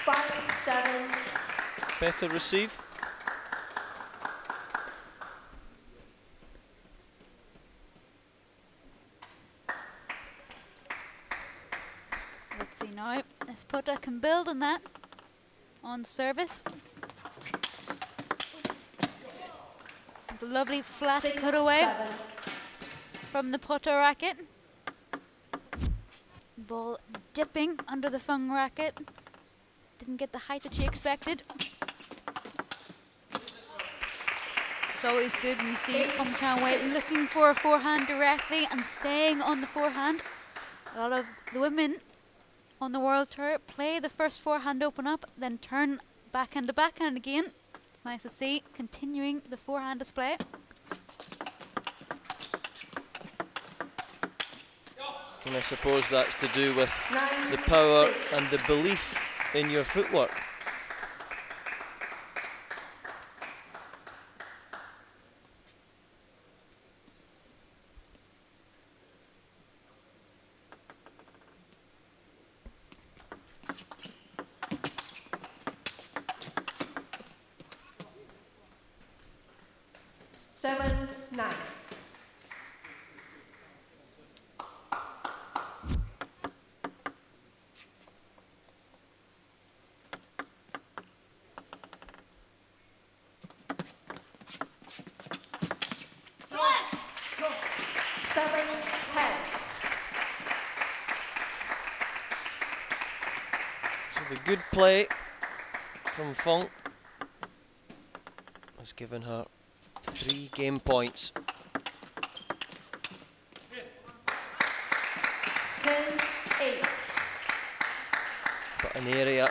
5-7. Better receive. Let's see now if Pota can build on that on service. It's a lovely flat cutaway from the Pota racket. Ball dipping under the Fung racket. Didn't get the height that she expected. It's always good when you see Fung Tian-wei looking for a forehand directly and staying on the forehand. A lot of the women on the World Tour play the first forehand open up, then turn backhand to backhand again. It's nice to see continuing the forehand display. And I suppose that's to do with the power and the belief in your footwork. The good play from Fung has given her 3 game points. 10-8. But an area,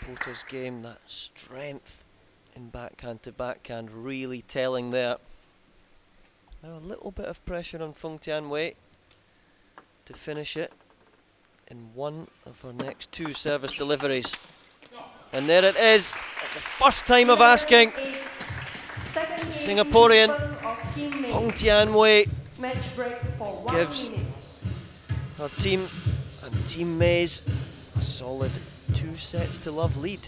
Pota's game, that strength in backhand to backhand really telling there. Now a little bit of pressure on Fung Tian-wei to finish it in one of her next 2 service deliveries. And there it is, at the first time of asking. Singaporean Fung Tian-wei gives her team and Team Mays a solid 2 sets to love lead.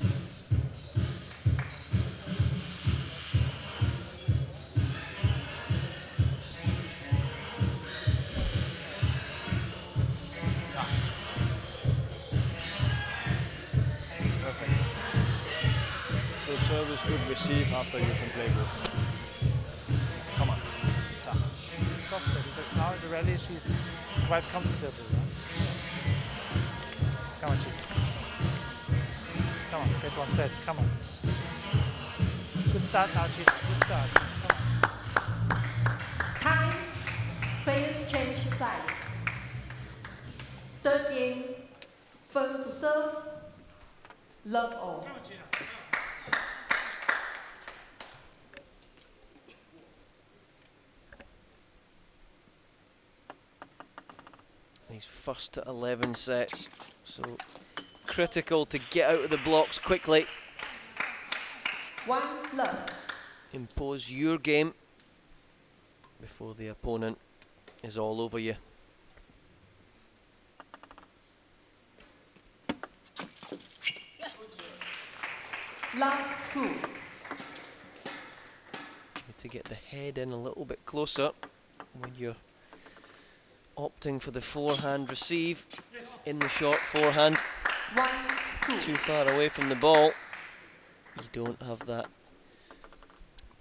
Service, good receive after you can play good. Come on. Softer, because now in the rally she's quite comfortable. Right? Come on, Chi. Come on, get 1 set. Come on. Good start now, Chi. Good start. Come on. Time. Players change side. Third game. Fung to serve. Love all. He's first to 11 sets, so critical to get out of the blocks quickly. 1 love. Impose your game before the opponent is all over you. Love 2. Need to get the head in a little bit closer when you're opting for the forehand receive in the short forehand. 1, 2. Too far away from the ball, you don't have that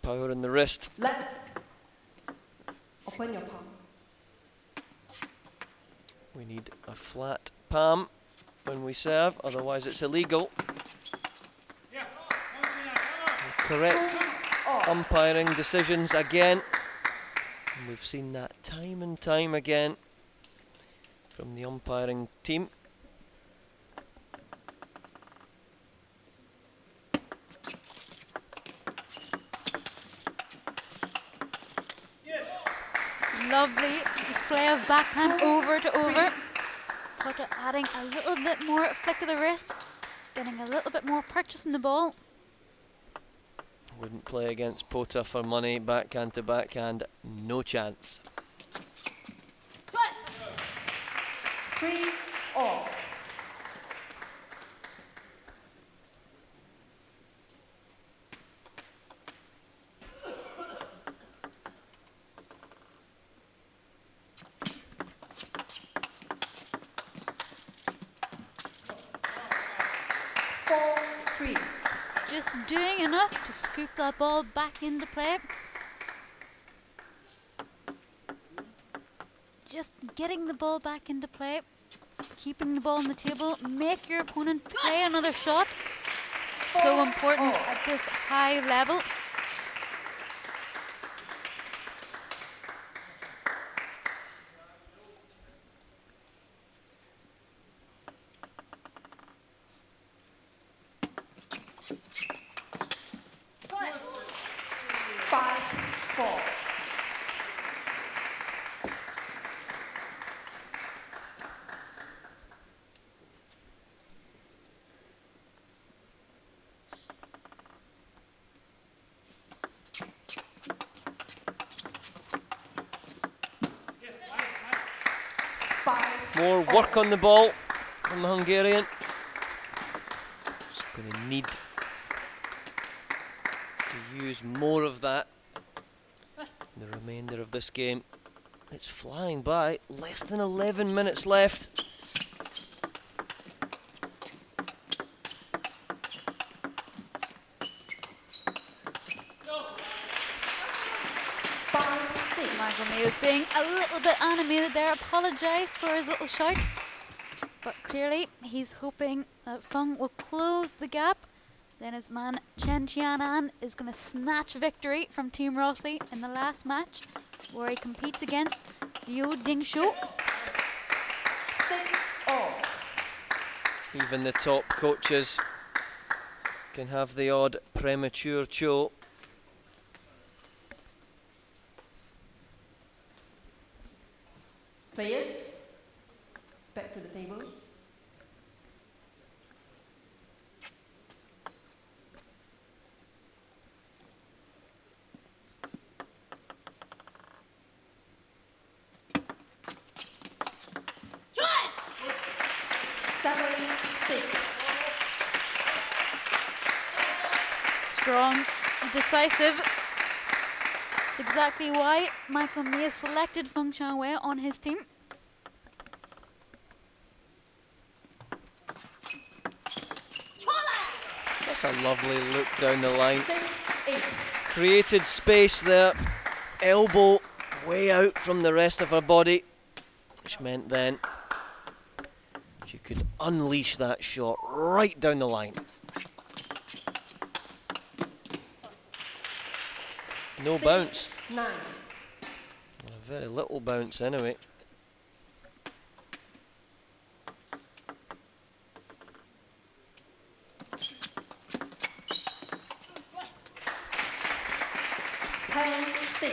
power in the wrist. Left. Open your palm. We need a flat palm when we serve, otherwise it's illegal. Correct umpiring decisions again. And we've seen that time and time again from the umpiring team. Lovely display of backhand over to over. Pota adding a little bit more flick of the wrist, getting a little bit more purchase in the ball. Wouldn't play against Pota for money, backhand to backhand, no chance. 3 all. 4-3. Just doing enough to scoop that ball back into play. Just getting the ball back into play, keeping the ball on the table, make your opponent play another shot. So important at this high level. More work on the ball from the Hungarian. Just going to need to use more of that in the remainder of this game. It's flying by, less than 11 minutes left. Michael May is being a little bit animated there, apologised for his little shout. But clearly he's hoping that Fung will close the gap. Then his man chien-an is going to snatch victory from Team Rossi in the last match, where he competes against Liu Dingshu. 6-all. Even the top coaches can have the odd premature cho. Players, back to the table. Strong, decisive. That's exactly why Michael May has selected Feng Changwei on his team. That's a lovely look down the line. Created space there. Elbow way out from the rest of her body, which meant then she could unleash that shot right down the line. No bounce. 9. A very little bounce anyway.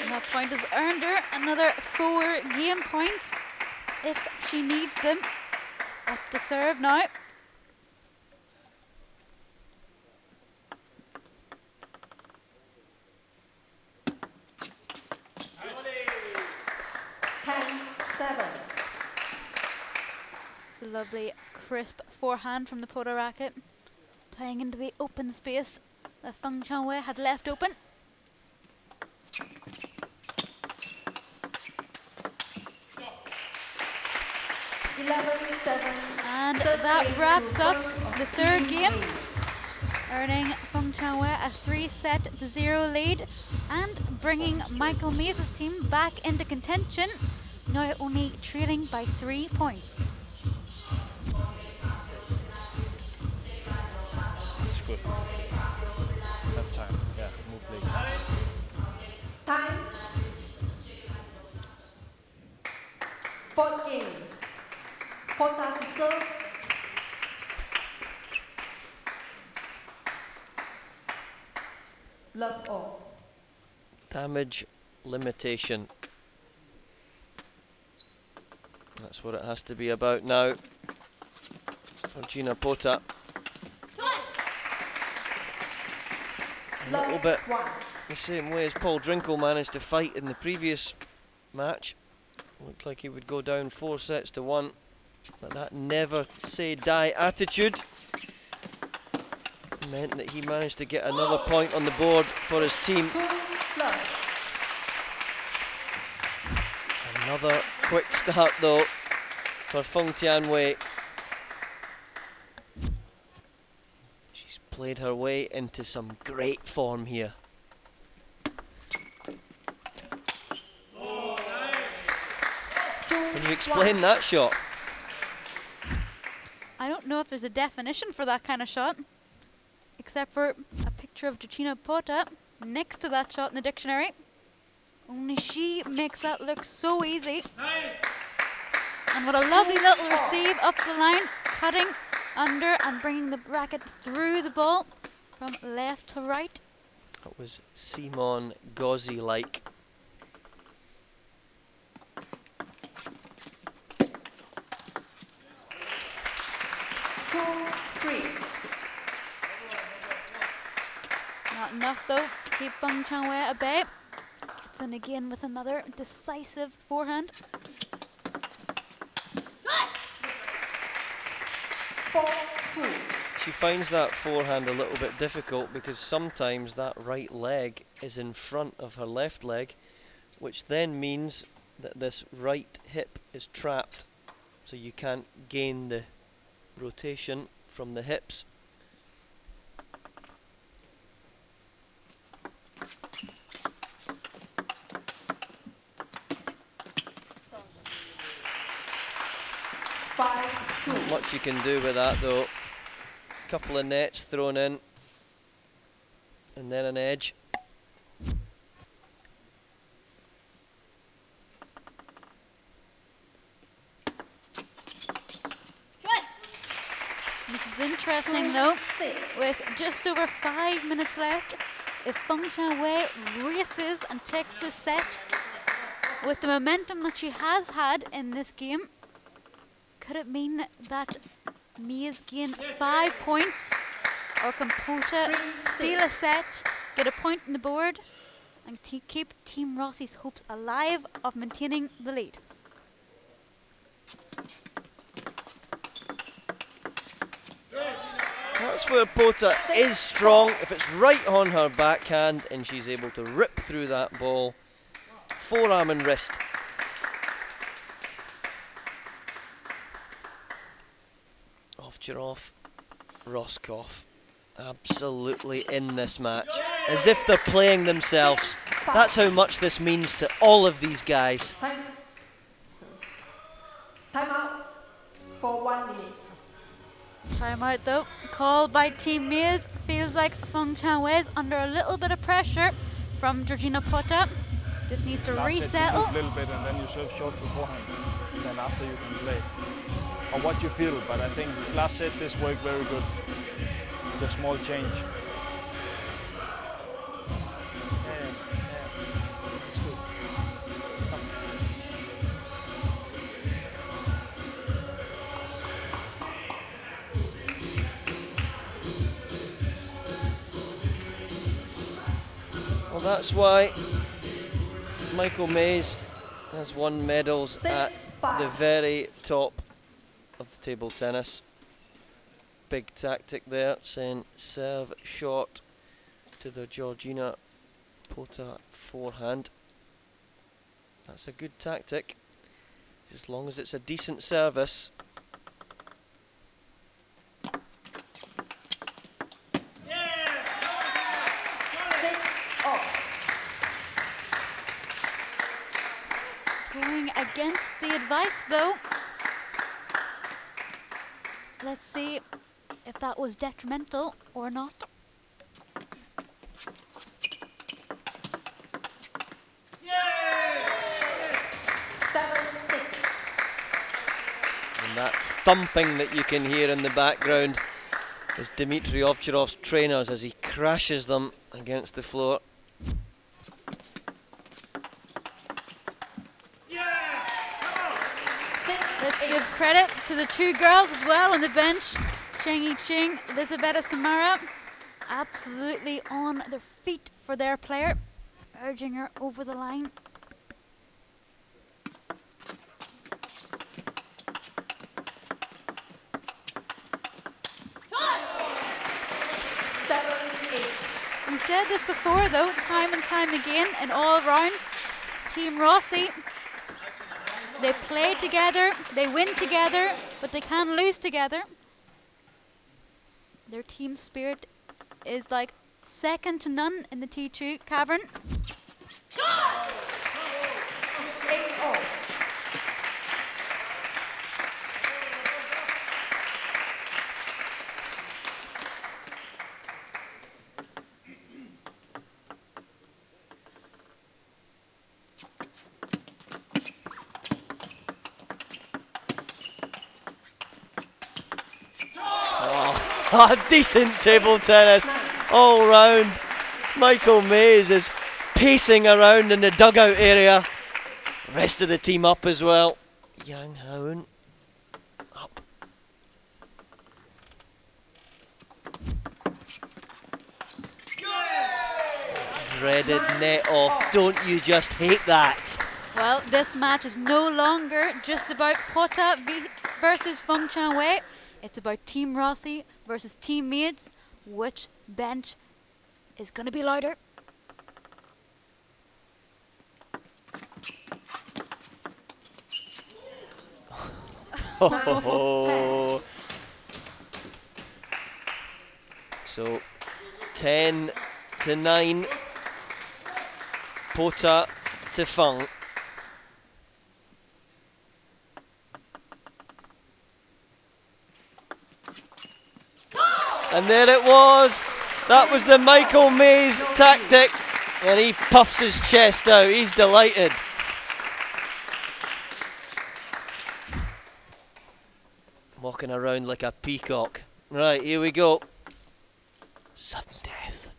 That point has earned her another 4 game points if she needs them. Up to serve now. It's a lovely crisp forehand from the Poto racket, playing into the open space that Feng Changwei had left open. And that wraps up the third game, earning Feng Changwei a 3-0 lead and bringing Michael May's team back into contention, now only trailing by 3 points. It's good. Have time. Yeah, move legs. Time. Fourth game. Pota to serve. Love all. Damage limitation. That's what it has to be about now for Gina Pota. A little bit the same way as Paul Drinkle managed to fight in the previous match. Looked like he would go down 4-1, but that never say die attitude meant that he managed to get another point on the board for his team. Another quick start though for Feng Tianwei. played her way into some great form here. Can you explain that shot? I don't know if there's a definition for that kind of shot, except for a picture of Georgina Pota next to that shot in the dictionary. Only she makes that look so easy. Nice. And what a lovely little receive up the line, cutting under and bringing the racket through the ball from left to right. That was Simon Gauzy-like. Not enough though to keep Feng Chanwei at bay. Gets in again with another decisive forehand. 4-2. She finds that forehand a little bit difficult because sometimes that right leg is in front of her left leg, which then means that this right hip is trapped, so you can't gain the rotation from the hips. Not much you can do with that though. Couple of nets thrown in, and then an edge. This is interesting though, with just over 5 minutes left. If Feng Chanwei races and takes this set with the momentum that she has had in this game, could it mean that Mia's gained 5 points, or can Pota steal a set, get a point on the board, and keep Team Rossi's hopes alive of maintaining the lead? That's where Pota is strong. If it's right on her backhand and she's able to rip through that ball, forearm and wrist. Ovtcharov, Roscoff, absolutely in this match, as if they're playing themselves. That's how much this means to all of these guys. Time out for 1 minute. Timeout though, called by Team Mia's. Feels like Feng Chanwei's under a little bit of pressure from Georgina Pota. Just needs to resettle. A little bit, and then you serve short to forehand. And then after you can play. Or what you feel, but I think last set this worked very good. Just small change. This is good. Well, that's why Michael Mays has won medals at the very top of the table tennis. Big tactic there, saying serve short to the Georgina Pota forehand. That's a good tactic, as long as it's a decent service. Going against the advice though. Let's see if that was detrimental or not. And that thumping that you can hear in the background is Dmitry Ovtcharov's trainers as he crashes them against the floor. Let's give credit to the two girls as well on the bench. i-ching, Elizabeth Samara, absolutely on their feet for their player, urging her over the line. We said this before though, time and time again in all rounds, Team Rossi, they play together, they win together, but they can lose together. Their team spirit is like second to none in the T2 cavern. Decent table tennis all round. Michael Mays is pacing around in the dugout area. Rest of the team up as well. Yang Haun up. Dreaded net off. Don't you just hate that? Well, this match is no longer just about Pota versus Feng Chanwei. It's about Team Rossi versus Team Maids. Which bench is going to be louder? So 10-9. Pota to Feng. And there it was. That was the Michael Mays tactic. And he puffs his chest out. He's delighted. Walking around like a peacock. Right, here we go. Sudden death.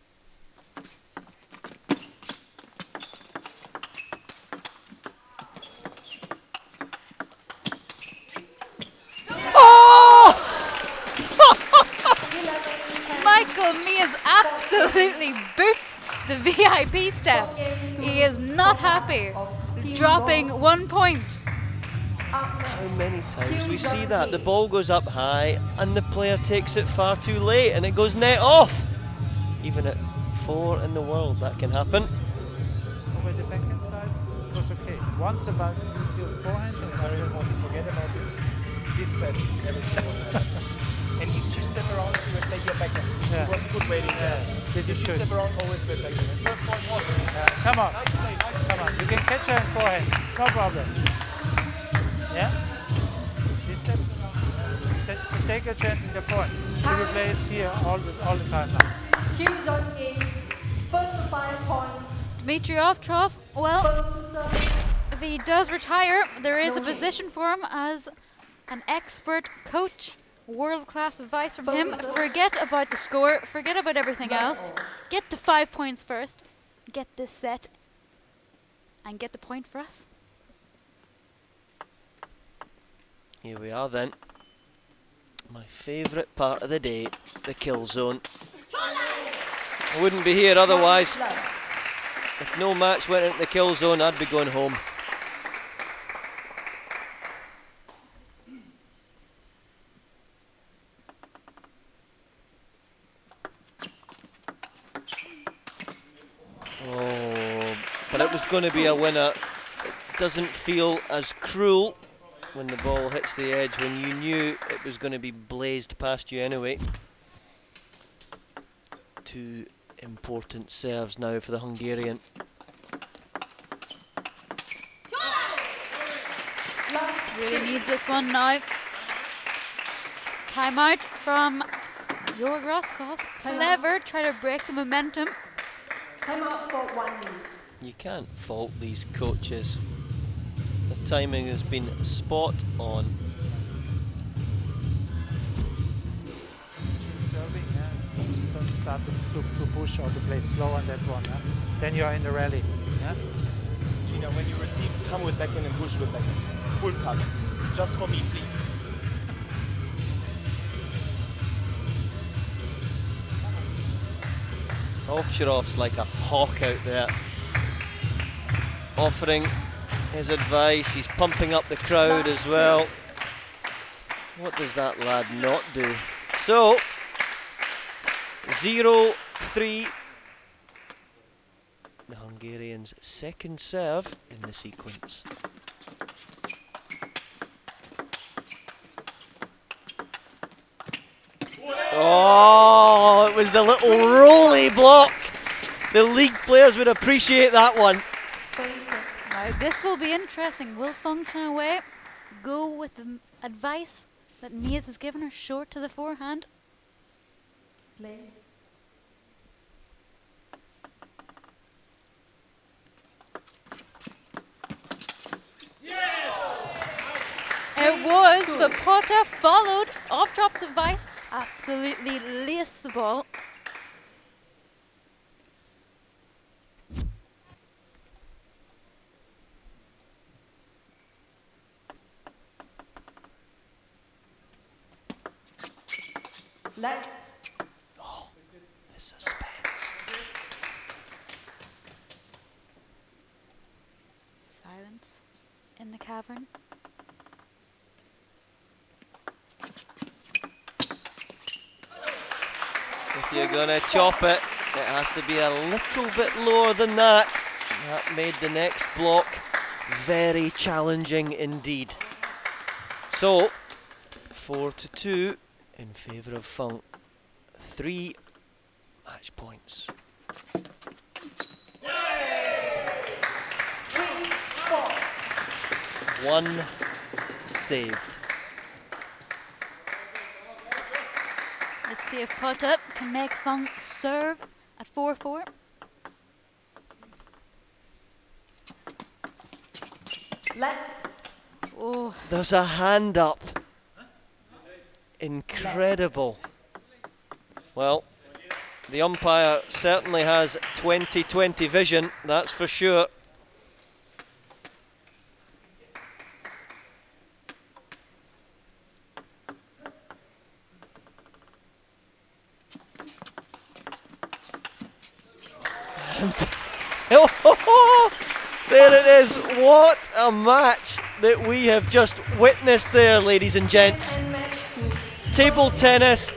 Michael Mays absolutely boots the VIP step. He is not happy, dropping 1 point. How many times we see that? The ball goes up high and the player takes it far too late and it goes net off. Even at 4 in the world, that can happen. Over the backhand side, it was okay. Once about your forehand and Very important. Forget about this. This set, every single time. And if she step around, she will play your backhand. Yeah. It was good waiting there. This is good. If she step around, always with backhand. First point was. Come on. Nice play, nice Come on. You can catch her in forehand. It's no problem. Yeah? She steps around. Take a chance in the forehand. She will play here all the time now. Kim Jong-in, first to 5 points. Dmitry Ovtrov, well, if he does retire, there is a position for him as an expert coach. World-class advice from him. Forget about the score, forget about everything else. Get to 5 points first, get this set, and get the point for us. Here we are then. My favourite part of the day, the kill zone. I wouldn't be here otherwise. If no match went into the kill zone, I'd be going home. Oh, but it was going to be a winner. It doesn't feel as cruel when the ball hits the edge, when you knew it was going to be blazed past you anyway. 2 important serves now for the Hungarian. Really needs this one now. Timeout from Georg Roskov. Clever, try to break the momentum. Timeout for 1 minute. You can't fault these coaches. The timing has been spot on. She's serving, don't start to push or to play slow on that one. Then you are in the rally. Yeah? Gina, when you receive, come with backhand and push with backhand. Full cut. Just for me, please. Ovcharov's like a hawk out there, offering his advice. He's pumping up the crowd as well. What does that lad not do? So, 0-3. The Hungarians' second serve in the sequence. Oh, it was the little rolly block. The league players would appreciate that one. Now this will be interesting. Will Feng Tianwei go with the advice that Nias has given her, short to the forehand? Play. It was, but Potter followed off-drop's advice, absolutely laced the ball. Leg. Oh, the suspense. Silence in the cavern. If you're gonna chop it, it has to be a little bit lower than that. That made the next block very challenging indeed. So, 4-2 in favour of Feng. 3 match points. 1 saved. Let's see if Potter can make Feng serve at 4-4. Leg. Oh. There's a hand up. Incredible. Well, the umpire certainly has 20/20 vision, that's for sure. There it is. What a match that we have just witnessed there, ladies and gents. Table tennis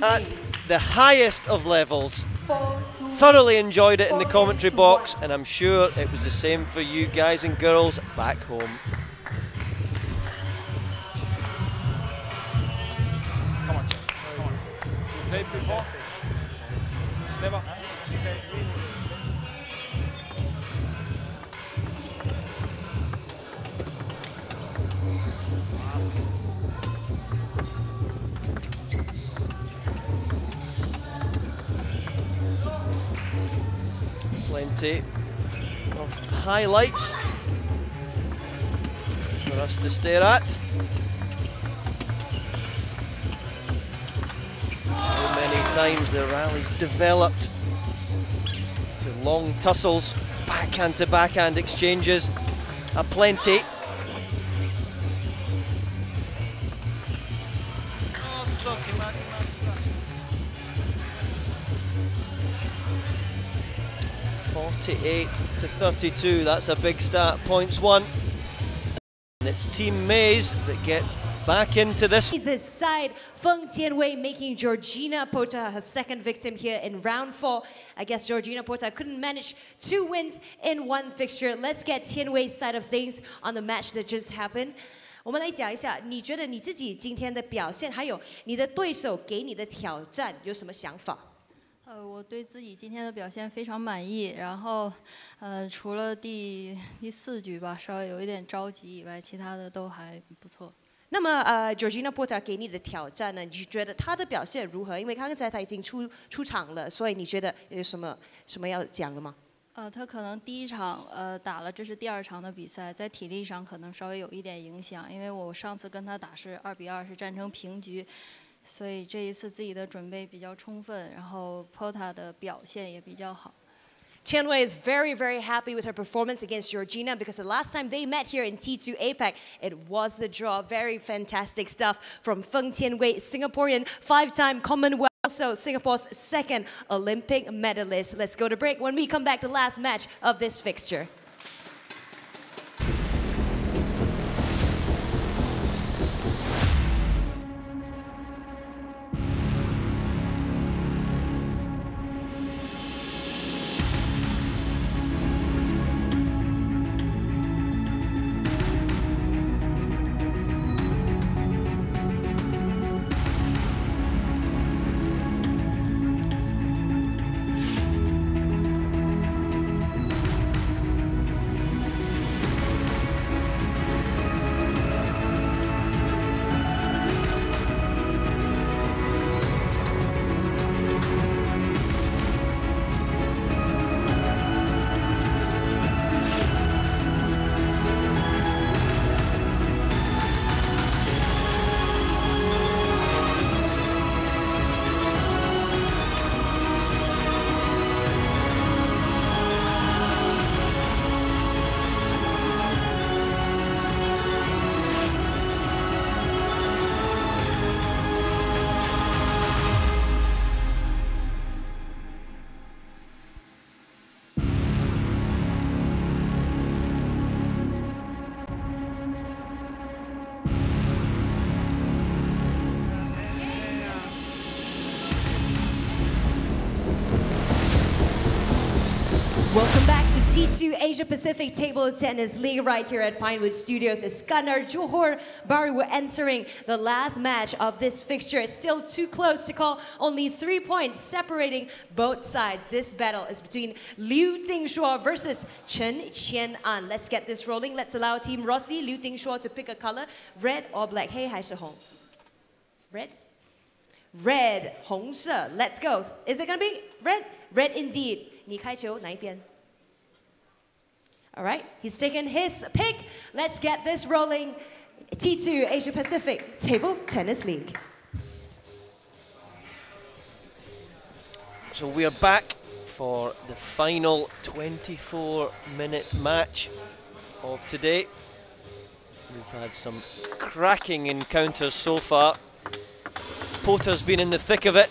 at the highest of levels. Thoroughly enjoyed it in the commentary box, and I'm sure it was the same for you guys and girls back home. Come on, come on. Played before? Never. Plenty of highlights for us to stare at. How many times the rallies developed to long tussles, backhand to backhand exchanges, aplenty. (48-32), that's a big start, points won. And it's Team Mays that gets back into this. His side, Feng Tianwei making Georgina Pota her second victim here in round 4. I guess Georgina Pota couldn't manage 2 wins in 1 fixture. Let's get Tianwei's side of things on the match that just happened. 我们来讲一下，你觉得你自己今天的表现，还有你的对手给你的挑战，有什么想法？我对自己今天的表现非常满意，然后，除了第4局吧，稍微有一点着急以外，其他的都还不错。那么Georgina Pota 给你的挑战呢？你觉得她的表现如何？因为刚才她已经出场了，所以你觉得有什么要讲的吗？她可能第1场打了，这是第2场的比赛，在体力上可能稍微有一点影响，因为我上次跟她打是2-2，是战成平局。所以这一次自己的准备比较充分，然后 Pota 的表现也比较好。Tianwei is very, very happy with her performance against Georgina because the last time they met here in T2 APAC, it was a draw. Very fantastic stuff from Feng Tianwei, Singaporean 5-time Commonwealth, also Singapore's 2nd Olympic medalist. Let's go to break. When we come back, the last match of this fixture. Welcome back to T2 Asia Pacific Table Tennis League right here at Pinewood Studios. Iskandar Johor Bahru were entering the last match of this fixture. It's still too close to call. Only 3 points separating both sides. This battle is between Liu Tingshuo versus chien-an. Let's get this rolling. Let's allow Team Rossi, Liu Tingshuo, to pick a color. Red or black? Hey, 还是红? Red? Red, 红色. Let's go. Is it gonna be red? Red indeed. 你开球哪一边? All right, he's taken his pick. Let's get this rolling. T2 Asia Pacific Table Tennis League. So we are back for the final 24-minute match of today. We've had some cracking encounters so far. Pota's been in the thick of it,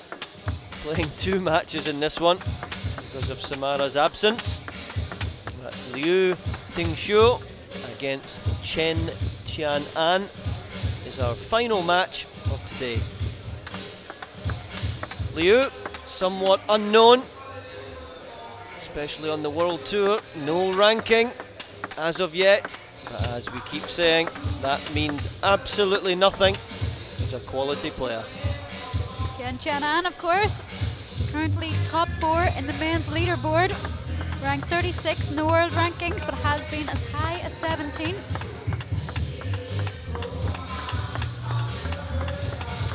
playing 2 matches in this one because of Samara's absence. But Liu Tingshuo against chien-an is our final match of today. Liu, somewhat unknown, especially on the World Tour, no ranking as of yet, but as we keep saying, that means absolutely nothing. He's a quality player. Chien-an, of course, currently top 4 in the men's leaderboard, ranked 36 in the world rankings, but has been as high as 17.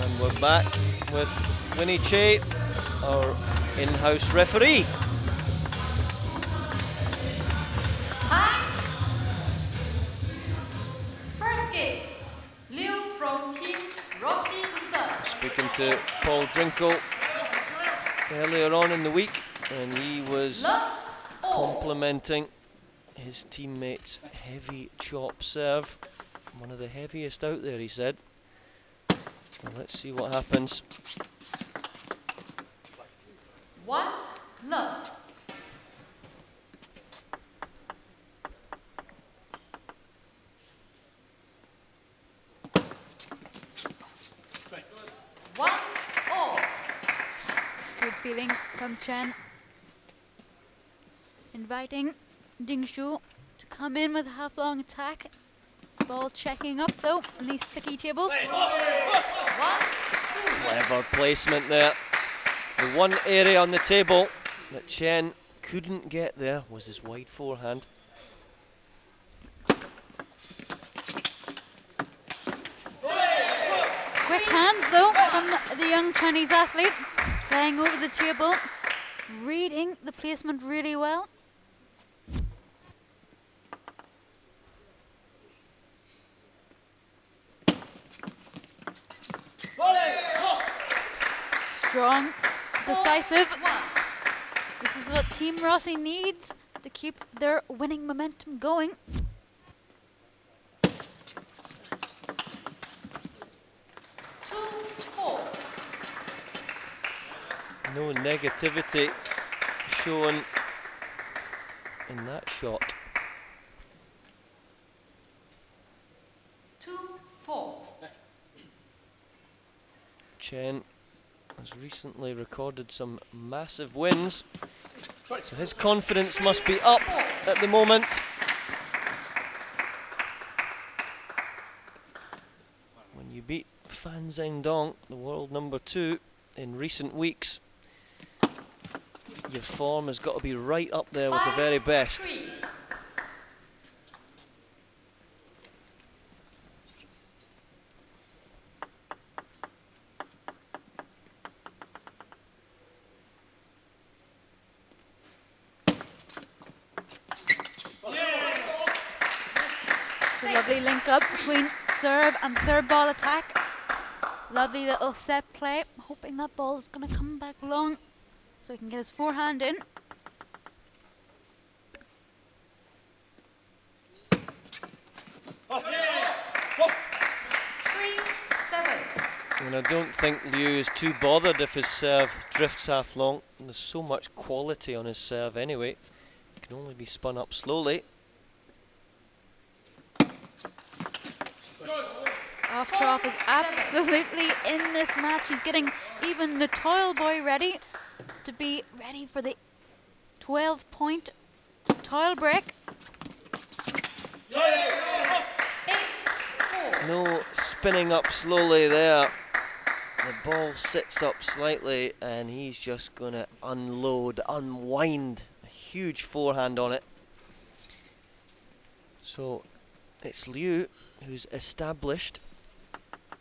And we're back with Winnie Che, our in-house referee. First game, Liu from Team Rossi to serve. Speaking to Paul Drinkle earlier on in the week, and he was complimenting his teammate's heavy chop serve. One of the heaviest out there, he said. Well, let's see what happens. 1 love. Good feeling from Chen. Inviting Dingshu to come in with a half-long attack. Ball checking up though on these sticky tables. Clever placement there. The one area on the table that Chen couldn't get there was his wide forehand. Quick hands though from the young Chinese athlete. Playing over the table, reading the placement really well. Strong, decisive. This is what Team Rossi needs to keep their winning momentum going. No negativity shown in that shot. 2-4. Chen has recently recorded some massive wins, so his confidence must be up at the moment. When you beat Fan Zhendong, the world number 2, in recent weeks, your form has got to be right up there with the very best. 5-3. It's a lovely link up between serve and third ball attack. Lovely little set play. Hoping that ball is going to come back long so he can get his forehand in. And I don't think Liu is too bothered if his serve drifts half long. There's so much quality on his serve anyway. It can only be spun up slowly. Off is absolutely in this match. He's getting even the toil boy ready to be ready for the 12-point tile break. No spinning up slowly there. The ball sits up slightly and he's just going to unwind a huge forehand on it. So it's Liu who's established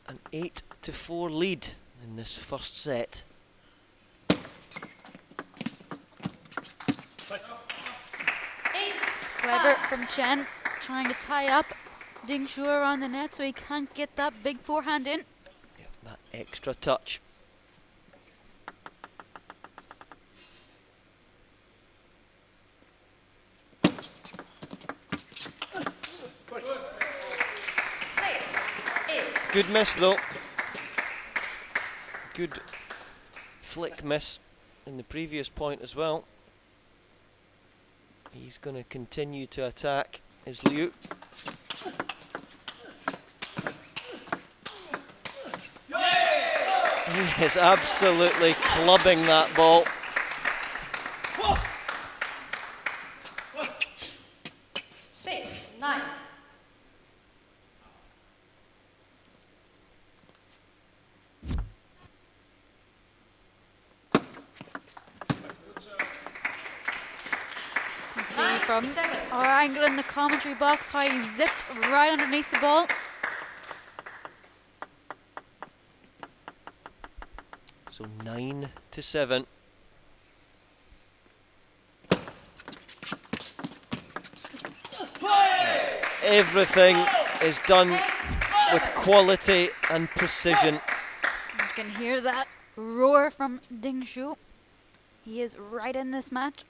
an 8-4 lead in this first set. It's clever from Chen, trying to tie up Ding Shu around the net so he can't get that big forehand in. Yeah, that extra touch. Good miss though. Good flick miss in the previous point as well. He's going to continue to attack, is Liu. He is absolutely clubbing that ball. Six, 9. See from our angle in the commentary box how he zipped right underneath the ball. So 9-7. Everything is done with quality and precision. You can hear that roar from Ding Shu. He is right in this match.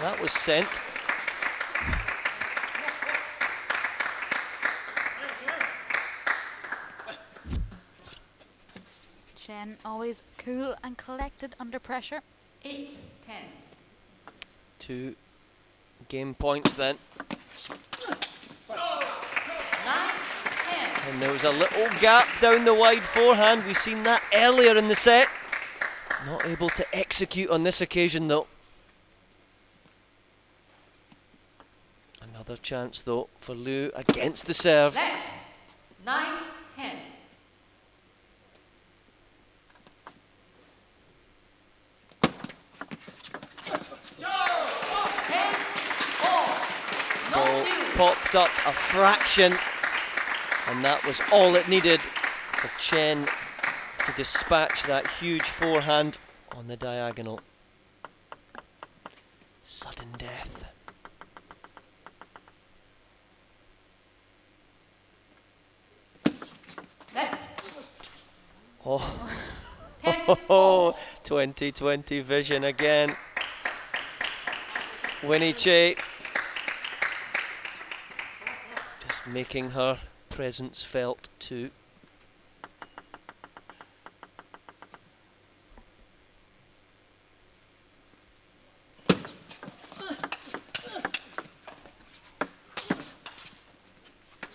That was sent. Chen always cool and collected under pressure. 8, 10. 2 game points then. 9, 10. And there was a little gap down the wide forehand. We've seen that earlier in the set. Not able to execute on this occasion though. Another chance though for Liu against the serve. Let. 9, 10. Ball popped up a fraction, and that was all it needed for Chen to dispatch that huge forehand on the diagonal. Sudden death. Oh, 2020 vision again. Winnie Che just making her presence felt too.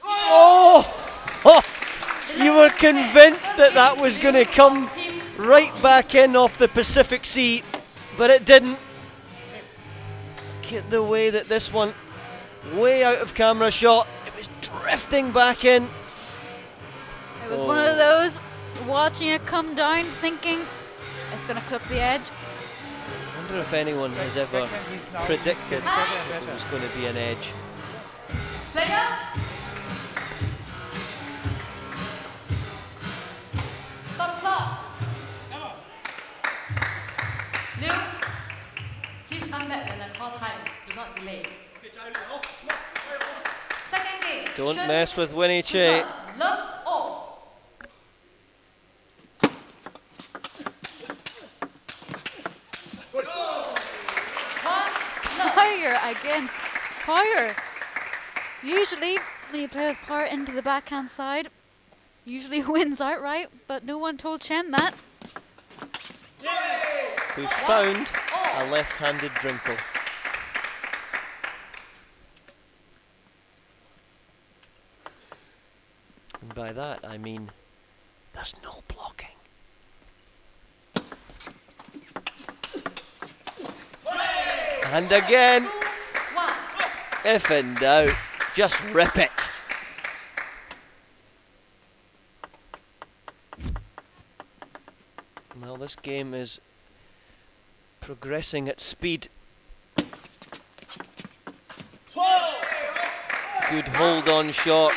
Oh! You were convinced that that was going to come right back in off the Pacific Sea, but it didn't. Get the way that this one, way out of camera shot, it was drifting back in. It was one of those, watching it come down, thinking it's going to clip the edge. I wonder if anyone has ever predicted there was going to be an edge. Players, stop clock. Liu, please come back when I call time. Do not delay. Second game. Don't mess with Winnie Che. Love all. Power against power. Usually, when you play with power into the backhand side, usually wins outright, but no one told Chen that. Who found a left-handed drinkle. by that, I mean there's no blocking. And again, if in doubt, just rip it. Well, this game is progressing at speed. Good hold on shot.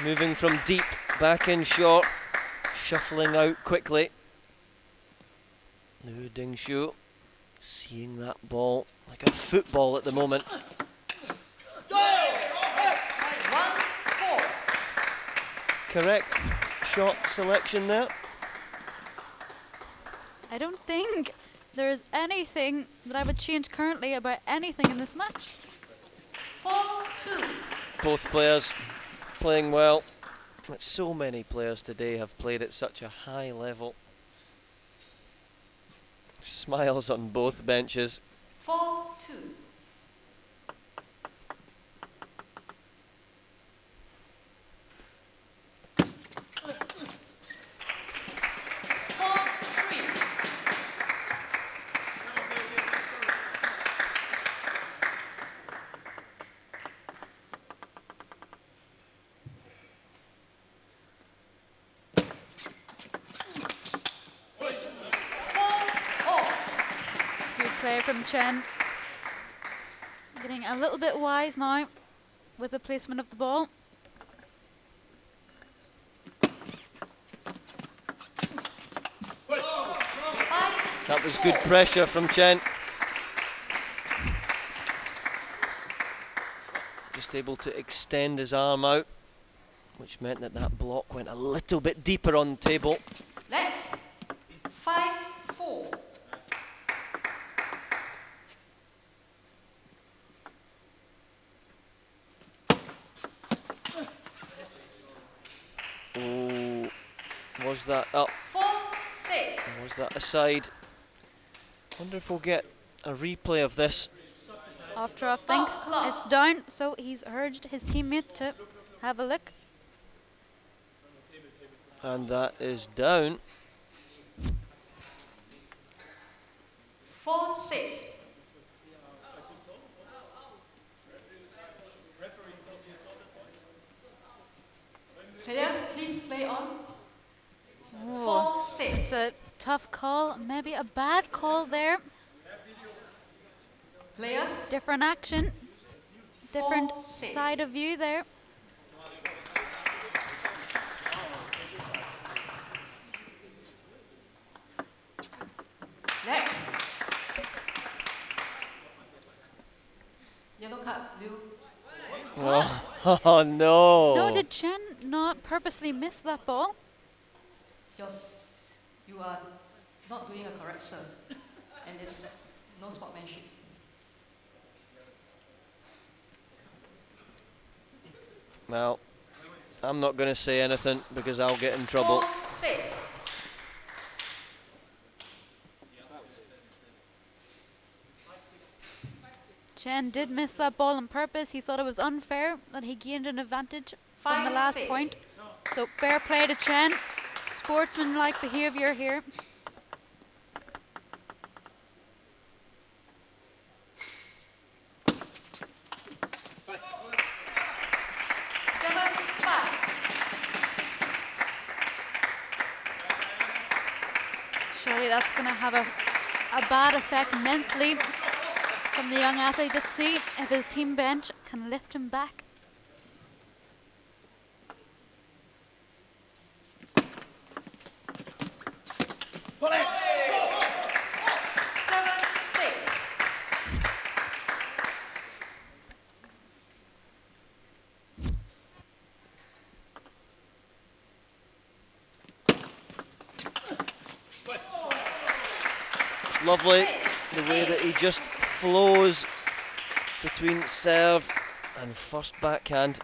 Moving from deep, back in short. Shuffling out quickly. Liu Dingshu seeing that ball like a football at the moment. Correct shot selection there. I don't think there is anything that I would change currently about anything in this match. 4-2. Both players playing well. But so many players today have played at such a high level. Smiles on both benches. 4-2. From Chien. Getting a little bit wise now with the placement of the ball. That was good pressure from Chien. Just able to extend his arm out, which meant that that block went a little bit deeper on the table. Let's 5-4. Oh, was that up? 4-6. Was that aside? Wonder if we'll get a replay of this. After thinks it's down, so he's urged his teammate to have a look. And that is down. 4-6. Players, please play on. 4-6. It's a tough call, maybe a bad call there. Players. Different action, different side of view there. Let. Yellow card, Liu. Oh no! No, did Chien not purposely miss that ball? You are not doing a correct serve, and it's no sportsmanship. Well, I'm not going to say anything because I'll get in trouble. 4-6. Chien did miss that ball on purpose. He thought it was unfair that he gained an advantage from the last point. So fair play to Chien. Sportsmanlike behaviour here. Surely that's going to have a bad effect mentally from the young athlete. Let's see if his team bench can lift him back. Lovely, the way that he just flows between serve and first backhand.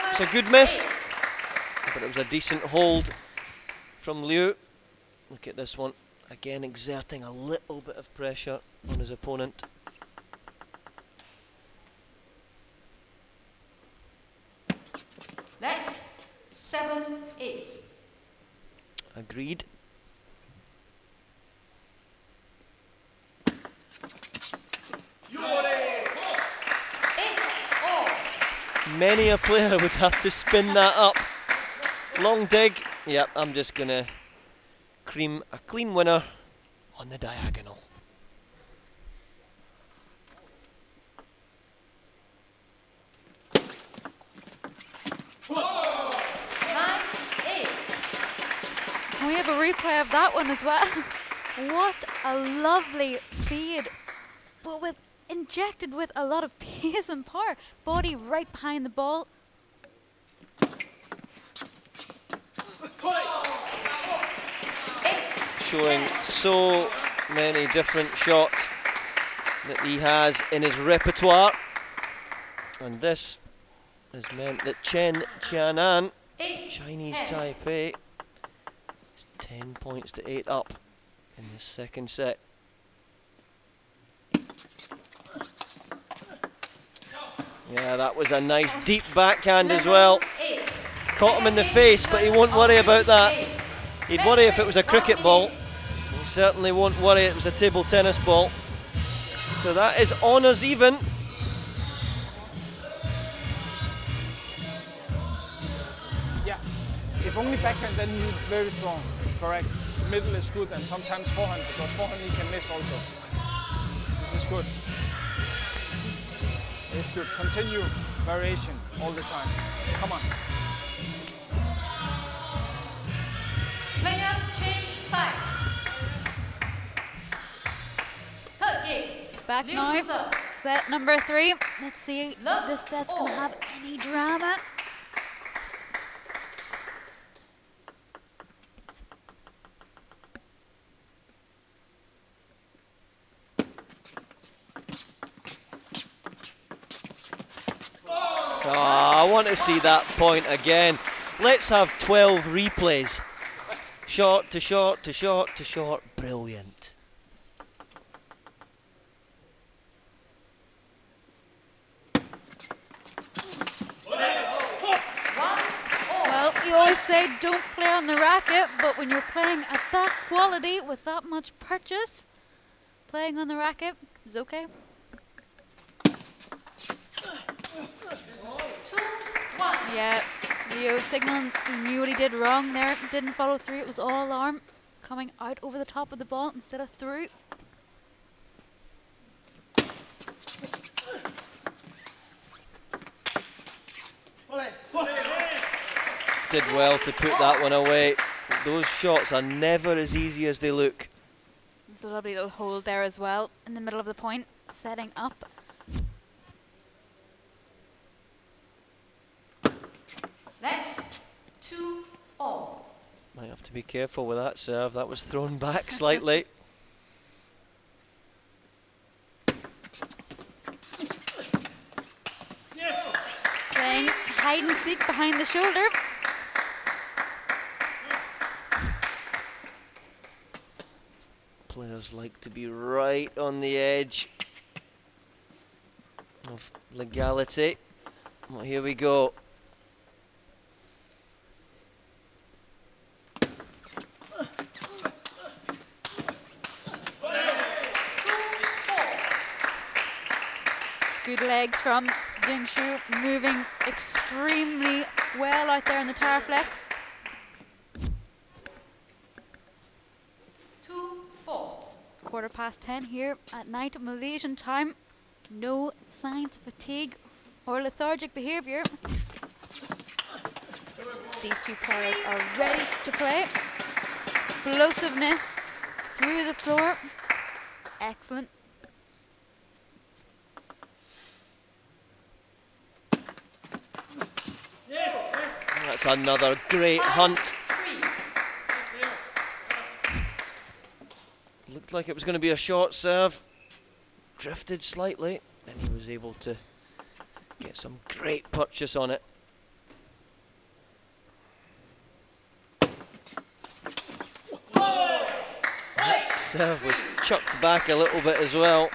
It's a good miss, but it was a decent hold from Liu. Look at this one. Again, exerting a little bit of pressure on his opponent. Net 7-8. Agreed. Many a player would have to spin that up. Long dig. Yep, I'm just gonna cream a clean winner on the diagonal. Can we have a replay of that one as well? What a lovely feed, but with injected with a lot of pace and power. Body right behind the ball. Showing so many different shots that he has in his repertoire, and this has meant that chien-an, Chinese Taipei, is 10 points to 8 up in the second set. Yeah, that was a nice deep backhand as well. Caught him in the face, but he won't worry about that. He'd worry if it was a cricket ball. He certainly won't worry it was a table tennis ball. So that is honours even. Yeah, if only backhand, then he's very strong. Correct. Middle is good, and sometimes forehand, because forehand he can miss also. This is good. It's good. Continue variation all the time. Come on. Players change sides. Third game. Back Liu now. to serve. Set number 3. Let's see if Love this set's going to have any drama. I want to see that point again. Let's have 12 replays. Short to short to short to short. Brilliant. Well, you always say don't play on the racket, but when you're playing at that quality with that much purchase, playing on the racket is okay. 2-1. Yeah, Leo signaling he knew what he did wrong there. Didn't follow through. It was all arm coming out over the top of the ball instead of through. Did well to put that one away. Those shots are never as easy as they look. There's a lovely little hole there as well in the middle of the point, setting up. Net 2-all. Might have to be careful with that serve. That was thrown back slightly. Playing hide and seek behind the shoulder. Players like to be right on the edge of legality. Well, here we go. It's good legs from Jingshu, moving extremely well out there in the tower flex. 2-4. 10:15 here at night, Malaysian time. No signs of fatigue or lethargic behaviour. These two players are ready to play. Explosiveness through the floor. Excellent. That's another great hunt. Looked like it was going to be a short serve. Drifted slightly, and he was able to get some great purchase on it. serve was chucked back a little bit as well.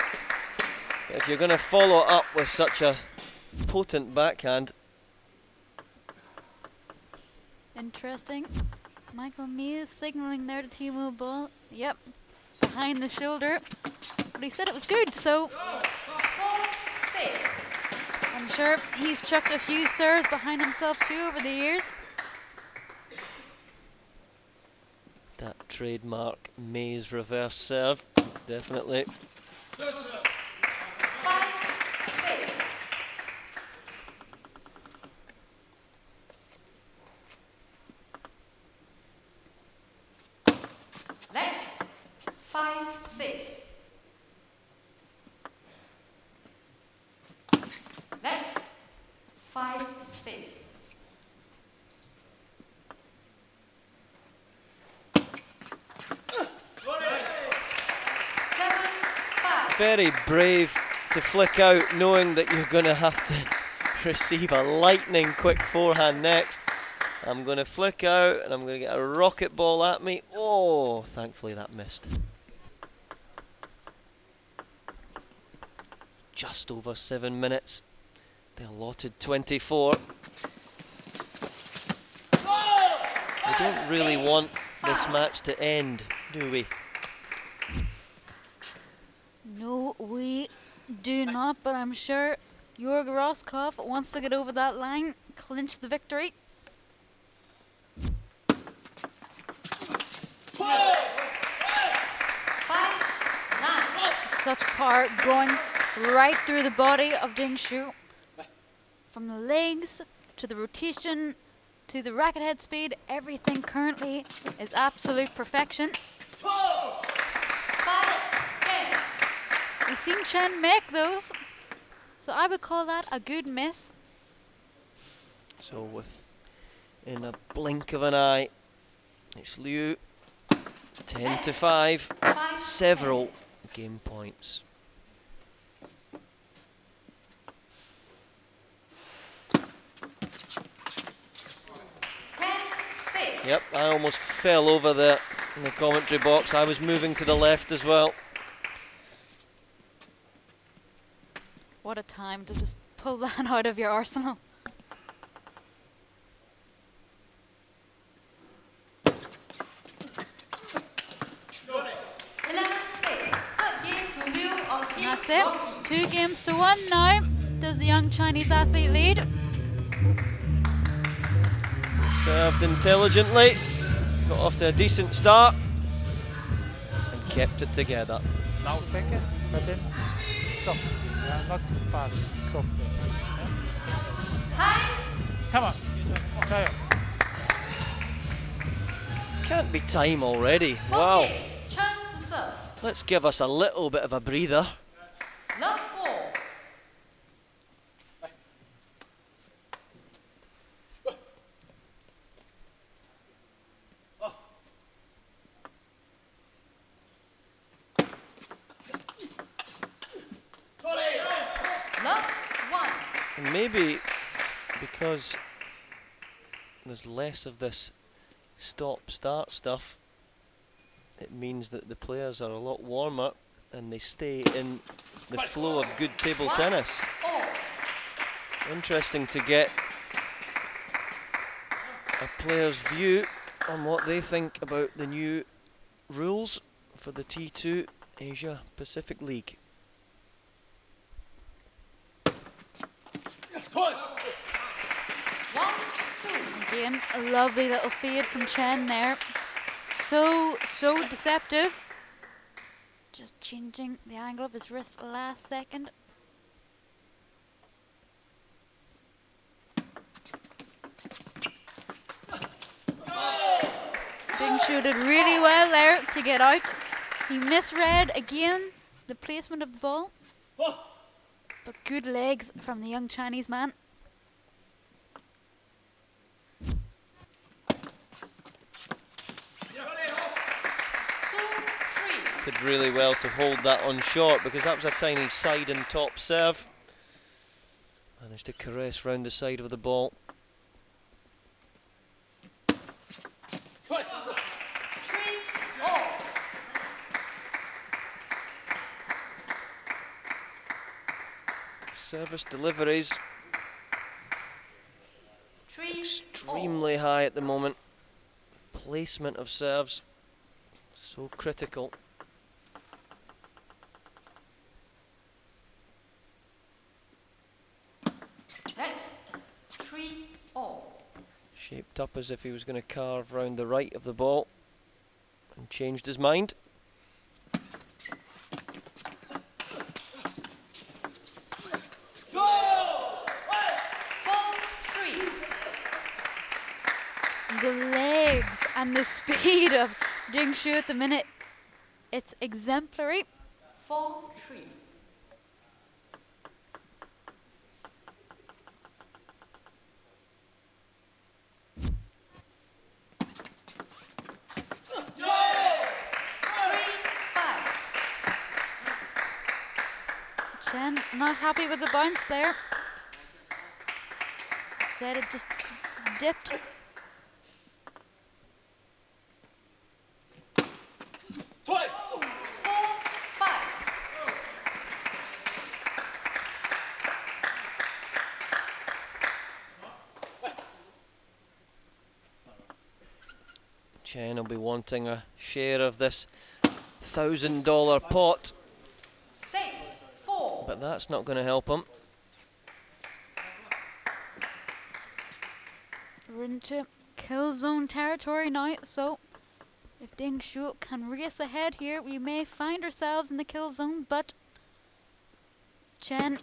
If you're going to follow up with such a potent backhand. Interesting. Michael Mees signaling there to Timo Boll. Yep, behind the shoulder. But he said it was good, so 4-6. I'm sure he's chucked a few serves behind himself too over the years. That trademark Mays reverse serve, definitely. 5-6. Let 5-6. Let 5-6. Very brave to flick out knowing that you're going to have to receive a lightning quick forehand next. I'm going to flick out and I'm going to get a rocket ball at me. Oh, thankfully that missed. Just over 7 minutes. The allotted 24. We don't really want this match to end, do we? No, we do not, but I'm sure Jörg Roskopf wants to get over that line, clinch the victory. Such power going right through the body of Ding Shu. From the legs to the rotation to the racket head speed, everything currently is absolute perfection. We've seen Chen make those, so I would call that a good miss. So in a blink of an eye, it's Liu 10-5, several game points. Yep, I almost fell over there in the commentary box. I was moving to the left as well. What a time to just pull that out of your arsenal. That's it. 2 games to 1 now. Does the young Chinese athlete lead? Served intelligently, got off to a decent start and kept it together. Now take it, but then soft. Yeah, not too fast, soft. Yeah? Come on, try it. Can't be time already. Wow. Chen to serve. Let's give us a little bit of a breather. Love 4. And maybe because there's less of this stop-start stuff, it means that the players are a lot warmer and they stay in the flow of good table tennis. Interesting to get a player's view on what they think about the new rules for the T2 Asia Pacific League. Again, a lovely little fade from Chen there. So deceptive. Just changing the angle of his wrist last second. Ding Shu did really well there to get out. He misread again the placement of the ball. But good legs from the young Chinese man. Did really well to hold that on short because that was a tiny side and top serve. Managed to caress round the side of the ball. Service deliveries 3-4. extremely high at the moment. Placement of serves so critical. Net 3-all. Shaped up as if he was going to carve round the right of the ball and changed his mind. The legs and the speed of Ding Shu at the minute, it's exemplary. 4-3. Chien not happy with the bounce there. Said it just dipped. Chien will be wanting a share of this $1,000 pot. 6-4. But that's not going to help him. We're into kill zone territory now, so if Ding Shu can race ahead here, we may find ourselves in the kill zone, but Chien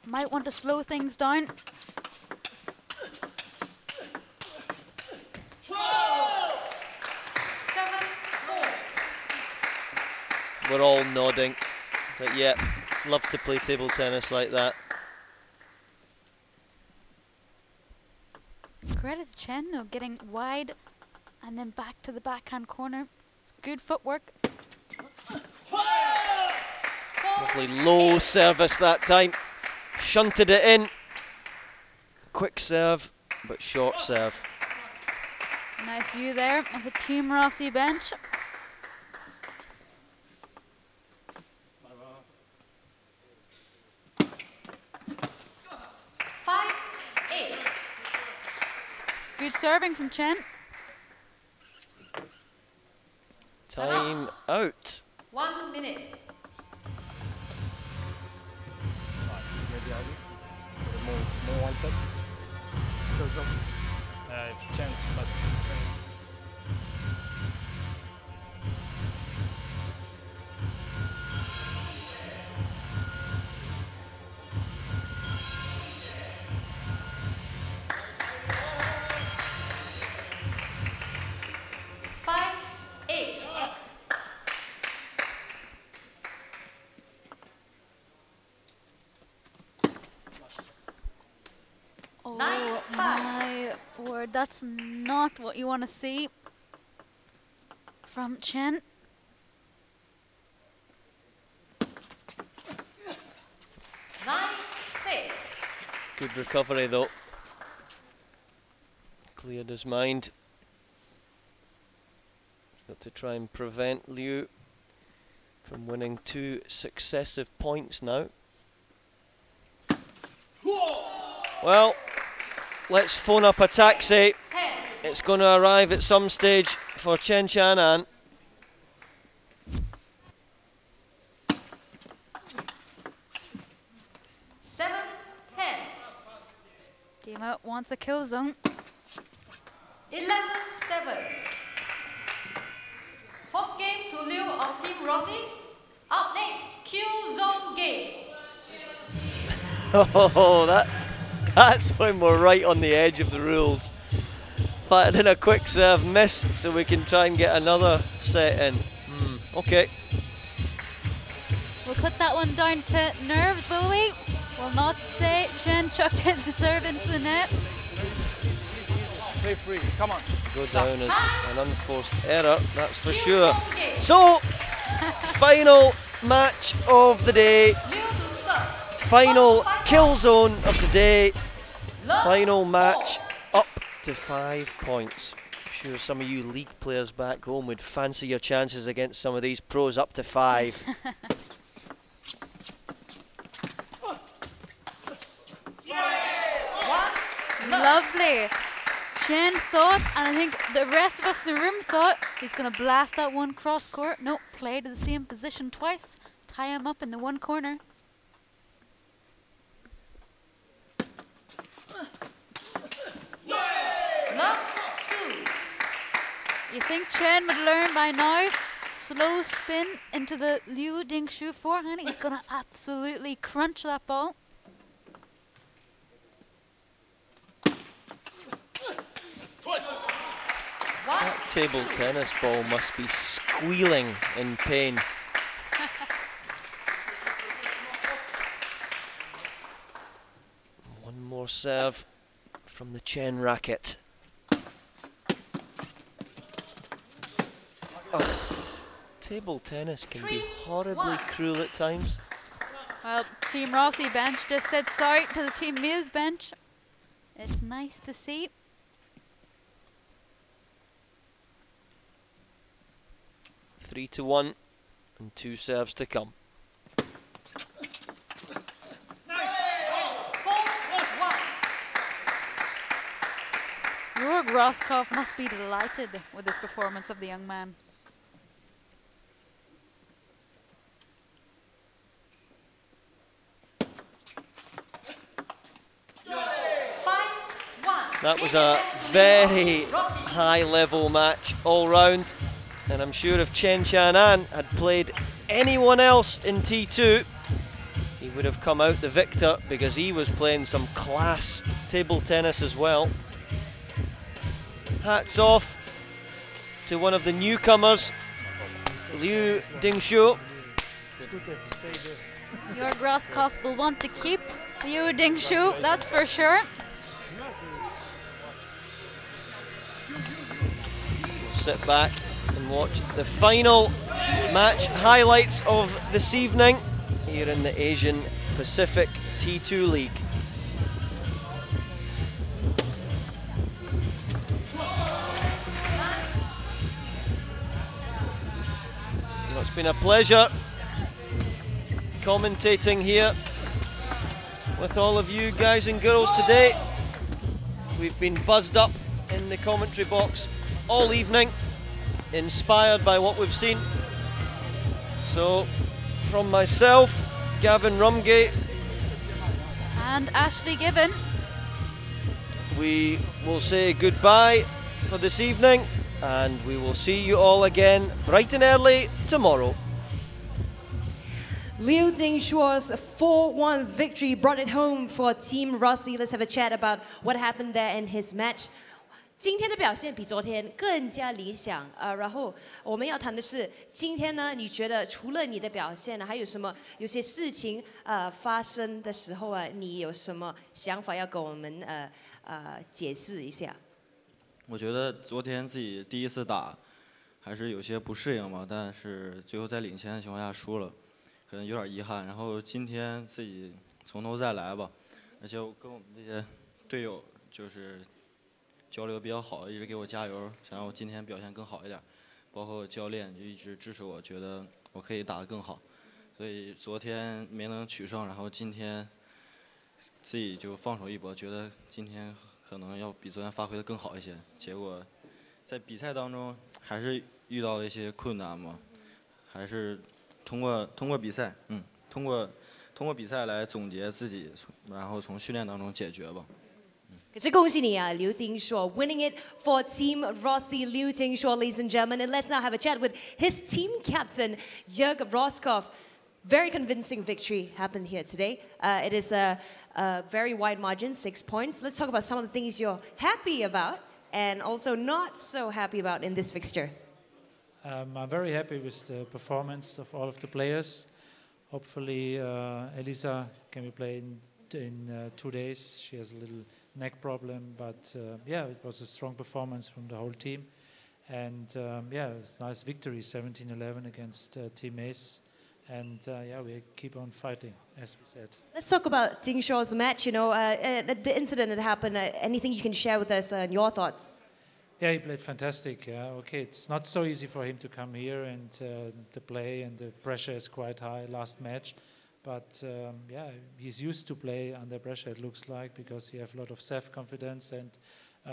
might want to slow things down. We're all nodding that, yeah, love to play table tennis like that. Credit to Chien though, getting wide and then back to the backhand corner. It's good footwork. Lovely low service that time. Shunted it in. Quick serve, but short serve. Nice view there of the Team Rossi bench. Good serving from Chien. Time out. 1 minute. More one set. Goes up. Chance, but. 5-8. Oh my word, that's not what you want to see from Chien. Good recovery though. Cleared his mind. Got to try and prevent Liu from winning 2 successive points now. Well, let's phone up a taxi. It's going to arrive at some stage for chien-an. Game out wants a kill zone. 11-7. Fourth game to Liu of Team Rossi. Up next, Q zone game. Oh, that's when we're right on the edge of the rules. Fired in a quick serve miss, so we can try and get another set in. Okay. We'll put that one down to nerves, will we? We'll not say Chien chucked in the serve into the net. Play free, come on. Go down as an unforced error, that's for sure. So, final match of the day. Final kill zone of the day. Final match up to 5 points. I'm sure some of you league players back home would fancy your chances against some of these pros up to 5. Lovely. Chien thought, and I think the rest of us in the room thought, he's going to blast that one cross court. Nope, play to the same position twice. Tie him up in the one corner. Love 2. You think Chien would learn by now? Slow spin into the Liu Dingshu forehand. He's going to absolutely crunch that ball. That table tennis ball must be squealing in pain. One more serve from the Chien racket. Oh, table tennis can be horribly cruel at times. Well, Team Rossi bench just said sorry to the Team Miz bench. It's nice to see. Three to 1 and 2 serves to come. Jörg Roskopf must be delighted with this performance of the young man. That was a very high-level match all round, and I'm sure if chien-an had played anyone else in T2, he would have come out the victor because he was playing some class table tennis as well. Hats off to one of the newcomers, Liu Dingshu. Jörg Roskopf will want to keep Liu Dingshu, that's for sure. Sit back and watch the final match highlights of this evening here in the Asian Pacific T2 League. Well, it's been a pleasure commentating here with all of you guys and girls today. We've been buzzed up in the commentary box all evening, inspired by what we've seen. So, from myself, Gavin Rumgate, and Ashley Gibbon, we will say goodbye for this evening, and we will see you all again bright and early tomorrow. Liu Dingshuo's 4-1 victory brought it home for Team Rossi. Let's have a chat about what happened there in his match. 今天的表现比昨天更加理想然后我们要谈的是今天呢，你觉得除了你的表现呢，还有什么有些事情发生的时候你有什么想法要跟我们解释一下？我觉得昨天自己第一次打还是有些不适应嘛，但是最后在领先的情况下输了，可能有点遗憾。然后今天自己从头再来吧，而且跟我们这些队友就是交流比较好，一直给我加油，想让我今天表现更好一点。包括教练就一直支持我，觉得我可以打得更好。所以昨天没能取胜，然后今天自己就放手一搏，觉得今天可能要比昨天发挥得更好一些。结果在比赛当中还是遇到了一些困难嘛，还是通过比赛，通过比赛来总结自己，然后从训练当中解决吧。可是恭喜你啊，刘丁硕 winning it for Team Rossi, Liu Dingshuo, ladies and gentlemen. And let's now have a chat with his team captain, Jörg Roskopf. Very convincing victory happened here today. It is a very wide margin, 6 points. Let's talk about some of the things you're happy about and also not so happy about in this fixture. I'm very happy with the performance of all of the players. Hopefully, Elisa can be playing in 2 days. She has a little neck problem, but yeah, it was a strong performance from the whole team. And yeah, it's a nice victory, 17-11 against Team Ace. And yeah, we keep on fighting, as we said. Let's talk about Dingshuo's match, you know, the incident that happened. Anything you can share with us and your thoughts? Yeah, he played fantastic. Okay, it's not so easy for him to come here and to play, and the pressure is quite high last match. But yeah, he's used to play under pressure, it looks like, because he has a lot of self-confidence, and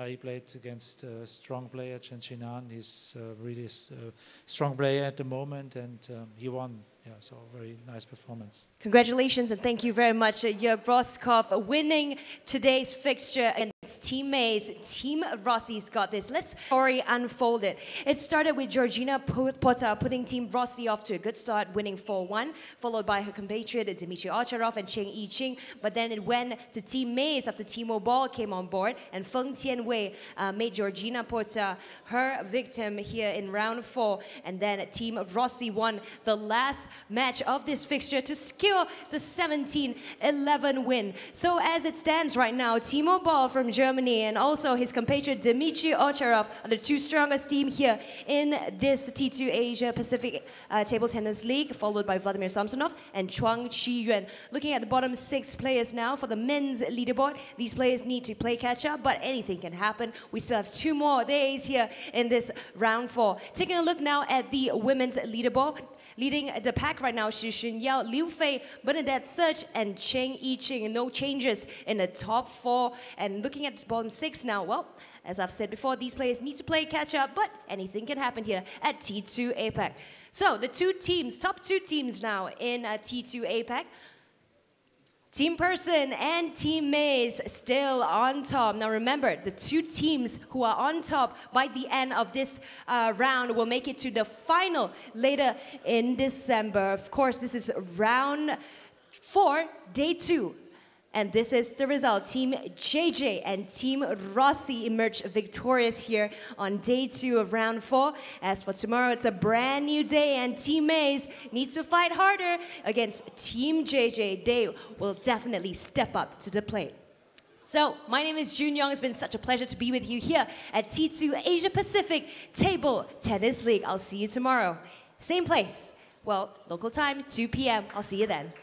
he played against a strong player, chien-an. He's really a strong player at the moment, and he won. Yeah, so very nice performance. Congratulations and thank you very much, Jörg Roskopf, winning today's fixture against Team Mays. Team Rossi's got this. Let's story unfold it. It started with Georgina Potta putting Team Rossi off to a good start, winning 4-1, followed by her compatriot Dmitry Ocharov and Cheng I-ching. But then it went to Team Mays after Timo Boll came on board, and Feng Tianwei made Georgina Potta her victim here in round 4. And then Team Rossi won the last match of this fixture to secure the 17-11 win. So as it stands right now, Timo Boll from Germany and also his compatriot Dmitry Ocharov are the two strongest team here in this T2 Asia Pacific Table Tennis League, followed by Vladimir Samsonov and Chuang Qiyuan. Looking at the bottom 6 players now for the men's leaderboard, these players need to play catch up, but anything can happen. We still have 2 more days here in this round 4. Taking a look now at the women's leaderboard. Leading the pack right now, Xu Xunyao, Liu Fei, Bernadette Search, and Cheng I-ching. No changes in the top 4. And looking at the bottom 6 now, well, as I've said before, these players need to play catch up, but anything can happen here at T2 APAC. So the top 2 teams now in T2 APAC. Team Person and Team Mays still on top. Now remember, the 2 teams who are on top by the end of this round will make it to the final later in December. Of course, this is round 4, day 2. And this is the result. Team JJ and Team Rossi emerged victorious here on day 2 of round 4. As for tomorrow, it's a brand new day, and Team Mays needs to fight harder against Team JJ. They will definitely step up to the plate. So, my name is Jun Young. It's been such a pleasure to be with you here at T2 Asia Pacific Table Tennis League. I'll see you tomorrow. Same place. Well, local time, 2 p.m. I'll see you then.